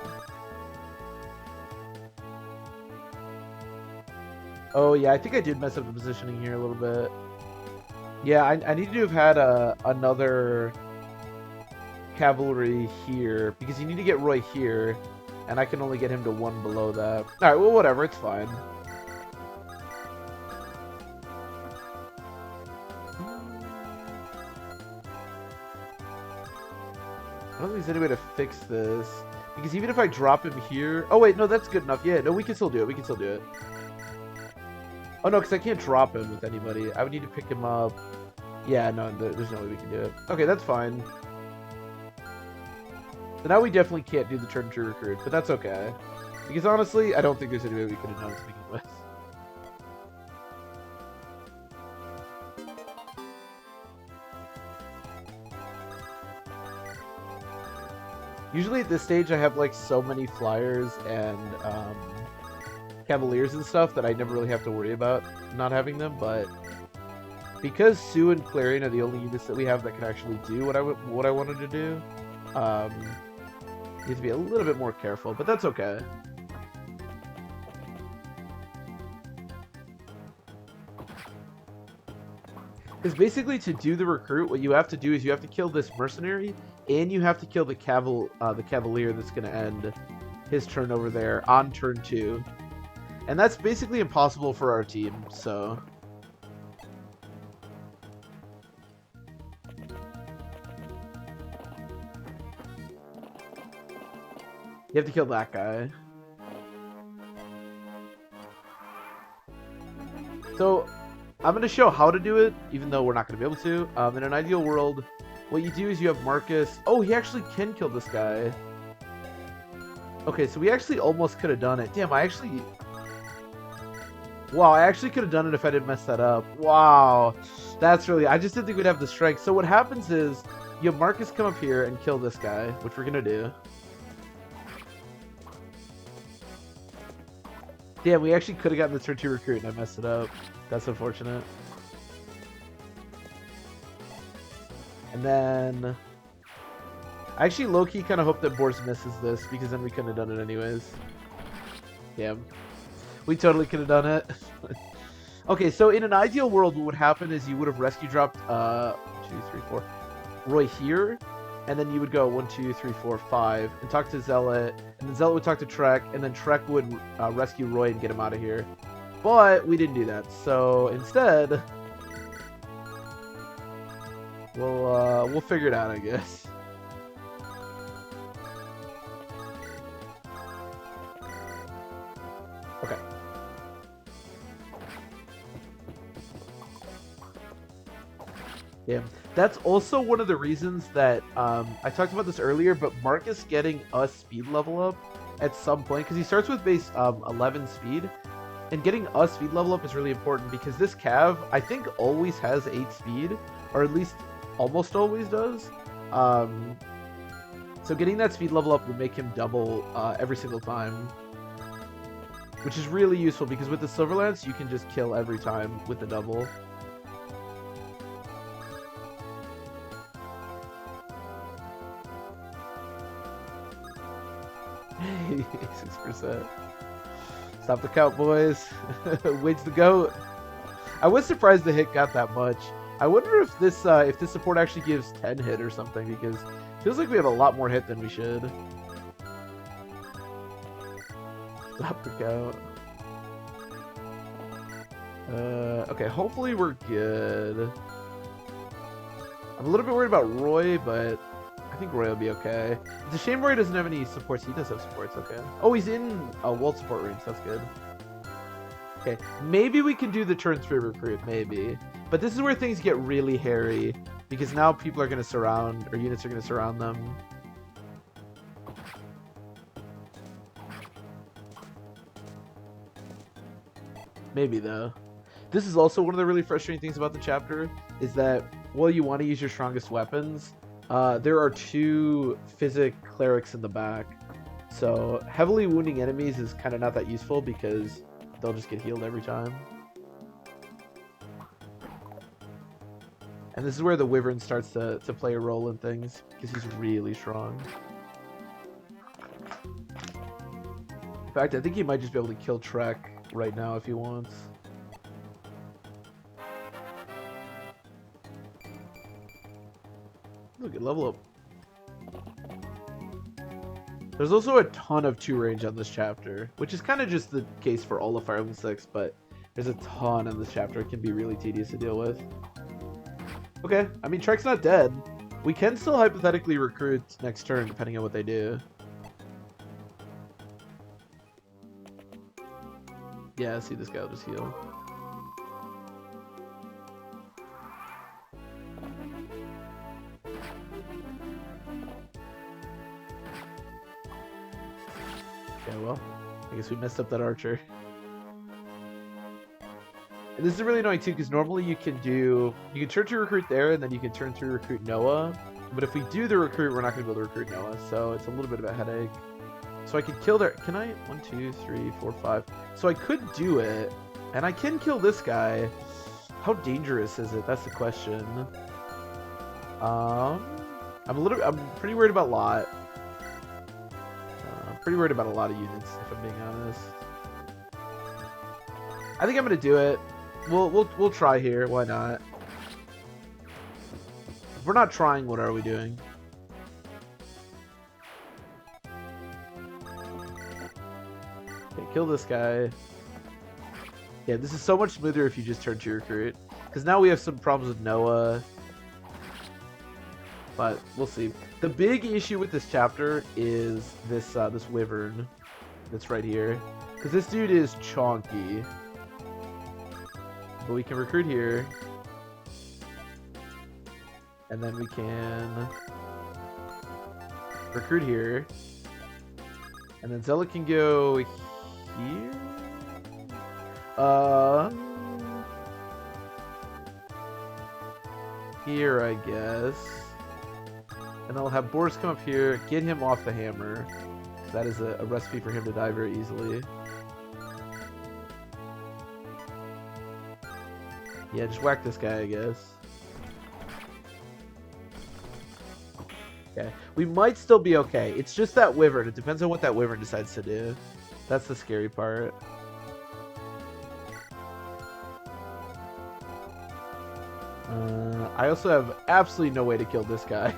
Oh yeah, I think I did mess up the positioning here a little bit. Yeah, I need to have had another cavalry here because you need to get Roy here, and I can only get him to 1 below that. All right, well whatever, it's fine. I don't think there's any way to fix this. Because even if I drop him here... Oh, wait, no, that's good enough. Yeah, no, we can still do it. We can still do it. Oh, no, because I can't drop him with anybody. I would need to pick him up. Yeah, no, there's no way we can do it. Okay, that's fine. So now we definitely can't do the turn 2 recruit, but that's okay. Because honestly, I don't think there's any way we could have done it to begin with. Usually at this stage I have like so many flyers and cavaliers and stuff that I never really have to worry about not having them, but because Sue and Clarion are the only units that we have that can actually do what I wanted to do, you have to be a little bit more careful, but that's okay. Because basically, to do the recruit, what you have to do is you have to kill this mercenary, and you have to kill the cavalier that's going to end his turn over there on turn 2. And that's basically impossible for our team, so... You have to kill that guy. So, I'm going to show how to do it, even though we're not going to be able to. In an ideal world, what you do is you have Marcus... Oh, he actually can kill this guy. Okay, so we actually almost could have done it. Damn, I actually... Wow, I actually could have done it if I didn't mess that up. Wow. That's really... I just didn't think we'd have the strength. So what happens is, you have Marcus come up here and kill this guy, which we're going to do. Damn, we actually could have gotten the turn 2 recruit and I messed it up. That's unfortunate. And then... I actually low-key kind of hope that Boris misses this, because then we couldn't have done it anyways. Damn. We totally could have done it. Okay, so in an ideal world, what would happen is you would have rescue dropped 2, 3, 4 Roy here, and then you would go 1, 2, 3, 4, 5 and talk to Zealot, and then Zealot would talk to Trek, and then Trek would rescue Roy and get him out of here. But we didn't do that, so instead, we'll figure it out, I guess. Okay. Yeah, that's also one of the reasons that I talked about this earlier, but Marcus getting a speed level up at some point, because he starts with base 11 speed, and getting a speed level up is really important, because this Cav, I think, always has 8 speed, or at least almost always does. So getting that speed level up will make him double every single time, which is really useful, because with the Silver Lance, you can just kill every time with the double. Hey, 6%. Stop the count, boys. Wage the goat. I was surprised the hit got that much. I wonder if this support actually gives 10 hit or something, because it feels like we have a lot more hit than we should. Stop the count. Okay, hopefully we're good. I'm a little bit worried about Roy, but I think Roy will be okay. It's a shame Roy doesn't have any supports. He does have supports, okay. Oh, he's in a Wolt support range. That's good. Okay, maybe we can do the turn 3 recruit, maybe. But this is where things get really hairy, because now people are going to surround, or units are going to surround them. Maybe, though. This is also one of the really frustrating things about the chapter, is that while you want to use your strongest weapons, there are 2 physic clerics in the back. So heavily wounding enemies is kind of not that useful, because they'll just get healed every time. And this is where the Wyvern starts to play a role in things, because he's really strong. In fact, I think he might just be able to kill Trek right now if he wants. Look at level up. There's also a ton of 2 range on this chapter, which is kind of just the case for all of Fire Emblem 6, but there's a ton on this chapter. It can be really tedious to deal with. Okay, I mean, Trek's not dead. We can still hypothetically recruit next turn, depending on what they do. Yeah, see, this guy will just heal. Okay, well, I guess we messed up that archer. And this is really annoying too, because normally you can turn to recruit there, and then you can turn to recruit Noah. But if we do the recruit, we're not going to be able to recruit Noah, so it's a little bit of a headache. So I could kill their... Can I? 1, 2, 3, 4, 5. So I could do it, and I can kill this guy. How dangerous is it? That's the question. I'm pretty worried about Lot. I'm pretty worried about a lot of units, if I'm being honest. I think I'm gonna do it. We'll try here. Why not? we're not trying, what are we doing? Okay, kill this guy. Yeah, this is so much smoother if you just turn to recruit. Because now we have some problems with Noah. But we'll see. The big issue with this chapter is this this wyvern that's right here. Because this dude is chonky. But we can recruit here. And then we can recruit here. And then Zella can go here. Here, I guess. And I'll have Boris come up here, get him off the hammer. That is a recipe for him to die very easily. Yeah, just whack this guy, I guess. Okay. We might still be okay. It's just that wyvern. It depends on what that wyvern decides to do. That's the scary part. I also have absolutely no way to kill this guy.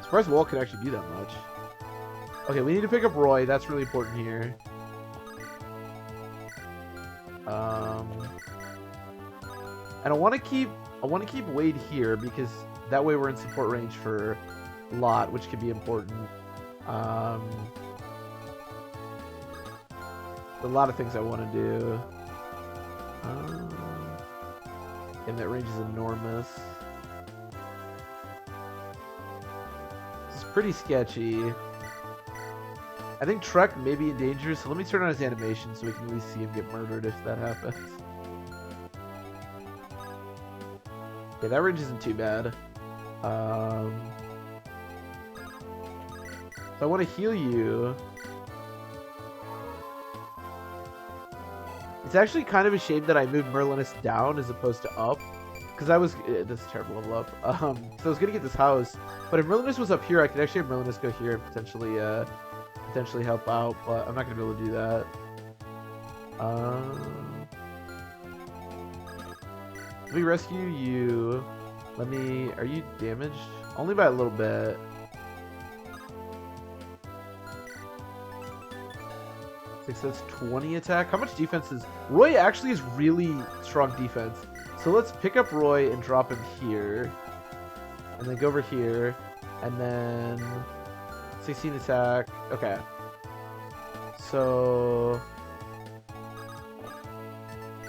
Surprised Wolt can actually do that much. Okay, we need to pick up Roy. That's really important here. And I want to keep Wade here because that way we're in support range for Lot, which could be important. A lot of things I want to do. And that range is enormous. This is pretty sketchy. I think Trek may be in danger, so let me turn on his animation so we can at least see him get murdered if that happens. Okay, that range isn't too bad. So I want to heal you. It's actually kind of a shame that I moved Merlinus down as opposed to up. Because I was... this is a terrible level up. So I was going to get this house. But if Merlinus was up here, I could actually have Merlinus go here and potentially help out. But I'm not going to be able to do that. Let me rescue you. Are you damaged? Only by a little bit. 6, that's 20 attack. How much defense is... Roy actually is really strong defense. So let's pick up Roy and drop him here. And then go over here. And then... 16 attack. Okay. So...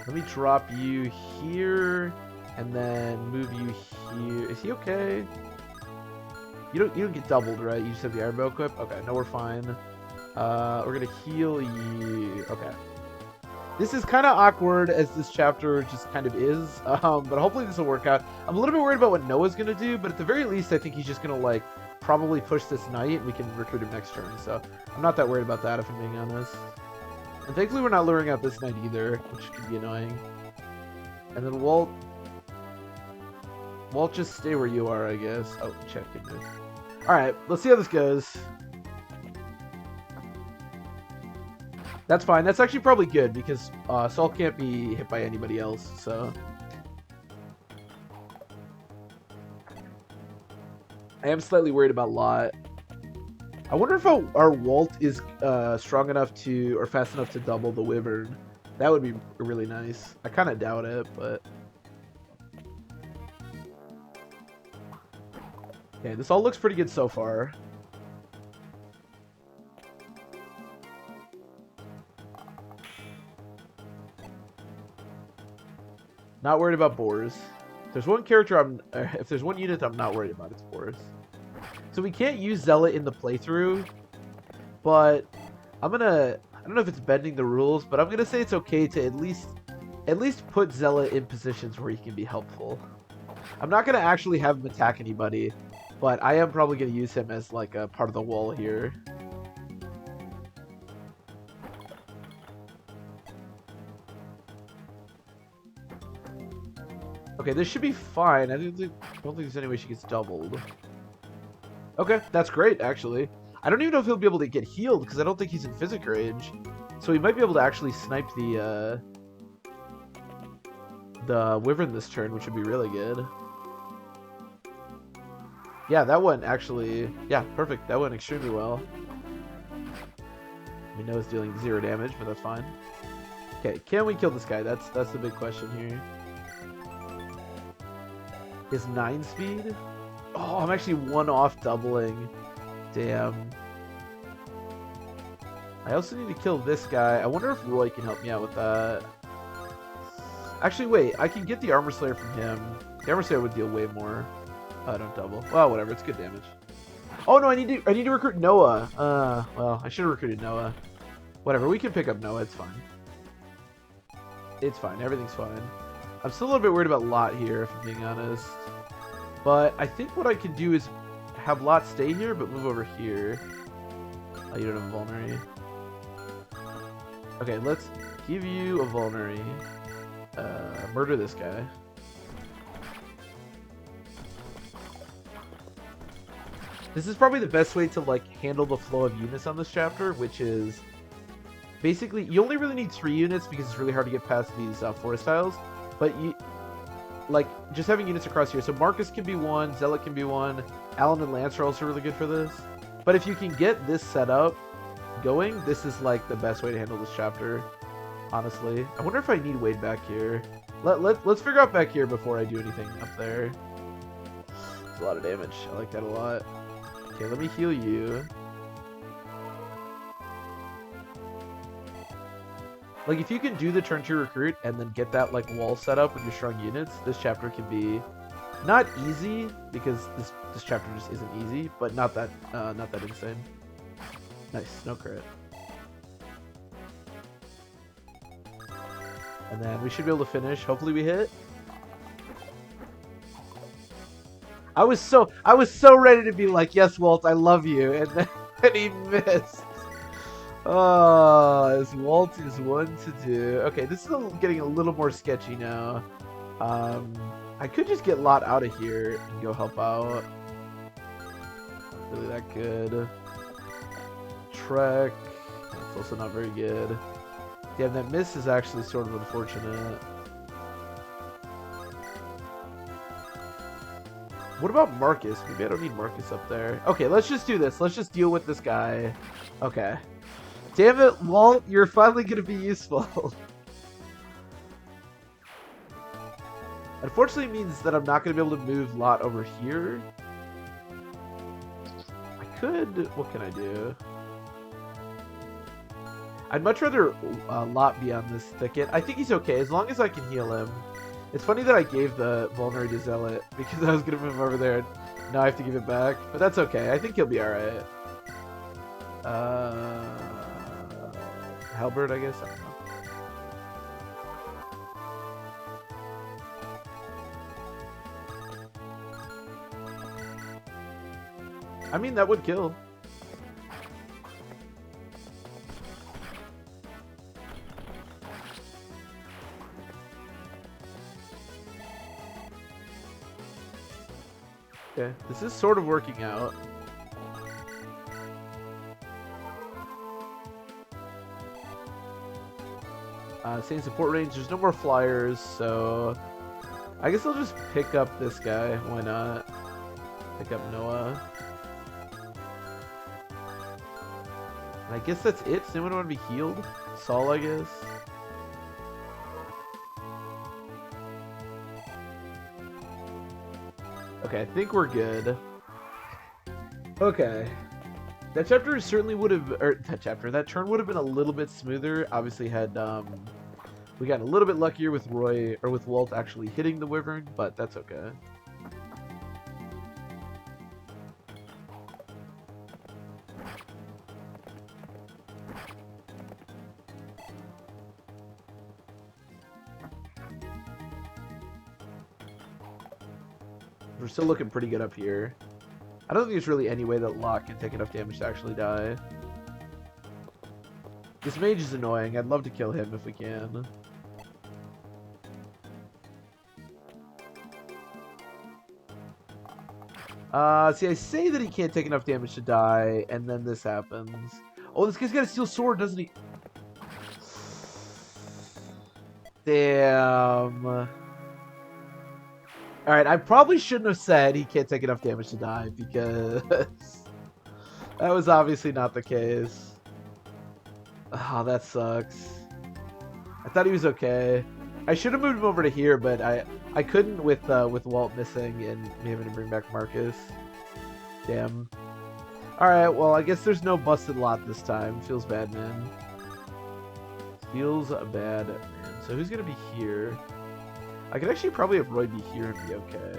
let me drop you here. And then move you here. Is he okay? You don't get doubled, right? You just have the iron bow equip? Okay, no, we're fine. We're gonna heal you. Okay. This is kind of awkward as this chapter just kind of is, but hopefully this will work out. I'm a little bit worried about what Noah's gonna do, but at the very least, I think he's just gonna like probably push this knight, and we can recruit him next turn. So I'm not that worried about that, if I'm being honest. And thankfully, we're not luring out this knight either, which could be annoying. And then Wolt, just stay where you are, I guess. Oh, check it. All right, let's see how this goes. That's fine. That's actually probably good because Saul can't be hit by anybody else, so... I am slightly worried about Lot. I wonder if our Wolt is strong enough to, or fast enough to double the Wyvern. That would be really nice. I kind of doubt it, but... Okay, this all looks pretty good so far. Not worried about Boars. If there's one character if there's one unit I'm not worried about, it's Boars. So we can't use Zealot in the playthrough, but I don't know if it's bending the rules, but I'm gonna say it's okay to at least put Zealot in positions where he can be helpful. I'm not gonna actually have him attack anybody, but I am probably gonna use him as like a part of the wall here. Okay, this should be fine. I don't think there's any way she gets doubled. Okay, that's great, actually. I don't even know if he'll be able to get healed, because I don't think he's in physic range. So he might be able to actually snipe the the Wyvern this turn, which would be really good. Yeah, that went actually... Yeah, perfect. That went extremely well. We know it's dealing 0 damage, but that's fine. Okay, can we kill this guy? That's the big question here. His 9 speed? Oh, I'm actually 1 off doubling. Damn. I also need to kill this guy. I wonder if Roy can help me out with that. Actually, wait. I can get the Armor Slayer from him. The Armor Slayer would deal way more. Oh, I don't double. Well, whatever. It's good damage. Oh no, I need to recruit Noah. Well, I should have recruited Noah. Whatever. We can pick up Noah. It's fine. It's fine. Everything's fine. I'm still a little bit worried about Lot here, if I'm being honest. But I think what I can do is have Lot stay here, but move over here. Oh, you don't have a Vulnerary. Okay, let's give you a Vulnerary. Murder this guy. This is probably the best way to like handle the flow of units on this chapter, which is basically you only really need 3 units because it's really hard to get past these forest tiles. But you like just having units across here. So Marcus can be 1, Zealot can be 1, Alan and Lance are also really good for this. But if you can get this set up going, this is like the best way to handle this chapter. Honestly, I wonder if I need Wade back here. Let's figure out back here before I do anything up there. It's a lot of damage. I like that a lot. Okay, let me heal you. Like, if you can do the turn 2 recruit and then get that like wall set up with your strong units, this chapter can be not easy because this chapter just isn't easy, but not that insane. Nice, no crit. And then we should be able to finish. Hopefully we hit. I was so ready to be like, yes, Wolt, I love you, and then he missed. Oh, this Wolt is one to do. Okay, this is getting a little more sketchy now. I could just get Lot out of here and go help out. Not really that good. Trek. That's also not very good. Damn, that miss is actually sort of unfortunate. What about Marcus? Maybe I don't need Marcus up there. Okay, let's just do this. Let's just deal with this guy. Okay. Damn it, Walt, you're finally going to be useful. Unfortunately, it means that I'm not going to be able to move Lot over here. I could... What can I do? I'd much rather Lot be on this thicket. I think he's okay, as long as I can heal him. It's funny that I gave the Vulnerary to Zealot, because I was going to move over there, and now I have to give it back. But that's okay. I think he'll be alright. Halberd, I guess? I don't know. I mean, that would kill. Okay, this is sort of working out. Same support range. There's no more flyers, so I guess I'll just pick up this guy. Why not? Pick up Noah. And I guess that's it. Does anyone want to be healed? Saul, I guess. Okay, I think we're good. Okay. That chapter certainly would have, or that turn would have been a little bit smoother. Obviously had, we got a little bit luckier with Roy, or with Walt actually hitting the Wyvern, but that's okay. We're still looking pretty good up here. I don't think there's really any way that Locke can take enough damage to actually die. This mage is annoying. I'd love to kill him if we can. See, I say that he can't take enough damage to die, and then this happens. Oh, this guy's got a steel sword, doesn't he? Damn. Alright, I probably shouldn't have said he can't take enough damage to die, because that was obviously not the case. Oh, that sucks. I thought he was okay. I should have moved him over to here, but I couldn't with Wolt missing and me having to bring back Marcus. Damn. Alright, well, I guess there's no busted lot this time. Feels bad, man. Feels bad, man. So who's going to be here? I could actually probably have Roy be here and be okay.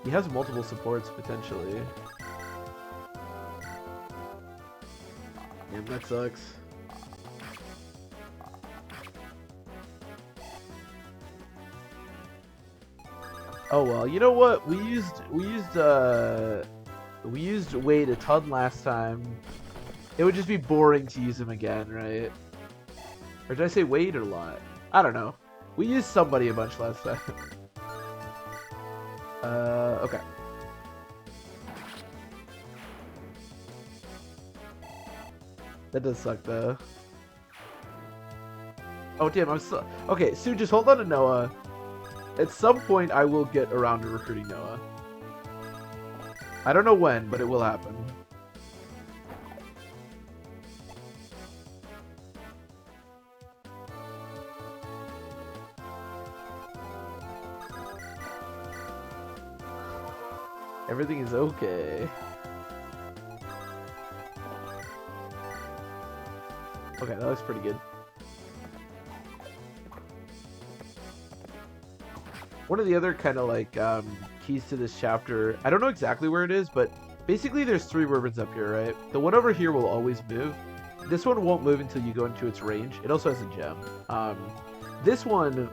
He has multiple supports, potentially. Damn, that sucks. Oh well, you know what? We used Wade a ton last time. It would just be boring to use him again, right? Or did I say Wade or Lot? I don't know. We used somebody a bunch last time. Okay. That does suck though. Oh damn, I'm so okay. Sue, just hold on to Noah. At some point, I will get around to recruiting Noah. I don't know when, but it will happen. Everything is okay. Okay, that looks pretty good. One of the other kind of like keys to this chapter, I don't know exactly where it is, but basically there's 3 wyverns up here, right? The one over here will always move. This one won't move until you go into its range. It also has a gem. This one,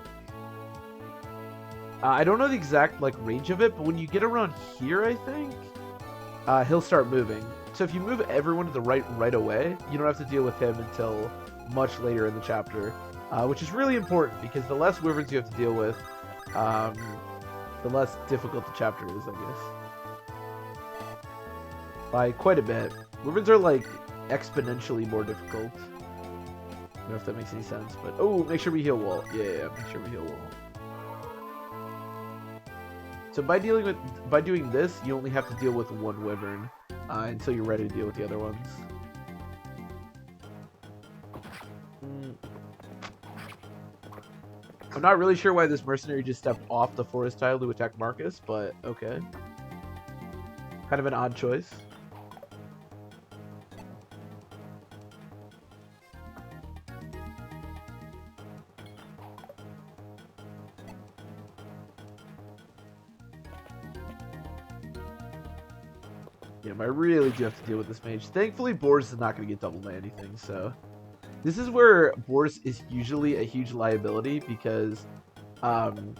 I don't know the exact like range of it, but when you get around here, I think he'll start moving. So if you move everyone to the right away, you don't have to deal with him until much later in the chapter, which is really important because the less wyverns you have to deal with, the less difficult the chapter is, I guess. By quite a bit. Wyverns are like exponentially more difficult. I don't know if that makes any sense, but oh, make sure we heal Wolt. Yeah, make sure we heal Wolt. So by doing this, you only have to deal with 1 wyvern until you're ready to deal with the other ones. I'm not really sure why this mercenary just stepped off the forest tile to attack Marcus, but okay. Kind of an odd choice. Yeah, I really do have to deal with this mage. Thankfully, Boris is not going to get doubled by anything, so... This is where Boris is usually a huge liability because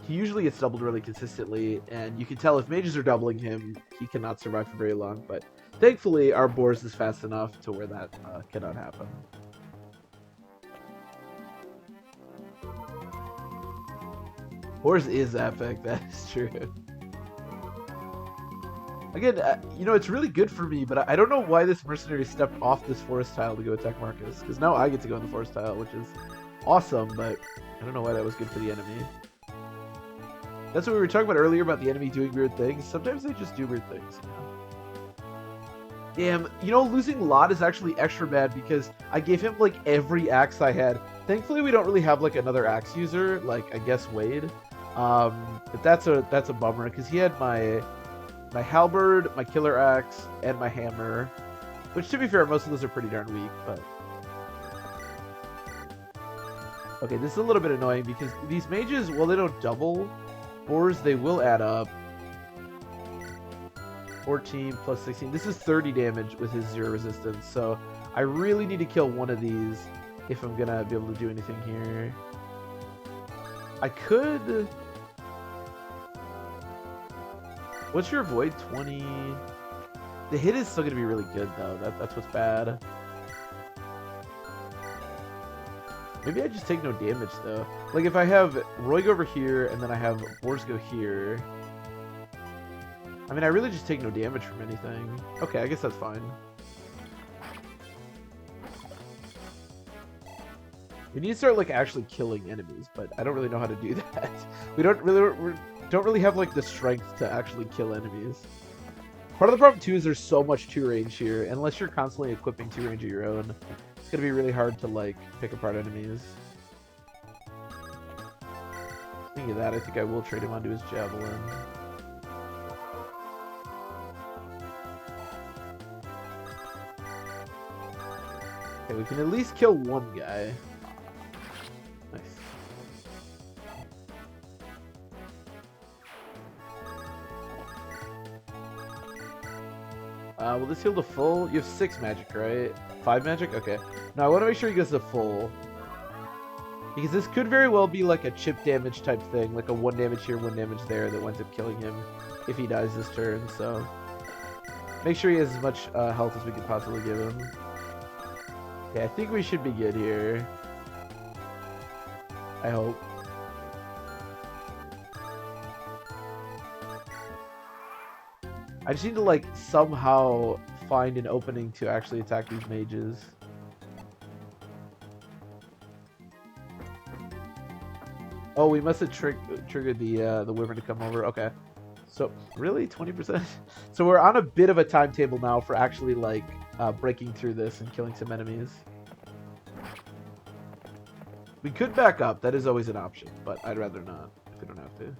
he usually gets doubled really consistently, and you can tell if mages are doubling him, he cannot survive for very long, but thankfully our Boris is fast enough to where that cannot happen. Boris is epic, that is true. Again, you know, it's really good for me, but I don't know why this mercenary stepped off this forest tile to go attack Marcus, because now I get to go in the forest tile, which is awesome, but I don't know why that was good for the enemy. That's what we were talking about earlier about the enemy doing weird things. Sometimes they just do weird things, you know? Damn, you know, losing Lot is actually extra bad because I gave him, like, every axe I had. Thankfully, we don't really have, like, another axe user, like, I guess Wade. But that's a bummer, because he had my halberd, my killer axe, and my hammer. Which, to be fair, most of those are pretty darn weak, but... Okay, this is a little bit annoying, because these mages, while they don't double boars, they will add up. 14 plus 16. This is 30 damage with his 0 resistance, so I really need to kill one of these if I'm gonna be able to do anything here. I could... What's your avoid? 20... The hit is still going to be really good, though. That's what's bad. Maybe I just take no damage, though. Like, if I have Roy go over here, and then I have Boars go here... I mean, I really just take no damage from anything. Okay, I guess that's fine. We need to start like actually killing enemies, but I don't really know how to do that. We don't really have like the strength to actually kill enemies. Part of the problem too is there's so much 2-range here. Unless you're constantly equipping 2-range of your own, it's gonna be really hard to like pick apart enemies. Speaking of that, I think I will trade him onto his javelin. Okay, we can at least kill one guy. Nice. Will this heal the full? You have 6 magic, right? 5 magic? Okay. No, I want to make sure he goes to full. Because this could very well be like a chip damage type thing, like a 1 damage here, 1 damage there that winds up killing him if he dies this turn, so... Make sure he has as much health as we can possibly give him. Yeah, I think we should be good here. I hope. I just need to, like, somehow find an opening to actually attack these mages. Oh, we must have triggered the wyvern to come over. Okay. So, really? 20%? So we're on a bit of a timetable now for actually, like, breaking through this and killing some enemies. We could back up. That is always an option, but I'd rather not if we don't have to.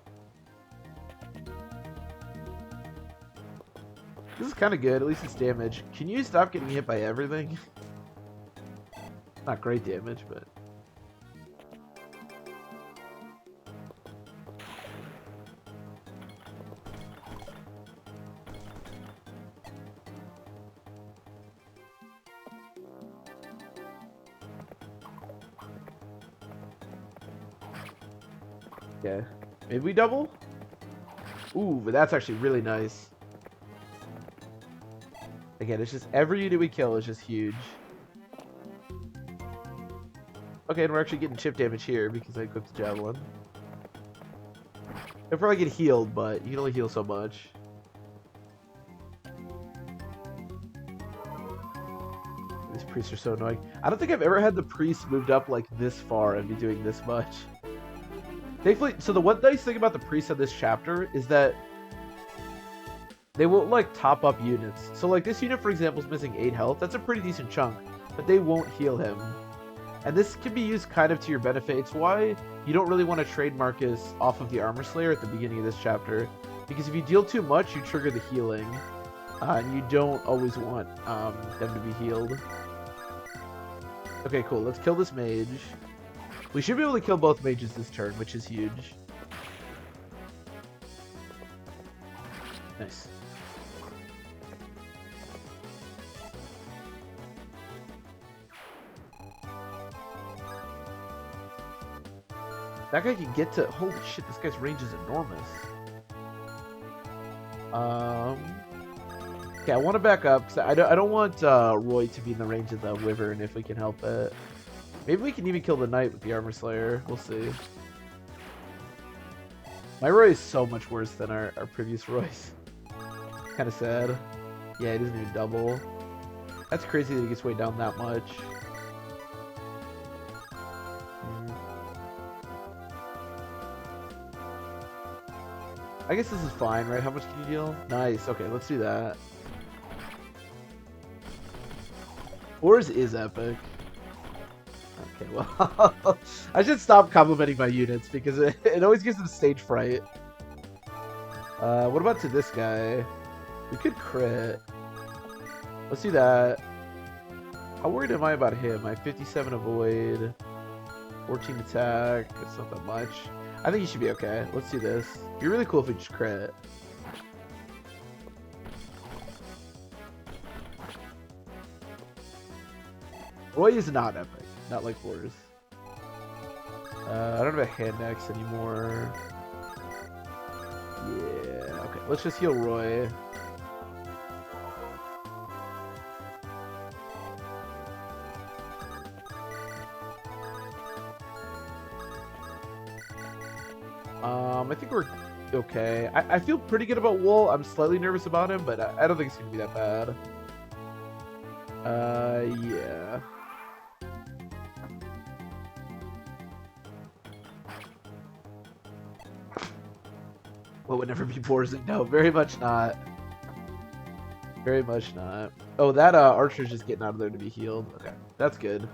This is kind of good. At least it's damage. Can you stop getting hit by everything? Not great damage, but... Okay. Maybe we double? Ooh, but that's actually really nice. Again, it's just every unit we kill is just huge. Okay, and we're actually getting chip damage here because I equipped the javelin. I'll probably get healed, but you can only heal so much. These priests are so annoying. I don't think I've ever had the priests moved up like this far and be doing this much. Thankfully, so the one nice thing about the priests of this chapter is that they won't like top up units. So like this unit, for example, is missing 8 health. That's a pretty decent chunk, but they won't heal him. And this can be used kind of to your benefit. It's why you don't really want to trade Marcus off of the Armor Slayer at the beginning of this chapter. Because if you deal too much, you trigger the healing. And you don't always want them to be healed. Okay, cool. Let's kill this mage. We should be able to kill both mages this turn, which is huge. Nice. That guy can get to... Holy shit, this guy's range is enormous. Okay, I want to back up, because I don't want Roy to be in the range of the wyvern if we can help it. Maybe we can even kill the knight with the Armor Slayer. We'll see. My Roy is so much worse than our previous Roy's. Kind of sad. Yeah, he doesn't even double. That's crazy that he gets way down that much. I guess this is fine, right? How much can you deal? Nice. Okay, let's do that. Wars is epic. Okay, well, I should stop complimenting my units because it always gives them stage fright. What about to this guy? We could crit. Let's do that. How worried am I about him? I have 57 avoid, 14 attack. It's not that much. I think he should be okay. Let's do this. It'd be really cool if we just crit. Roy is not epic. Not like Wars. I don't have a hand axe anymore. Yeah, okay. Let's just heal Roy. I think we're okay. I feel pretty good about Wolt. I'm slightly nervous about him, but I don't think it's gonna be that bad. Yeah. What would never be Borzing? No, very much not. Very much not. Oh, that archer's just getting out of there to be healed. Okay, that's good.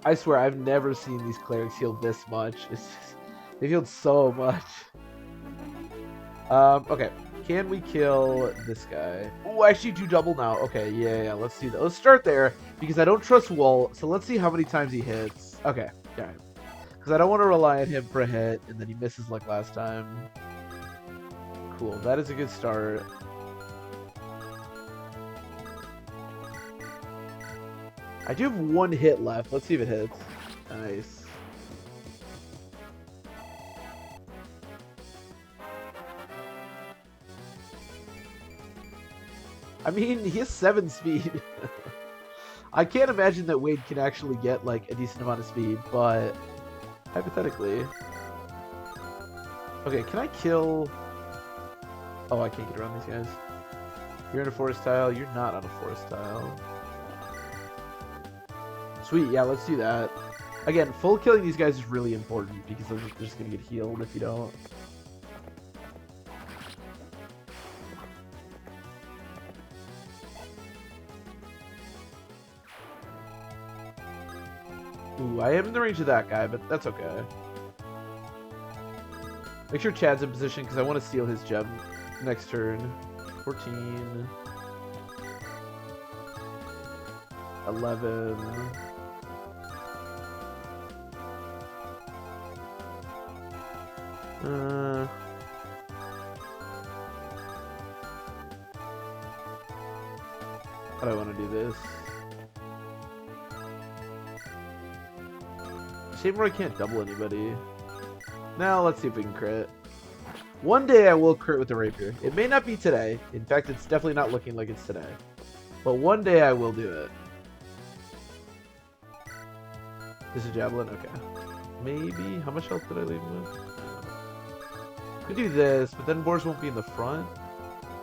I swear, I've never seen these clerics heal this much. It's just, they healed so much. Okay. Can we kill this guy? Oh, actually do double now. Okay, yeah, let's do that. Let's start there, because I don't trust Wolt, so let's see how many times he hits. Okay, alright. Because I don't want to rely on him for a hit, and then he misses like last time. Cool, that is a good start. I do have one hit left. Let's see if it hits. Nice. I mean, he has 7 speed. I can't imagine that Wade can actually get, like, a decent amount of speed, but hypothetically. Okay, can I kill... Oh, I can't get around these guys. You're in a forest tile. You're not on a forest tile. Sweet, yeah, let's do that. Again, full killing these guys is really important, because they're just going to get healed if you don't. Ooh, I am in the range of that guy, but that's okay. Make sure Chad's in position, because I want to steal his gem next turn. 14. 11. How do I want to do this? Shame where I can't double anybody. Now let's see if we can crit. One day I will crit with the rapier. It may not be today. In fact, it's definitely not looking like it's today. But one day I will do it. This is a javelin? Okay. Maybe. How much health did I leave him with? Could do this, but then boars won't be in the front.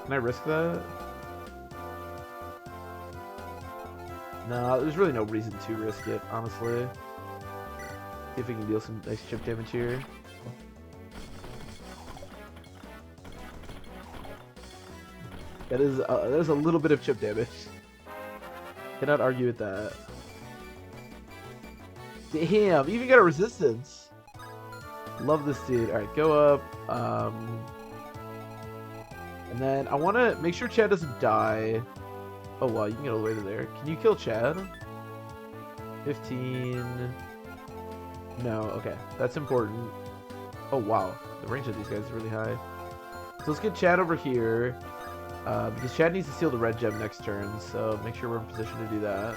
Can I risk that? No, there's really no reason to risk it, honestly. See if we can deal some nice chip damage here. That is there's a little bit of chip damage. Cannot argue with that. Damn, even got a resistance. Love this dude. Alright, go up. And then I want to make sure Chad doesn't die. Oh wow, you can get all the way to there. Can you kill Chad? 15. No, okay. That's important. Oh wow, the range of these guys is really high. So let's get Chad over here. Because Chad needs to steal the red gem next turn, so make sure we're in position to do that.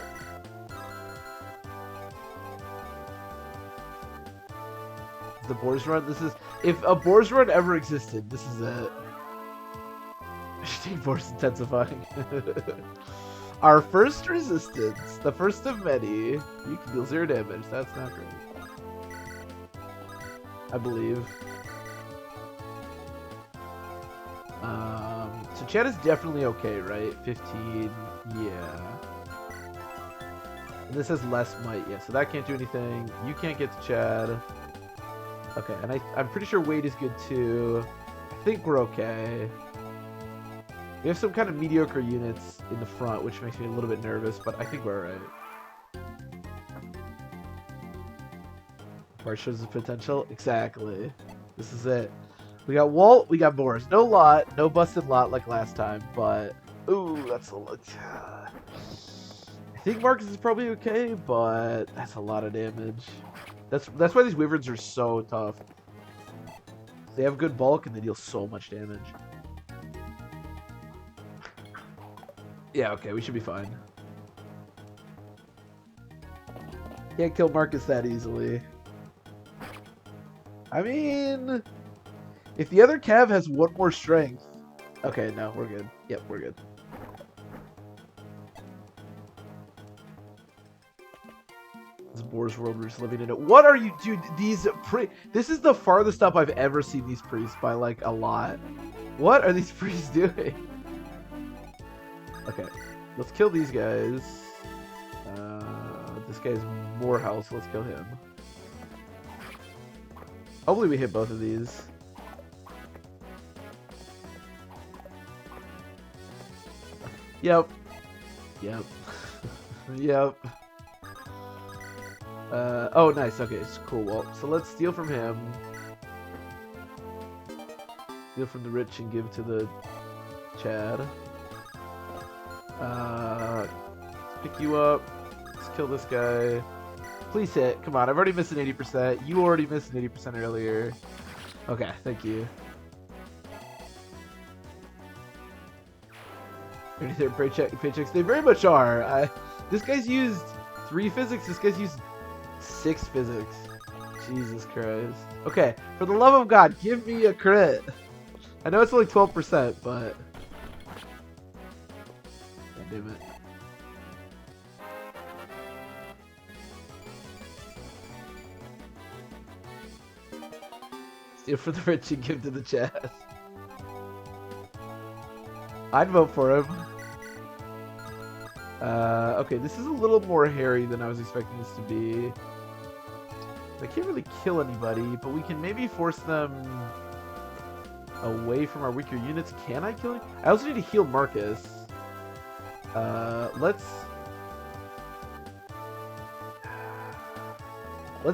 The Boars Run, this is... If a Boars Run ever existed, this is it. Hashtag Boars intensifying. Our first resistance, the first of many. You can deal 0 damage, that's not great. I believe. So Chad is definitely okay, right? 15, yeah. And this has less might, yeah, so that can't do anything. You can't get to Chad. Okay, and I'm pretty sure Wade is good too. I think we're okay. We have some kind of mediocre units in the front, which makes me a little bit nervous, but I think we're alright. Marsh shows the potential. Exactly. This is it. We got Wolt, we got Boris. No lot, no busted lot like last time, but... Ooh, that's a lot. I think Marcus is probably okay, but that's a lot of damage. That's why these wyverns are so tough. They have good bulk and they deal so much damage. Yeah, okay, we should be fine. Can't kill Marcus that easily. I mean... If the other Cav has 1 more strength... Okay, no, we're good. Yep, we're good. This Boar's World, we're just living in it. What are you, dude? This is the farthest up I've ever seen these priests by like a lot. What are these priests doing? Okay, let's kill these guys. This guy's more health, so let's kill him. Hopefully we hit both of these. Yep. Yep. Yep. Oh, nice. Okay, it's cool. Well, so let's steal from him. Steal from the rich and give to the Chad. Let's pick you up. Let's kill this guy. Please hit. Come on, I've already missed an 80%. You already missed an 80% earlier. Okay, thank you. Their paychecks. They very much are. This guy's used 3 physics. This guy's used 6 physics. Jesus Christ. Okay, for the love of God, give me a crit. I know it's only 12%, but... God damn it. Steal for the rich and give to the chat. I'd vote for him. Okay, this is a little more hairy than I was expecting this to be. I can't really kill anybody, but we can maybe force them away from our weaker units. Can I kill him? I also need to heal Marcus. Let's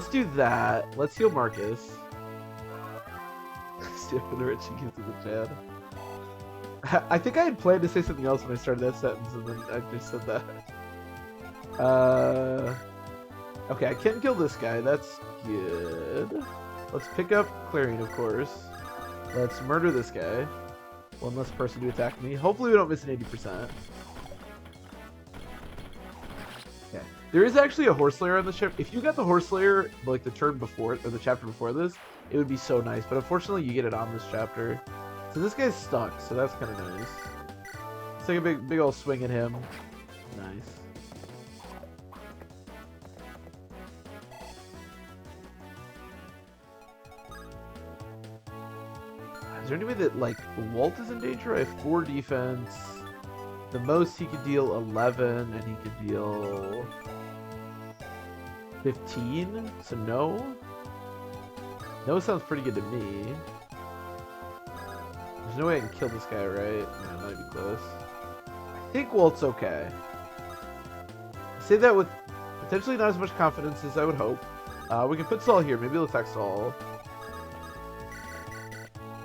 do that. Let's heal Marcus. Steal for the rich and give to the Chad. I think I had planned to say something else when I started that sentence, and then I just said that. Okay, I can kill this guy. That's good. Let's pick up Clarion, of course. Let's murder this guy. One less person to attack me. Hopefully we don't miss an 80%. Okay. There is actually a Horse Slayer on the ship. If you got the Horse Slayer, like the turn before, or the chapter before this, it would be so nice. But unfortunately, you get it on this chapter. So this guy's stuck, so that's kind of nice. Let's take a big old swing at him. Nice. Is there any way that, like, Wolt is in danger? I have 4 defense. The most he could deal 11, and he could deal 15, so no. No sounds pretty good to me. There's no way I can kill this guy, right? No, not even close. I think Wolt's okay. I say that with potentially not as much confidence as I would hope. We can put Saul here. Maybe we'll attack Saul.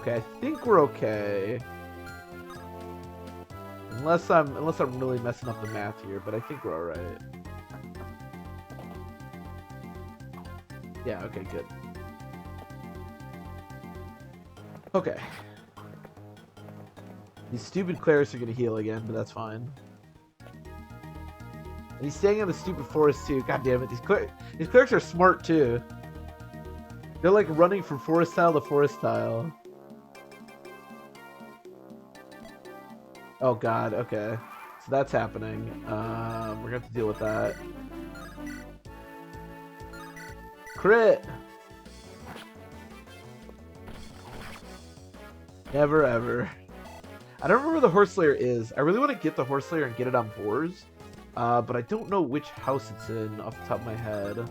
Okay, I think we're okay. Unless I'm really messing up the math here, but I think we're alright. Yeah, okay, good. Okay. These stupid clerics are gonna heal again, but that's fine. And he's staying in the stupid forest too. God damn it, these clerics are smart too. They're like running from forest tile to forest tile. Oh god, okay. So that's happening. We're gonna have to deal with that. Crit! Never ever. I don't remember where the Horse Slayer is. I really want to get the Horse Slayer and get it on boars. But I don't know which house it's in off the top of my head.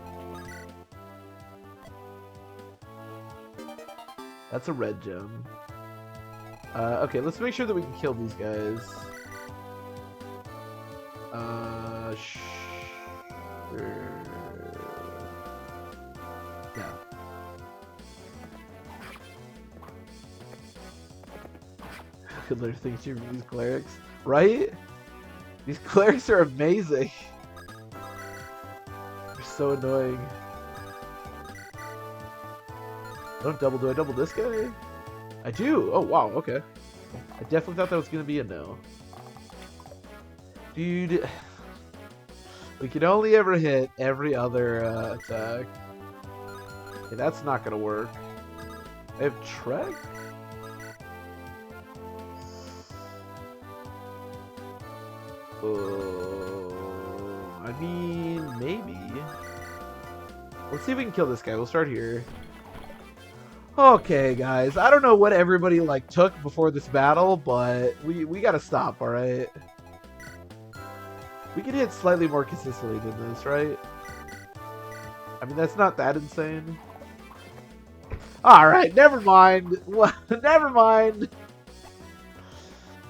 That's a red gem. Okay, let's make sure that we can kill these guys. Sure. Yeah. I could learn things here from these clerics. Right? These clerics are amazing. They're so annoying. Don't double. Do I double this guy? I do. Oh, wow. Okay. I definitely thought that was going to be a no. Dude. We can only ever hit every other attack. Okay, that's not going to work. I have Trek? I mean, maybe. Let's see if we can kill this guy. We'll start here. Okay, guys. I don't know what everybody like took before this battle, but we gotta stop. All right. We can hit slightly more consistently than this, right? I mean, that's not that insane. All right, never mind. Never mind.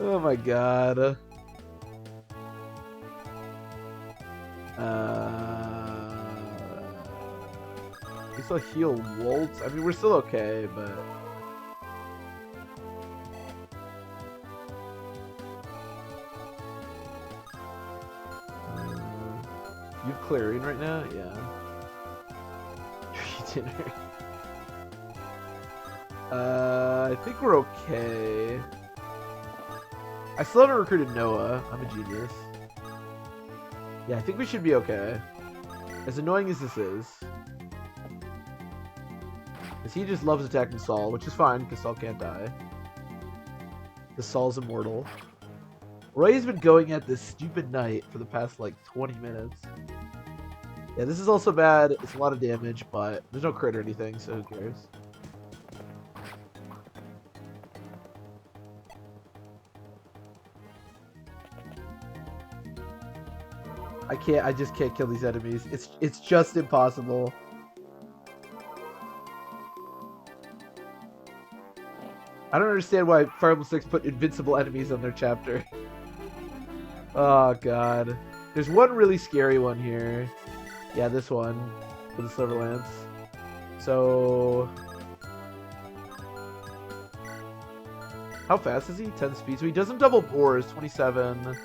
Oh my god. We still heal Wolt. I mean, we're still okay, but you have clearing right now, yeah. Tree dinner. I think we're okay. I still haven't recruited Noah. I'm a genius. Yeah, I think we should be okay. As annoying as this is. Because he just loves attacking Saul, which is fine, because Saul can't die. Because Saul's immortal. Roy's been going at this stupid knight for the past, like, 20 minutes. Yeah, this is also bad. It's a lot of damage, but there's no crit or anything, so who cares? I just can't kill these enemies. It's just impossible. I don't understand why Fire Emblem 6 put invincible enemies on their chapter. Oh god. There's one really scary one here. Yeah, this one. With the Silver Lance. So... how fast is he? 10 speed. So he doesn't double bores. 27.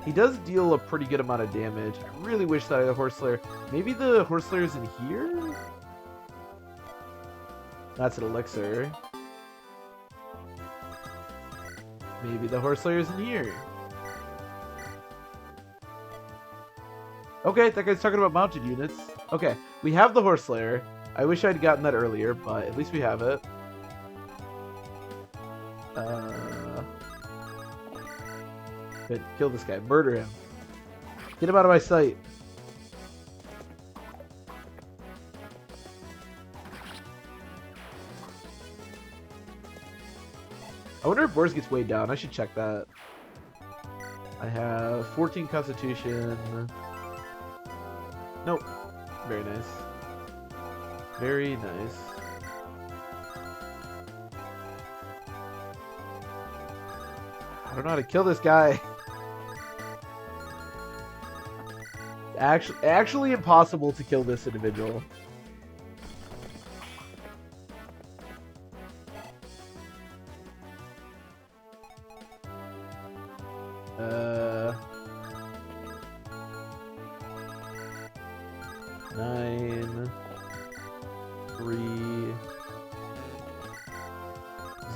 He does deal a pretty good amount of damage. I really wish that I had a Horse Slayer. Maybe the Horse Slayer's in here? That's an elixir. Maybe the Horse Slayer's in here. Okay, that guy's talking about mounted units. Okay, we have the Horse Slayer. I wish I'd gotten that earlier, but at least we have it. Good. Kill this guy. Murder him. Get him out of my sight. I wonder if Boris gets weighed down. I should check that. I have 14 constitution. Nope. Very nice. Very nice. I don't know how to kill this guy. Actually impossible to kill this individual. Nine, 3,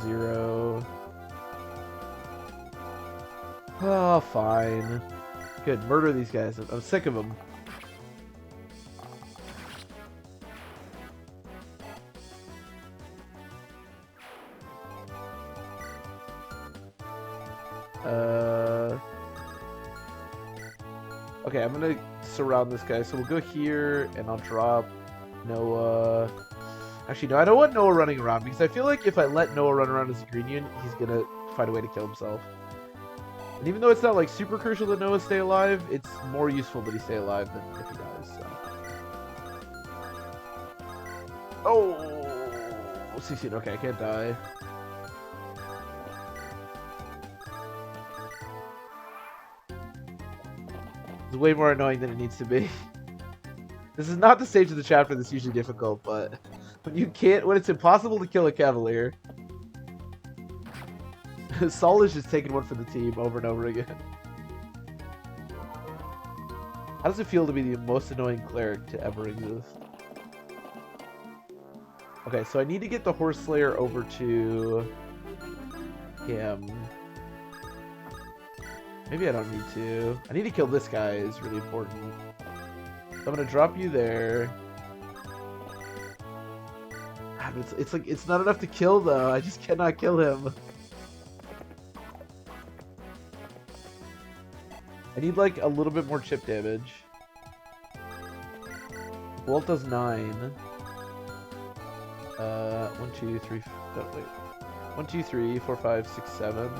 0. Oh, fine. Good, murder these guys. I'm sick of them. Okay, I'm gonna surround this guy. So we'll go here, and I'll drop Noah. Actually, no, I don't want Noah running around, because I feel like if I let Noah run around as a green unit, he's gonna find a way to kill himself. And even though it's not like super crucial that Noah stay alive, it's more useful that he stay alive than if he dies. So. Oh, 16. Okay, I can't die. It's way more annoying than it needs to be. This is not the stage of the chapter that's usually difficult, but when it's impossible to kill a cavalier. Saul is just taking one for the team over and over again. How does it feel to be the most annoying cleric to ever exist? Okay, so I need to get the Horse Slayer over to him. Maybe I don't need to. I need to kill this guy is really important. So I'm gonna drop you there. It's like it's not enough to kill though. I just cannot kill him. I need like a little bit more chip damage. Wolt does 9. 1, 2, 3. Oh, wait. 1, 2, 3, 4, 5, 6, 7.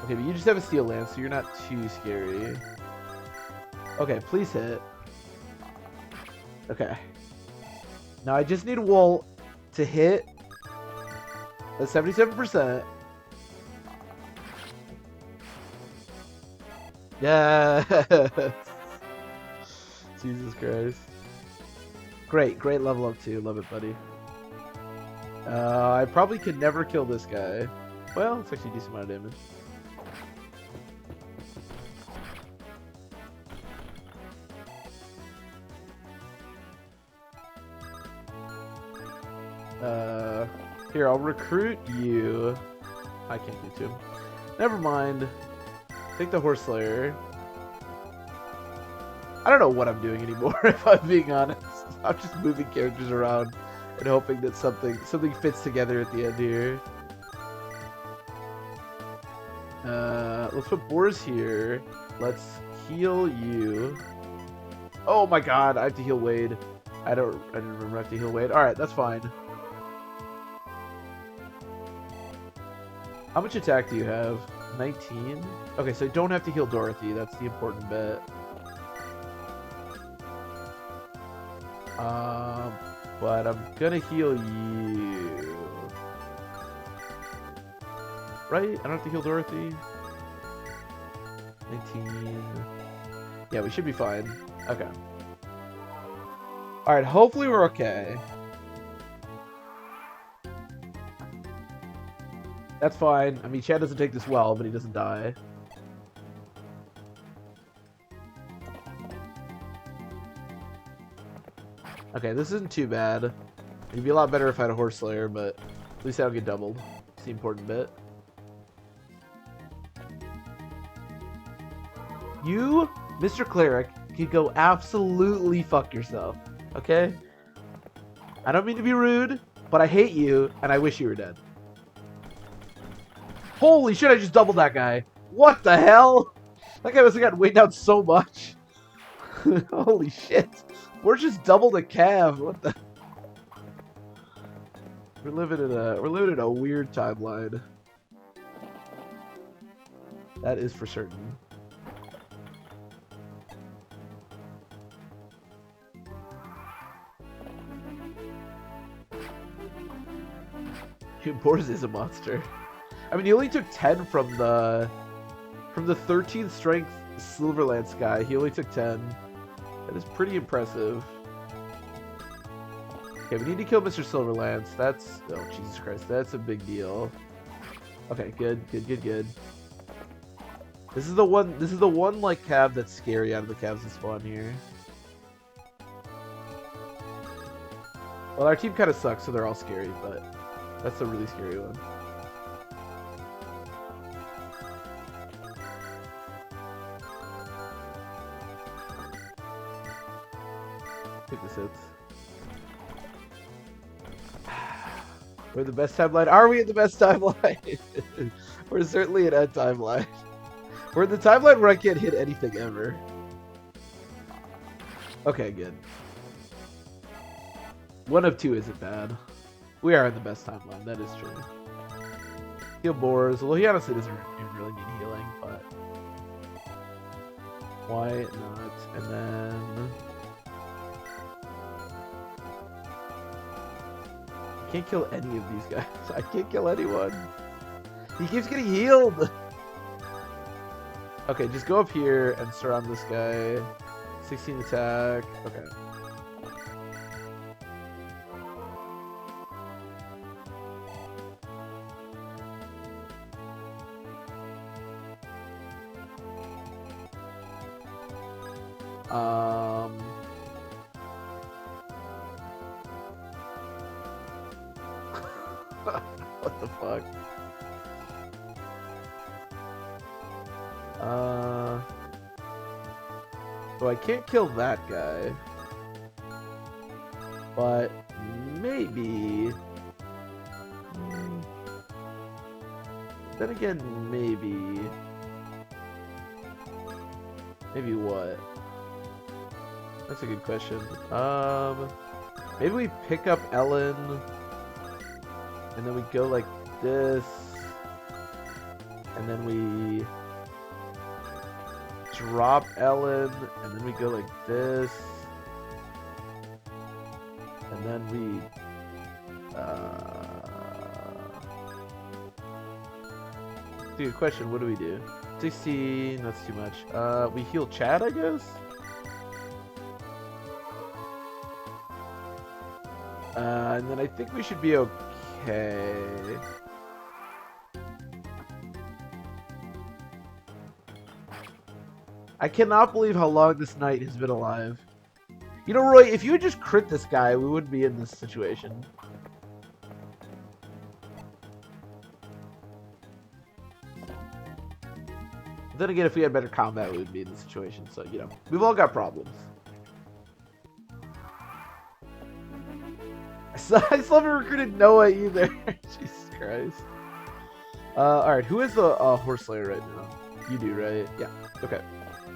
Okay, but you just have a steel lance, so you're not too scary. Okay, please hit. Okay. Now I just need Wolt to hit at 77%. Yes! Jesus Christ. Great, great level up too. Love it, buddy. I probably could never kill this guy. Well, it's actually a decent amount of damage. Here, I'll recruit you. I can't get to him. Never mind. Take the Horse Slayer. I don't know what I'm doing anymore, if I'm being honest. I'm just moving characters around and hoping that something fits together at the end here. Let's put Boars here. Let's heal you. Oh my god, I have to heal Wade. I didn't remember I have to heal Wade. Alright, that's fine. How much attack do you have? 19? Okay, so I don't have to heal Dorothy. That's the important bit. But I'm gonna heal you. Right? I don't have to heal Dorothy. 19. Yeah, we should be fine. Okay. Alright, hopefully we're okay. That's fine. I mean, Chad doesn't take this well, but he doesn't die. Okay, this isn't too bad. It'd be a lot better if I had a Horse Slayer, but at least I don't get doubled. It's the important bit. You, Mr. Cleric, can go absolutely fuck yourself. Okay? I don't mean to be rude, but I hate you, and I wish you were dead. Holy shit, I just doubled that guy. What the hell? That guy must have gotten weighed down so much. Holy shit. We're just doubled a cav. What the? We're living in a weird timeline. That is for certain. Boars is a monster. I mean, he only took 10 from the 13th strength Silverlance guy. He only took 10. That is pretty impressive. Okay, we need to kill Mr. Silverlance. That's... Oh, Jesus Christ. That's a big deal. Okay, good. This is the one, like, cab that's scary out of the cabs that spawn here. Well, our team kind of sucks, so they're all scary, but that's a really scary one. Take this hits. We're the best timeline. Are we in the best timeline? We're certainly in a timeline. We're in the timeline where I can't hit anything ever. Okay, good. One of two isn't bad. We are in the best timeline. That is true. Heal Boars. Well, he honestly doesn't really need healing, but why not? And then I can't kill any of these guys. I can't kill anyone. He keeps getting healed. Okay, just go up here and surround this guy. 16 attack. Okay. What the fuck? So I can't kill that guy. But maybe... Then again, maybe... Maybe what? That's a good question. Maybe we pick up Ellen, and then we go like this, and then we drop Ellen, and then we go like this, and then we good question. What do we do? 16, that's too much. We heal Chad, I guess? And then I think we should be okay. I cannot believe how long this knight has been alive. You know, Roy, if you had just crit this guy, we wouldn't be in this situation. But then again, if we had better combat, we would be in this situation. So, you know, we've all got problems. I still haven't recruited Noah either. Jesus Christ. Alright, who is the horse slayer right now? You do, right? Yeah. Okay.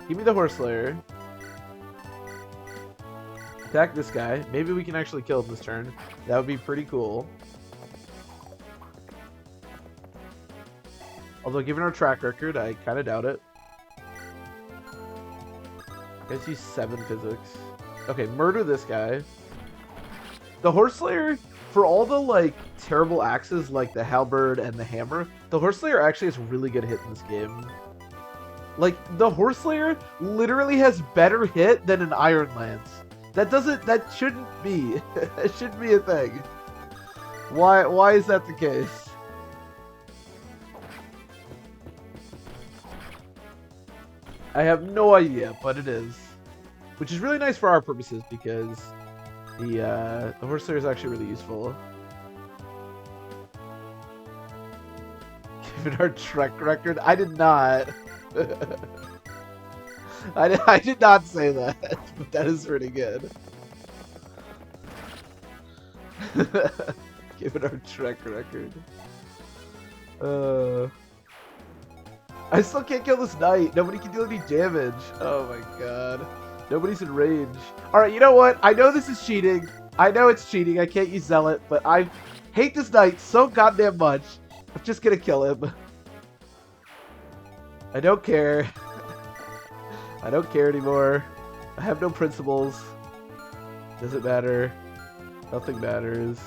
Give me the horse slayer. Attack this guy. Maybe we can actually kill him this turn. That would be pretty cool. Although, given our track record, I kind of doubt it. Let's use 7 physics. Okay, murder this guy. The horse slayer, for all the like terrible axes like the halberd and the hammer, the horse slayer actually has really good hit in this game. Like, the horse slayer literally has better hit than an iron lance. That shouldn't be. That shouldn't be a thing. Why is that the case? I have no idea, but it is. Which is really nice for our purposes because the horse slayer is actually really useful. Given our track record, I did not. I did not say that, but that is pretty good. Given our track record. I still can't kill this knight. Nobody can do any damage. Oh my god. Nobody's in range. Alright, you know what? I know this is cheating. I know it's cheating. I can't use Zealot, but I hate this knight so goddamn much. I'm just gonna kill him. I don't care. I don't care anymore. I have no principles. Doesn't matter. Nothing matters.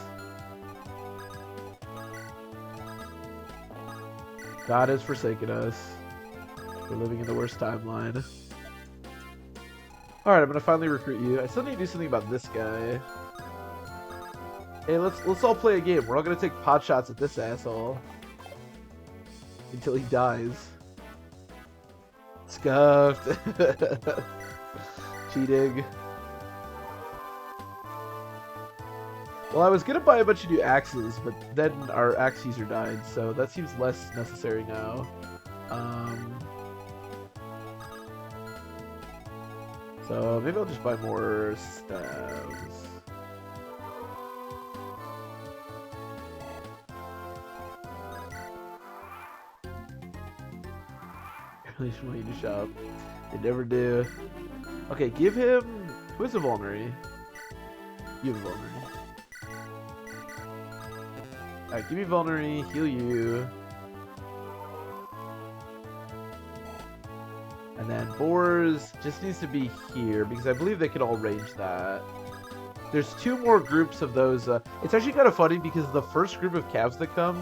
God has forsaken us. We're living in the worst timeline. Alright, I'm gonna finally recruit you. I still need to do something about this guy. Hey, let's all play a game. We're all gonna take pot shots at this asshole. Until he dies. Scuffed. Cheating. Well, I was gonna buy a bunch of new axes, but then our axe user died, so that seems less necessary now. So maybe I'll just buy more staves. I really just want you to shop. They never do. Okay, give him... Who is a vulnerary? You have a vulnerary. Alright, give me vulnerary, heal you. And then boars just needs to be here because I believe they can all range that. There's 2 more groups of those. It's actually kind of funny because the first group of calves that come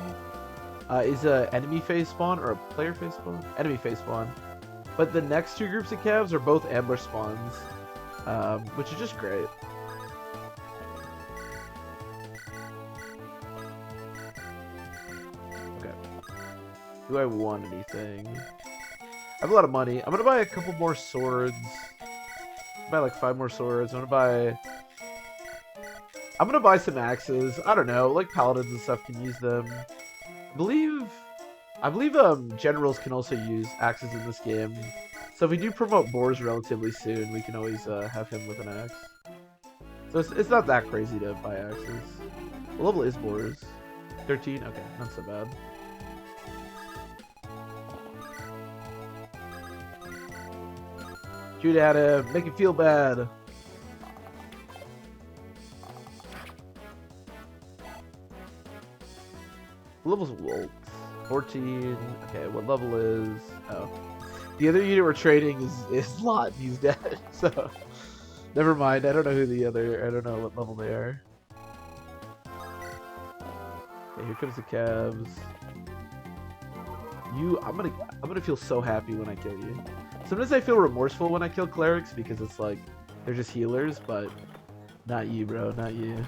is a enemy phase spawn or a player phase spawn? Enemy phase spawn. But the next 2 groups of calves are both ambush spawns, which is just great. Okay. Do I want anything? I have a lot of money. I'm gonna buy a couple more swords. Buy like 5 more swords. I'm gonna buy some axes. I don't know, like paladins and stuff can use them. I believe generals can also use axes in this game. So if we do promote boars relatively soon, we can always have him with an axe. So it's not that crazy to buy axes. What level is boars? 13? Okay, not so bad. Shoot at him, make him feel bad. What level's Wolt? 14. Okay, what level is... Oh. The other unit we're trading is Lot. He's dead, so... Never mind, I don't know who the other... I don't know what level they are. Okay, here comes the Cavs. I'm gonna feel so happy when I kill you. Sometimes I feel remorseful when I kill clerics because it's like they're just healers, but not you, bro, not you.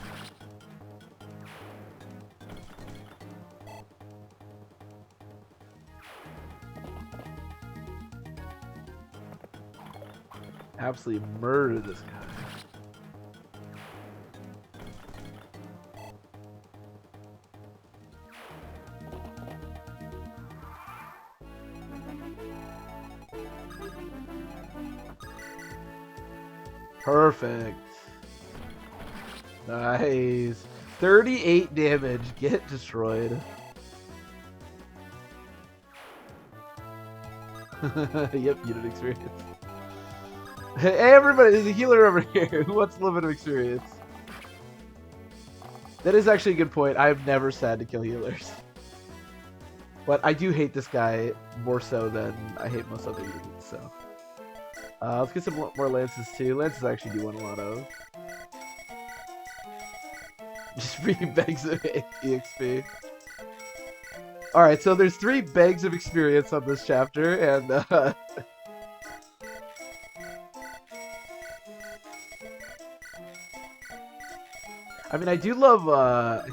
Absolutely murder this guy. Perfect. Nice. 38 damage. Get destroyed. Yep, unit experience. Hey, everybody, there's a healer over here. Who wants a little bit of experience? That is actually a good point. I've never sad to kill healers. But I do hate this guy more so than I hate most other units, so. Let's get some more lances too. Lances I actually do want a lot of. Just 3 bags of EXP. Alright, so there's 3 bags of experience on this chapter, and I mean, I do love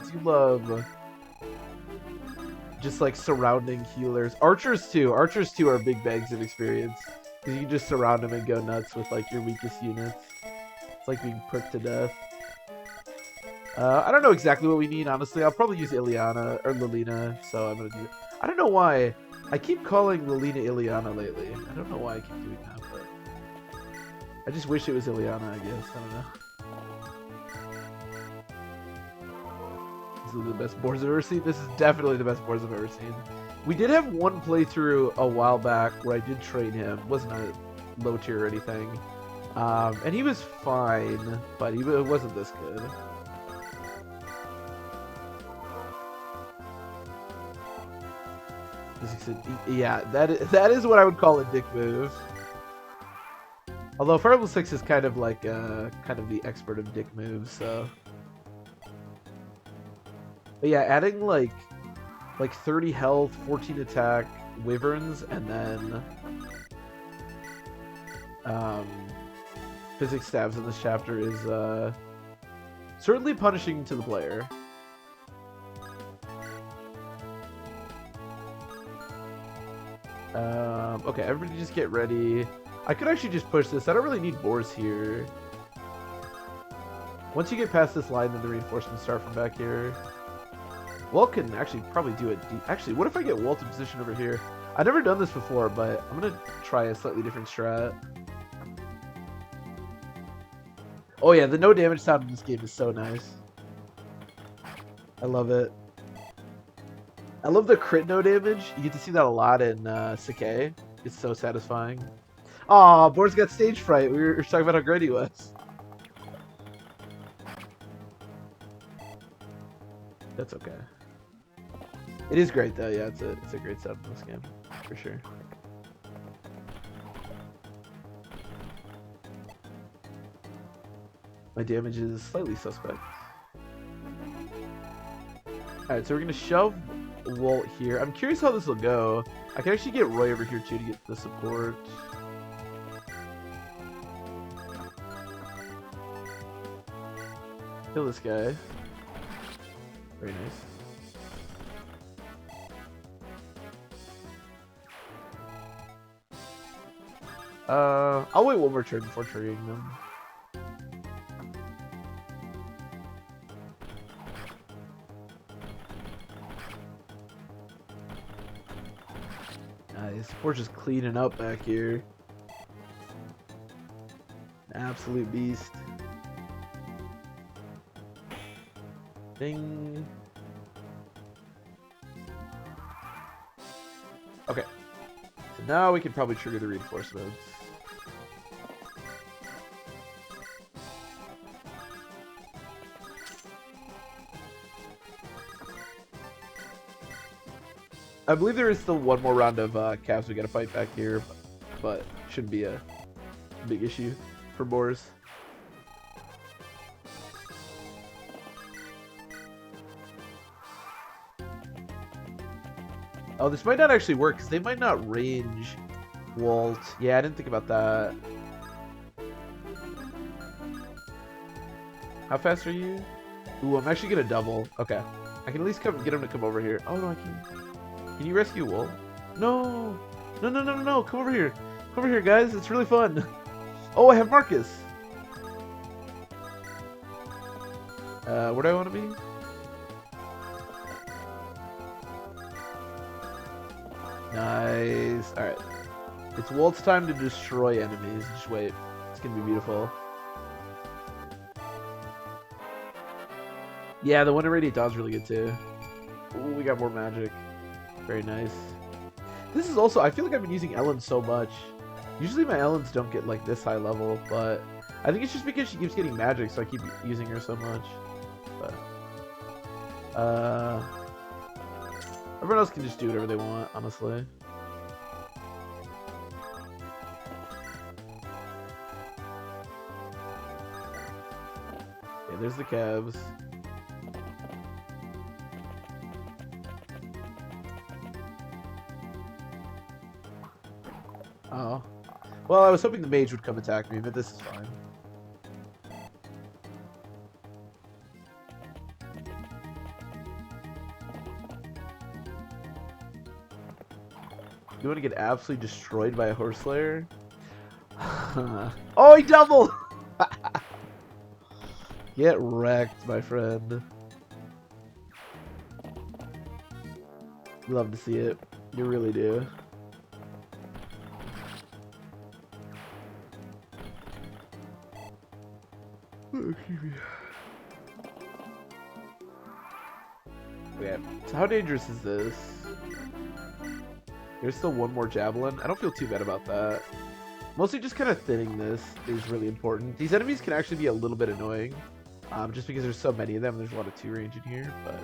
just like surrounding healers. Archers too are big bags of experience. Because you can just surround them and go nuts with like your weakest units. It's like being pricked to death. I don't know exactly what we need, honestly. I'll probably use Ileana or Lilina, so I'm gonna do it. I don't know why I keep calling Lilina Ileana lately. I don't know why I keep doing that, but I just wish it was Ileana, I guess. I don't know. This is the best boards I've ever seen. This is definitely the best boards I've ever seen. We did have one playthrough a while back where I did trade him. Wasn't a low tier or anything. And he was fine, but he wasn't this good. Yeah, that is what I would call a dick move. Although Fire Level 6 is kind of like kind of the expert of dick moves, so. But yeah, adding like 30 health, 14 attack, wyverns, and then physics stabs in this chapter is certainly punishing to the player. Okay, everybody just get ready. I could actually just push this. I don't really need boars here. Once you get past this line, then the reinforcements start from back here. Wolt can actually probably do it. Actually, what if I get Wolt in position over here? I've never done this before, but I'm gonna try a slightly different strat. Oh yeah, the no damage sound in this game is so nice. I love it. I love the crit no damage. You get to see that a lot in Sakai. It's so satisfying. Aw, Boar's got stage fright. We were talking about how great he was. That's okay. It is great though, yeah, it's a great setup in this game, for sure. My damage is slightly suspect. Alright, so we're gonna shove Wolt here. I'm curious how this will go. I can actually get Roy over here too to get the support. Kill this guy. Very nice. I'll wait one more turn before triggering them. Nice. We're just cleaning up back here. Absolute beast. Ding. Okay. So now we can probably trigger the reinforcements. I believe there is still one more round of calves we gotta fight back here, but shouldn't be a big issue for boars. Oh, this might not actually work because they might not range Wolt. Yeah, I didn't think about that. How fast are you? Ooh, I'm actually gonna double. Okay, I can at least get him to come over here. Oh no, I can't. Can you rescue Wolt? No, no, no, no, no, no! Come over here. Come over here, guys. It's really fun. Oh, I have Marcus. Where do I want to be? Nice. Alright. It's Wolt's time to destroy enemies. Just wait. It's gonna be beautiful. Yeah, the one in Radiant Dawn's really good too. Ooh, we got more magic. Very nice. This is also, I feel like I've been using Ellen so much. Usually my Ellens don't get like this high level, but I think it's just because she keeps getting magic, so I keep using her so much. But everyone else can just do whatever they want, honestly. Okay, there's the calves. Oh. Well, I was hoping the mage would come attack me, but this is fine. You want to get absolutely destroyed by a horse slayer? Oh, he doubled! Get wrecked, my friend. Love to see it. You really do. Okay, so how dangerous is this? There's still one more javelin. I don't feel too bad about that. Mostly just kind of thinning this is really important. These enemies can actually be a little bit annoying. Just because there's so many of them. There's a lot of 2 range in here, but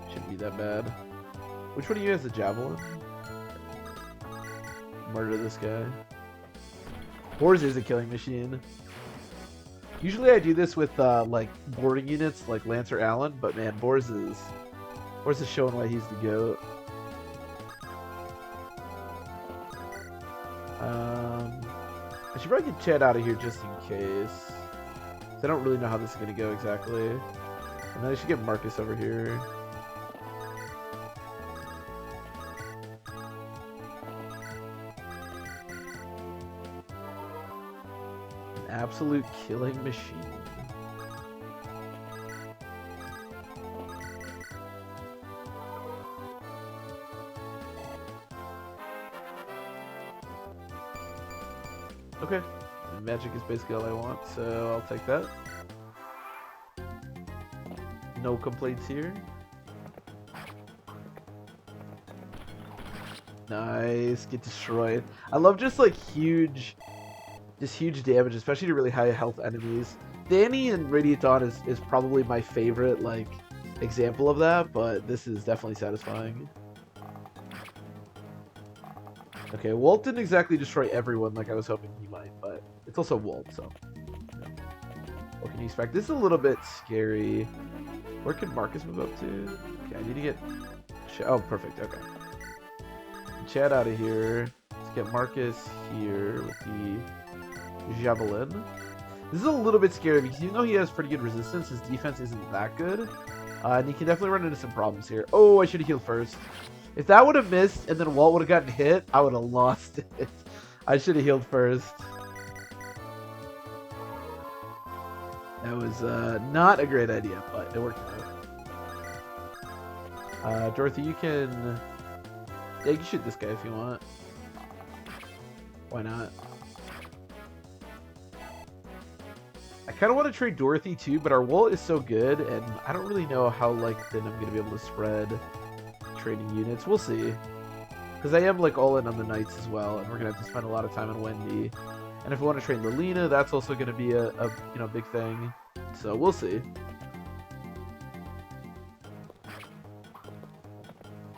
shouldn't be that bad. Which one of you has the javelin? Murder this guy. Boars is a killing machine. Usually I do this with like boarding units like Lancer Allen, but man, Boars is showing why he's the GOAT. I should probably get Chad out of here just in case. I don't really know how this is going to go exactly. And then I should get Marcus over here. An absolute killing machine. Okay, magic is basically all I want, so I'll take that. No complaints here. Nice, get destroyed. I love just like huge damage, especially to really high health enemies. Danny and Radiant Dawn is probably my favorite like example of that, but this is definitely satisfying. Okay, Wolt didn't exactly destroy everyone like I was hoping he might, but it's also Wolt, so what can you expect? This is a little bit scary. Where can Marcus move up to? Okay, I need to get... Oh, perfect, okay. Chad out of here. Let's get Marcus here with the Javelin. This is a little bit scary because even though he has pretty good resistance, his defense isn't that good. And he can definitely run into some problems here. Oh, I should have healed first. If that would have missed and then Walt would have gotten hit, I would have lost it. I should have healed first. That was not a great idea, but it worked out. Dorothy, you can... Yeah, you can shoot this guy if you want. Why not? I kind of want to trade Dorothy too, but our Wolt is so good, and I don't really know how like thin I'm going to be able to spread trading units. We'll see. Because I am like all in on the Knights as well, and we're going to have to spend a lot of time on Wendy. And if we want to train Lilina, that's also going to be a you know, big thing. So we'll see.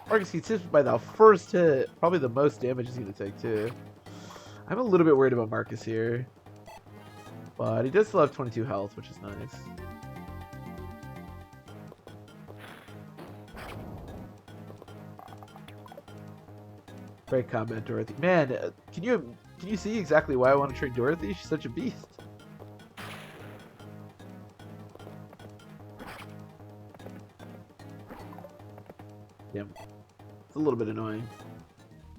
Marcus gets hit by the first hit. Probably the most damage he's going to take, too. I'm a little bit worried about Marcus here. But he does still have 22 health, which is nice. Great comment, Dorothy. Man, can you see exactly why I want to train Dorothy? She's such a beast. Damn. It's a little bit annoying.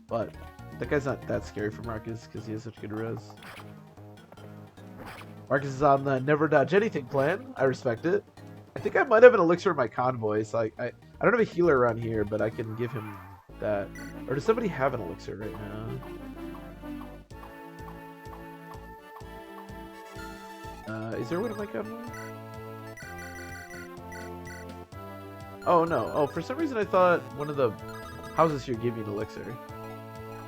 But that guy's not that scary for Marcus because he has such good res. Marcus is on the never dodge anything plan. I respect it. I think I might have an elixir in my convoy. So I don't have a healer around here, but I can give him that. Or does somebody have an elixir right now? Is there one in my convoy? Oh no. Oh, for some reason I thought one of the houses here gave me an elixir.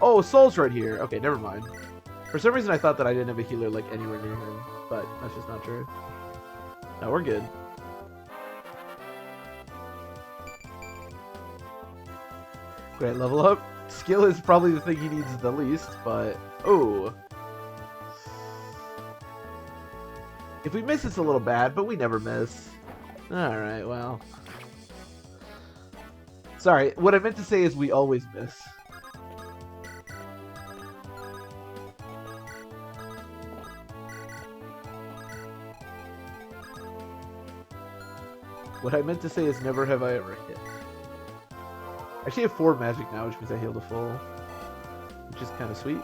Oh, Soul's right here. Okay, never mind. For some reason I thought that I didn't have a healer like anywhere near him, but that's just not true. No, we're good. Great level up. Skill is probably the thing he needs the least, but oh. If we miss, it's a little bad, but we never miss. Alright, well. Sorry, what I meant to say is we always miss. What I meant to say is never have I ever hit. I actually have 4 magic now, which means I healed a full. Which is kind of sweet.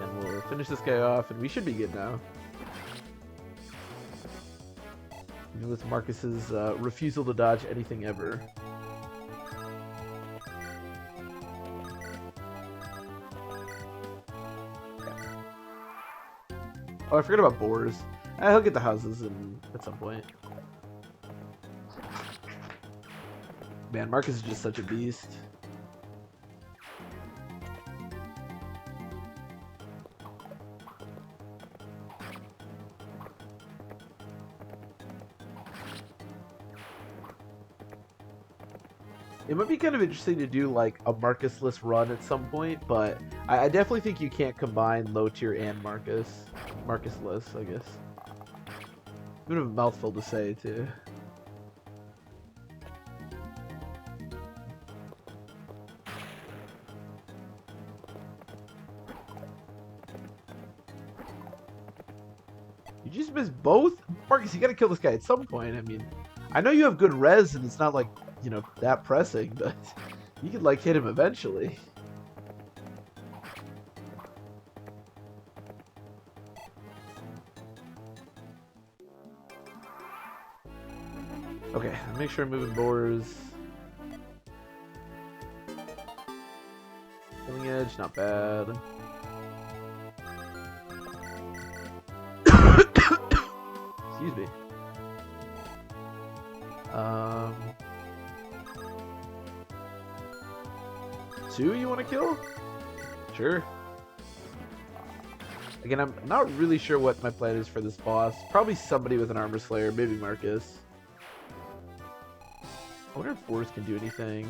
And we'll finish this guy off, and we should be good now. Even with Marcus's refusal to dodge anything ever. Oh, I forgot about boars. He'll get the houses at some point. Man, Marcus is just such a beast. It might be kind of interesting to do like a Marcus-less run at some point, but I definitely think you can't combine low tier and Marcus-less, I guess. A bit of a mouthful to say, too. You just missed both? Marcus, you gotta kill this guy at some point. I mean, I know you have good res and it's not like, you know, that pressing, but you could like hit him eventually. Okay, make sure I'm moving boars. Killing edge, not bad. Excuse me. 2 you want to kill? Sure. Again, I'm not really sure what my plan is for this boss. Probably somebody with an armor slayer, maybe Marcus. I wonder if boars can do anything.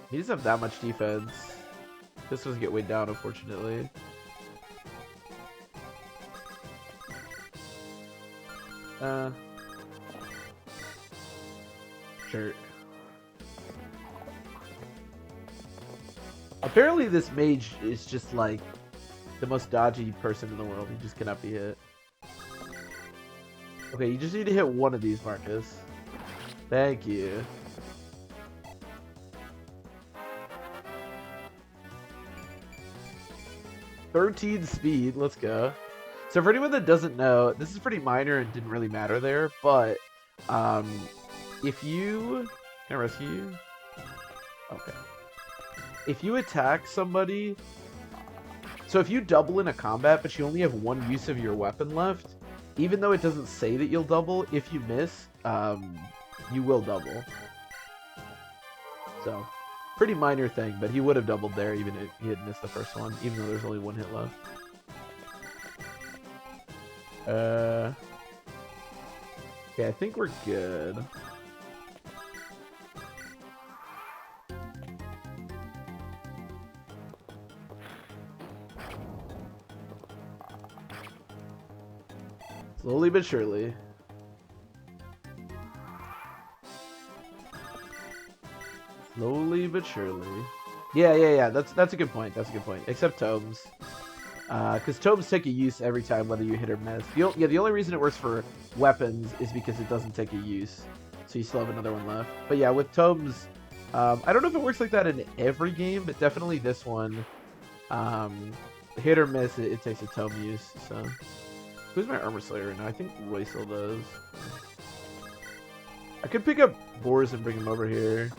He doesn't have that much defense. This doesn't get weighed down, unfortunately. Sure. Apparently this mage is just like the most dodgy person in the world. He just cannot be hit. Okay, you just need to hit one of these, Marcus. Thank you. "13 speed, let's go." So for anyone that doesn't know, this is pretty minor and didn't really matter there, but if you... Can I rescue you? Okay. If you attack somebody... So if you double in a combat, but you only have 1 use of your weapon left, even though it doesn't say that you'll double, if you miss, you will double. So, pretty minor thing, but he would have doubled there even if he had missed the first one, even though there's only 1 hit left. Okay, I think we're good. Slowly but surely. Slowly but surely. Yeah. That's a good point. That's a good point. Except tomes. Because tomes take a use every time, whether you hit or miss. The only reason it works for weapons is because it doesn't take a use. So you still have another one left. But yeah, with tomes, I don't know if it works like that in every game, but definitely this one. Hit or miss, it takes a tome use. So, who's my armor slayer right now? I think Roy still does. I could pick up Boars and bring him over here.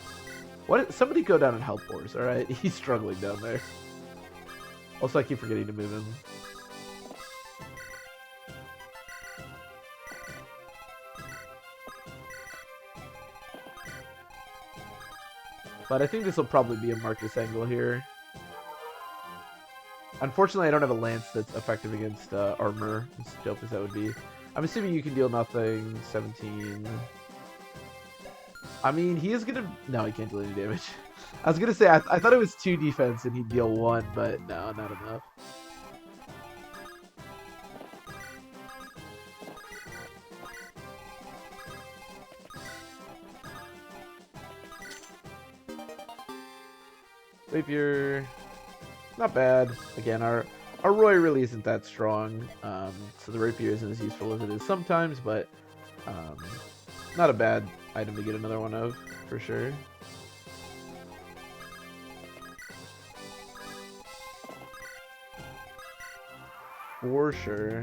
What? Somebody go down and help Boars, alright? He's struggling down there. Also, I keep forgetting to move him. But I think this will probably be a Marcus angle here. Unfortunately, I don't have a lance that's effective against armor, as dope as that would be. I'm assuming you can deal nothing. 17. I mean, he is gonna... No, he can't deal any damage. I was gonna say, I thought it was 2 defense and he'd deal 1, but no, not enough. Rapier... Not bad. Again, our Roy really isn't that strong, so the Rapier isn't as useful as it is sometimes, but not a bad item to get another one of, for sure. For sure.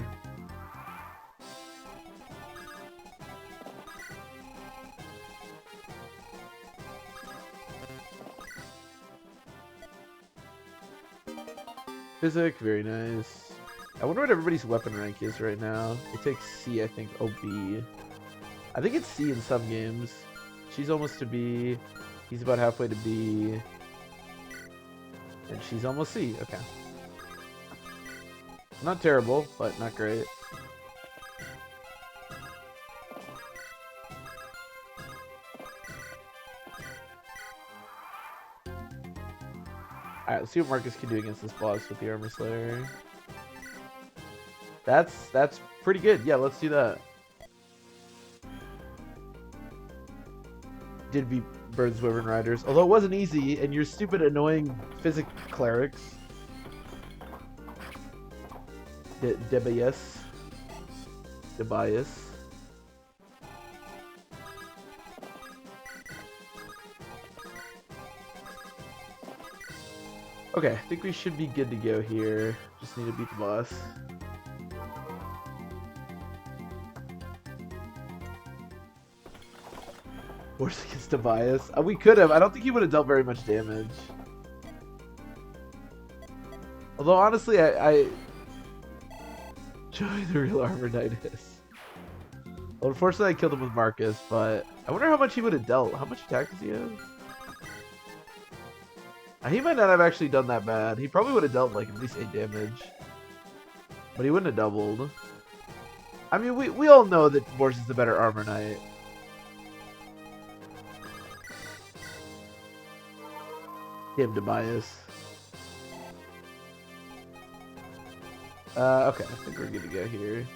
Physic, very nice. I wonder what everybody's weapon rank is right now. It takes C, I think. Oh, B. I think it's C in some games. She's almost to B. He's about halfway to B. And she's almost C. Okay. Not terrible, but not great. Alright, let's see what Marcus can do against this boss with the Armor Slayer. That's pretty good. Yeah, let's do that. Did beat Bird's Wyvern Riders, although it wasn't easy, and your stupid, annoying Physic Clerics. Debias. Okay, I think we should be good to go here. Just need to beat the boss. Force against Tobias. We could have. I don't think he would have dealt very much damage. Although, honestly, I Joey the real armor knight is. Well, unfortunately, I killed him with Marcus, but I wonder how much he would have dealt. How much attack does he have? He might not have actually done that bad. He probably would have dealt like at least 8 damage. But he wouldn't have doubled. I mean, we all know that Boris is the better armor knight. Him, Tobias. Okay, I think we're good to go here.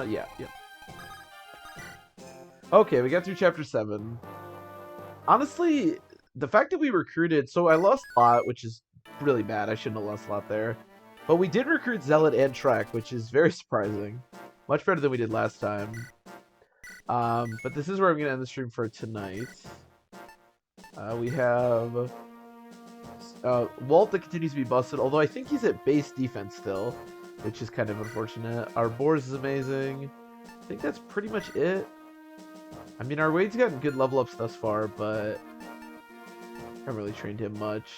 Yeah. Okay, we got through chapter 7. Honestly, the fact that we recruited... So I lost Lot, which is really bad. I shouldn't have lost Lot there. But we did recruit Zealot and Trek, which is very surprising. Much better than we did last time. But this is where I'm going to end the stream for tonight. We have... Wolt that continues to be busted, although I think he's at base defense still, which is kind of unfortunate. Our Boars is amazing. I think that's pretty much it. I mean, our Wade's gotten good level ups thus far, but I haven't really trained him much.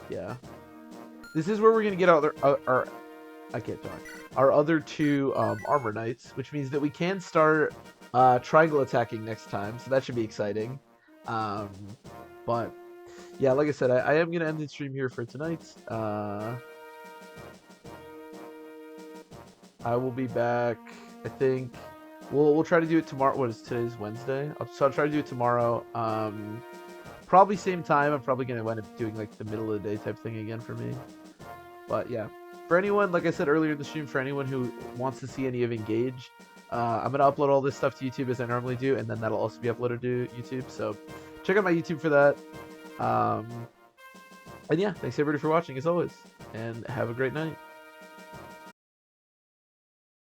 Yeah. This is where we're going to get our I can't talk. Our other two armor knights, which means that we can start triangle attacking next time, so that should be exciting. Um, but yeah, like I said, I am gonna end the stream here for tonight. I will be back. I think we'll try to do it tomorrow. What is today's Wednesday? I'll try to do it tomorrow. Probably same time. I'm probably gonna wind up doing like the middle of the day type thing again for me. But yeah, for anyone, like I said earlier in the stream, for anyone who wants to see any of Engage, I'm gonna upload all this stuff to YouTube as I normally do, and then that'll also be uploaded to YouTube. So check out my YouTube for that. And yeah, thanks everybody for watching as always, and have a great night.